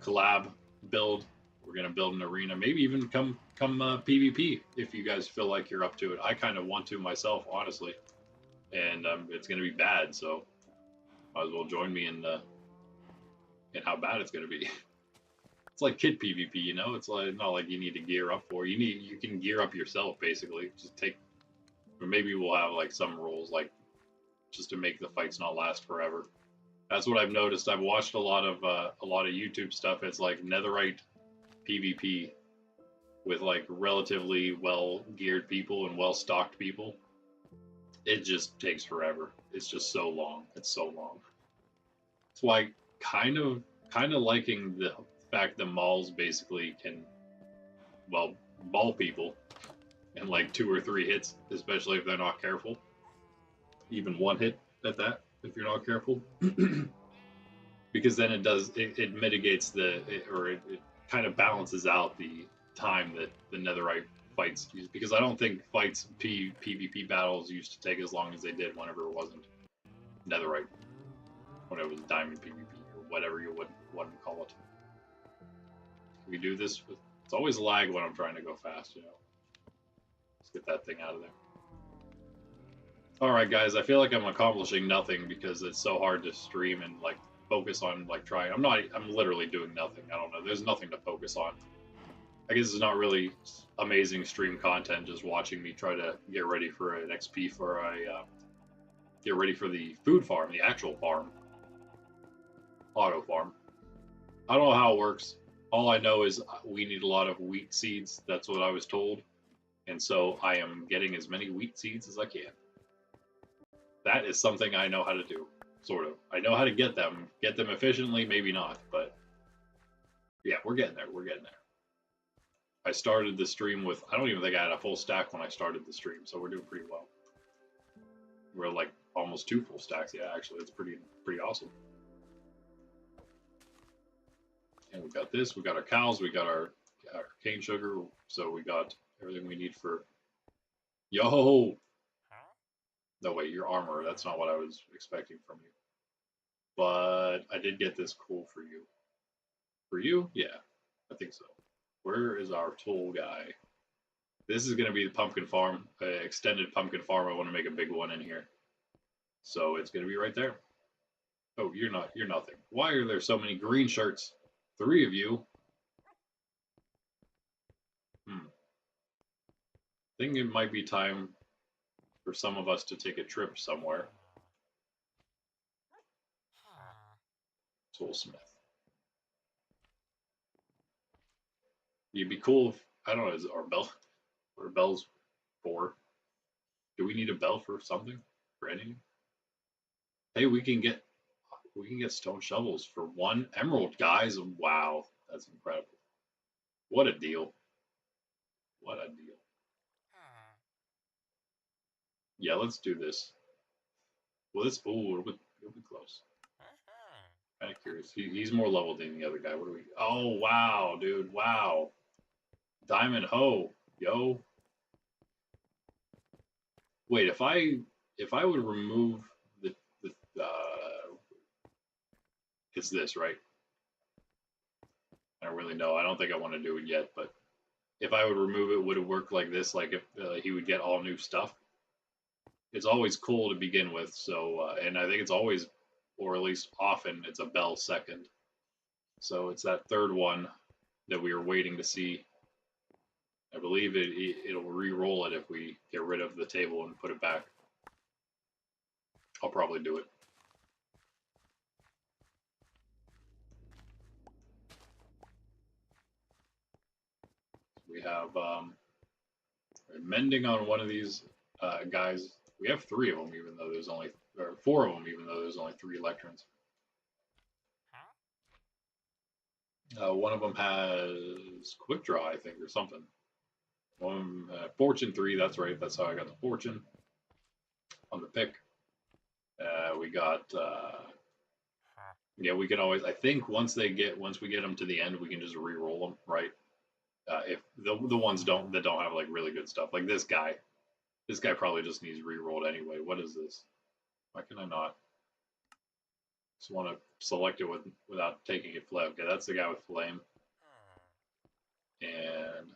S1: collab build. We're gonna build an arena, maybe even come PvP if you guys feel like you're up to it. I kind of want to myself, honestly, and it's gonna be bad, so might as well join me in how bad it's gonna be. It's like kid PvP, you know. It's like not like you need to gear up for. You can gear up yourself basically. Just take, or maybe we'll have like some rules like just to make the fights not last forever. That's what I've noticed. I've watched a lot of YouTube stuff. It's like netherite PvP with like relatively well geared people and well stocked people. It just takes forever. It's just so long. It's so long. That's why kind of liking the fact that malls basically can maul people in like 2 or 3 hits, especially if they're not careful. Even one hit at that, if you're not careful. Because then it mitigates it kind of balances out the time that the netherite fights use, because I don't think PvP battles used to take as long as they did whenever it wasn't netherite, when it was diamond PvP or whatever you would want to call it. Can we do this? It's always lag when I'm trying to go fast, you know. Let's get that thing out of there. All right, guys, I feel like I'm accomplishing nothing because it's so hard to stream and like focus on like trying. I'm literally doing nothing. I don't know. There's nothing to focus on. I guess it's not really amazing stream content. Just watching me try to get ready for an XP for get ready for the food farm, the actual farm, auto farm. I don't know how it works. All I know is we need a lot of wheat seeds. That's what I was told. And so I am getting as many wheat seeds as I can. That is something I know how to do, sort of. I know how to get them efficiently, maybe not, but yeah, we're getting there. We're getting there. I started the stream with, I don't even think I had a full stack when I started the stream, so we're doing pretty well. We're like almost 2 full stacks. Yeah, actually, it's pretty awesome. And we got this, we got our cows, we got our cane sugar, so we got everything we need for... Yo! No, wait, your armor, that's not what I was expecting from you. But I did get this cool for you. For you? Yeah, I think so. Where is our tool guy? This is going to be the pumpkin farm, extended pumpkin farm. I want to make a big one in here. So it's going to be right there. Oh, you're nothing. Why are there so many green shirts? 3 of you. I think it might be time for some of us to take a trip somewhere. Toolsmith. You'd be cool if, I don't know, is our bell, what are bells for? Do we need a bell for something? For anything? Hey, we can get stone shovels for 1 emerald, guys. Wow, that's incredible. What a deal. What a deal. Yeah, let's do this. Well, this, it'll be close. Kind of curious. He's more level than the other guy. What do we? Oh, wow, dude. Wow. Diamond hoe. Yo. Wait, if I would remove the it's this, right? I don't really know. I don't think I want to do it yet, but if I would remove it, would it work like this? Like if he would get all new stuff? It's always cool to begin with, so and I think it's always, or at least often, it's a bell second. So it's that third one that we are waiting to see. I believe it'll re-roll it if we get rid of the table and put it back. I'll probably do it. We have mending on one of these guys. We have 3 of them, even though there's only, or 4 of them, even though there's only 3 electrons. One of them has quick draw, I think, or something. One fortune 3. That's right. That's how I got the fortune on the pick. We got. Yeah, we can always. I think once we get them to the end, we can just re-roll them, right? If the ones that don't have like really good stuff, like this guy probably just needs re-rolled anyway. What is this? Why can I not? Just want to select it without taking it flame. Okay, that's the guy with flame, and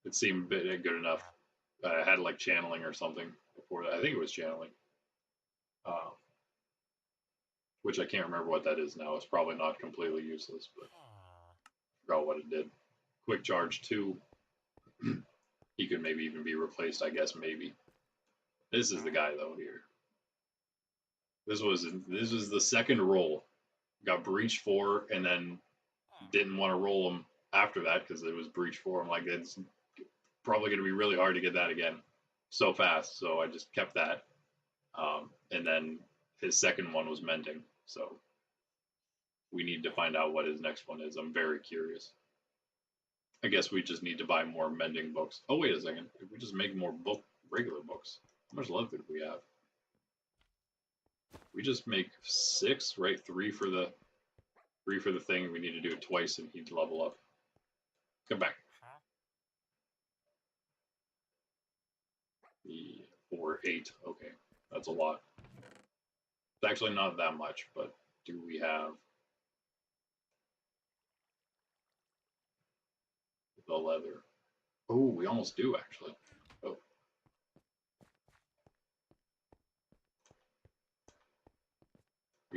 S1: it seemed good enough. I had like channeling or something before that. I think it was channeling, which I can't remember what that is now. It's probably not completely useless, but I forgot what it did. Quick charge 2. He could maybe even be replaced, I guess, maybe. This is the guy though here. This was the second roll. Got breached 4 and then didn't want to roll him after that because it was breach 4. I'm like, it's probably going to be really hard to get that again so fast. So I just kept that. And then his second one was mending. So we need to find out what his next one is. I'm very curious. I guess we just need to buy more mending books. Oh, wait a second. If we just make more regular books, how much leather do we have? We just make 6, right? 3 for the thing. We need to do it twice and he'd level up. Come back. 4, 8. Okay, that's a lot. It's actually not that much, but do we have the leather? Oh, we almost do actually. Oh.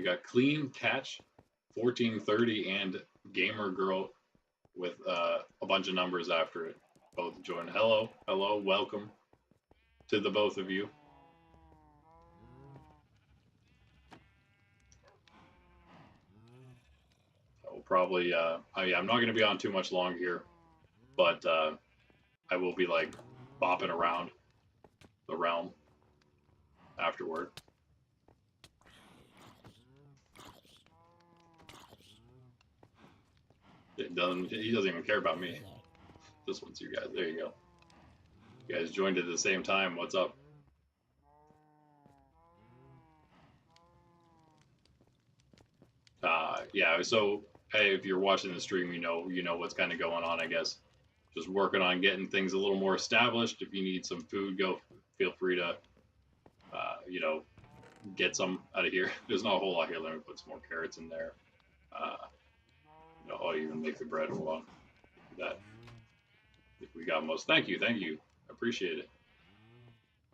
S1: We got Clean Catch 1430 and Gamer Girl with a bunch of numbers after it. Both join. Hello, welcome to the both of you. I will probably, I'm not going to be on too much longer here, but I will be like bopping around the realm afterward. He doesn't even care about me. Just wants you guys. There you go. You guys joined at the same time. What's up? Yeah. So hey, if you're watching the stream, you know what's kind of going on. I guess just working on getting things a little more established. If you need some food, feel free to, get some out of here. There's not a whole lot here. Let me put some more carrots in there. I'll even make the bread. Hold on. That. If we got most. Thank you. I appreciate it.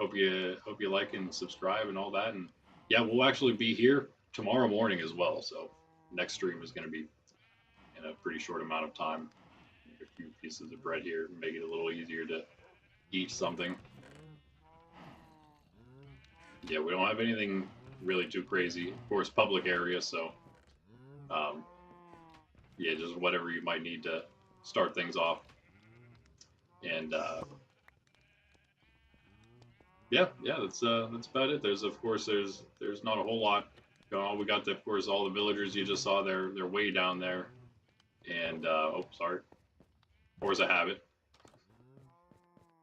S1: Hope you like and subscribe and all that. And yeah, we'll actually be here tomorrow morning as well. So next stream is going to be in a pretty short amount of time. Make a few pieces of bread here, make it a little easier to eat something. Yeah, we don't have anything really too crazy. Of course, public area, so yeah, just whatever you might need to start things off. And yeah, that's about it. There's not a whole lot going on. We got of course all the villagers you just saw. They're way down there. And oh, sorry. Force a habit.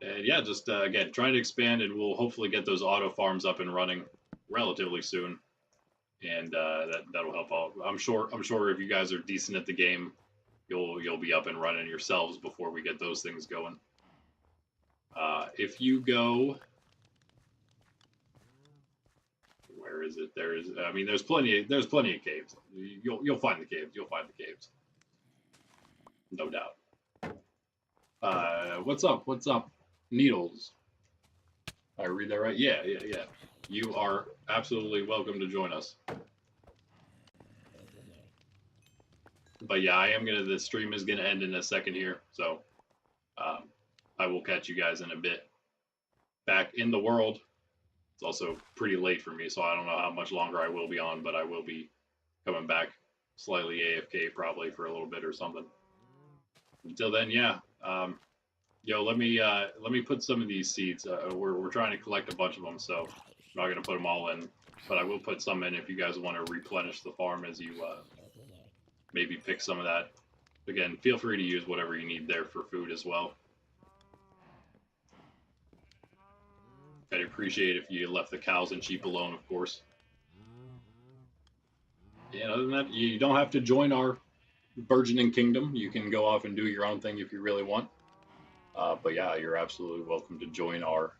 S1: And yeah, just again trying to expand, and we'll hopefully get those auto farms up and running relatively soon, and that'll help out. I'm sure if you guys are decent at the game, you'll be up and running yourselves before we get those things going. If you go, where is it? There's plenty of caves. You'll find the caves. You'll find the caves, no doubt. What's up? Needles. I read that right? Yeah. You are absolutely welcome to join us. But yeah, the stream is gonna end in a second here, so I will catch you guys in a bit. Back in the world. It's also pretty late for me, so I don't know how much longer I will be on, but I will be coming back slightly AFK probably for a little bit or something. Until then, yeah. Let me put some of these seeds. We're trying to collect a bunch of them, so I'm not gonna put them all in, but I will put some in if you guys want to replenish the farm as you maybe pick some of that. Again, feel free to use whatever you need there for food as well. I'd appreciate if you left the cows and sheep alone, of course. And other than that, you don't have to join our burgeoning kingdom. You can go off and do your own thing if you really want. But yeah, you're absolutely welcome to join the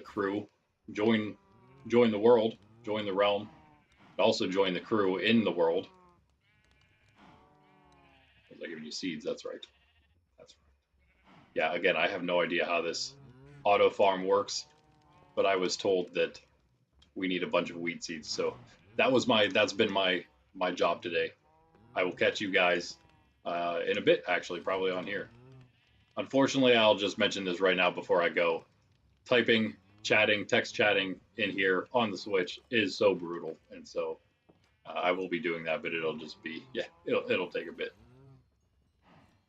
S1: crew, join the world, join the realm, and also join the crew in the world. Was I giving you seeds? That's right. Yeah, again, I have no idea how this auto farm works, but I was told that we need a bunch of wheat seeds, so that's been my job today. I will catch you guys in a bit, actually, probably on here. Unfortunately, I'll just mention this right now before I go. Typing, text chatting in here on the Switch is so brutal, and so I will be doing that, but it'll just be, yeah, it'll take a bit.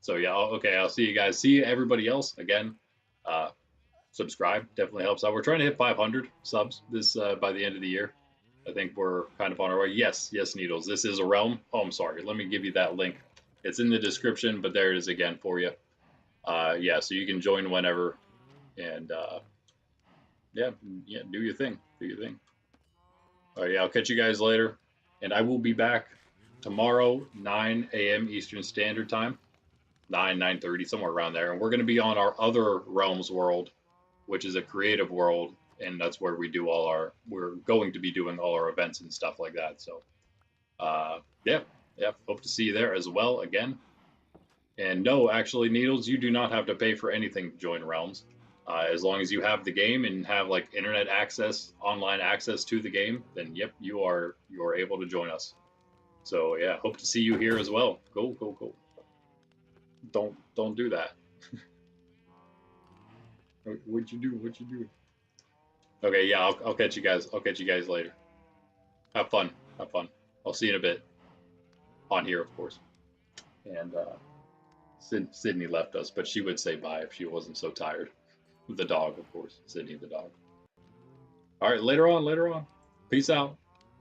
S1: So yeah, okay, I'll see you guys. See everybody else again. Subscribe definitely helps out. We're trying to hit 500 subs this by the end of the year. I think we're kind of on our way. Yes, Needles. This is a realm. Oh, I'm sorry. Let me give you that link. It's in the description, but there it is again for you. Yeah, so you can join whenever, and yeah, do your thing. All right, yeah, I'll catch you guys later, and I will be back tomorrow, 9 a.m. Eastern Standard Time, 9:30, somewhere around there, and we're going to be on our other Realms world, which is a creative world, and that's where we're going to be doing all our events and stuff like that. So, yeah, hope to see you there as well again. And no, actually, Needles, you do not have to pay for anything to join Realms. As long as you have the game and have like internet access, online access to the game, then yep, you are able to join us. So yeah, hope to see you here as well. Go, go, go. Don't do that. What'd you do? What'd you do? Okay, yeah, I'll catch you guys. I'll catch you guys later. Have fun. Have fun. I'll see you in a bit. On here, of course. And Sydney left us, but she would say bye if she wasn't so tired. The dog, of course. Sydney the dog. All right, later on, later on. Peace out.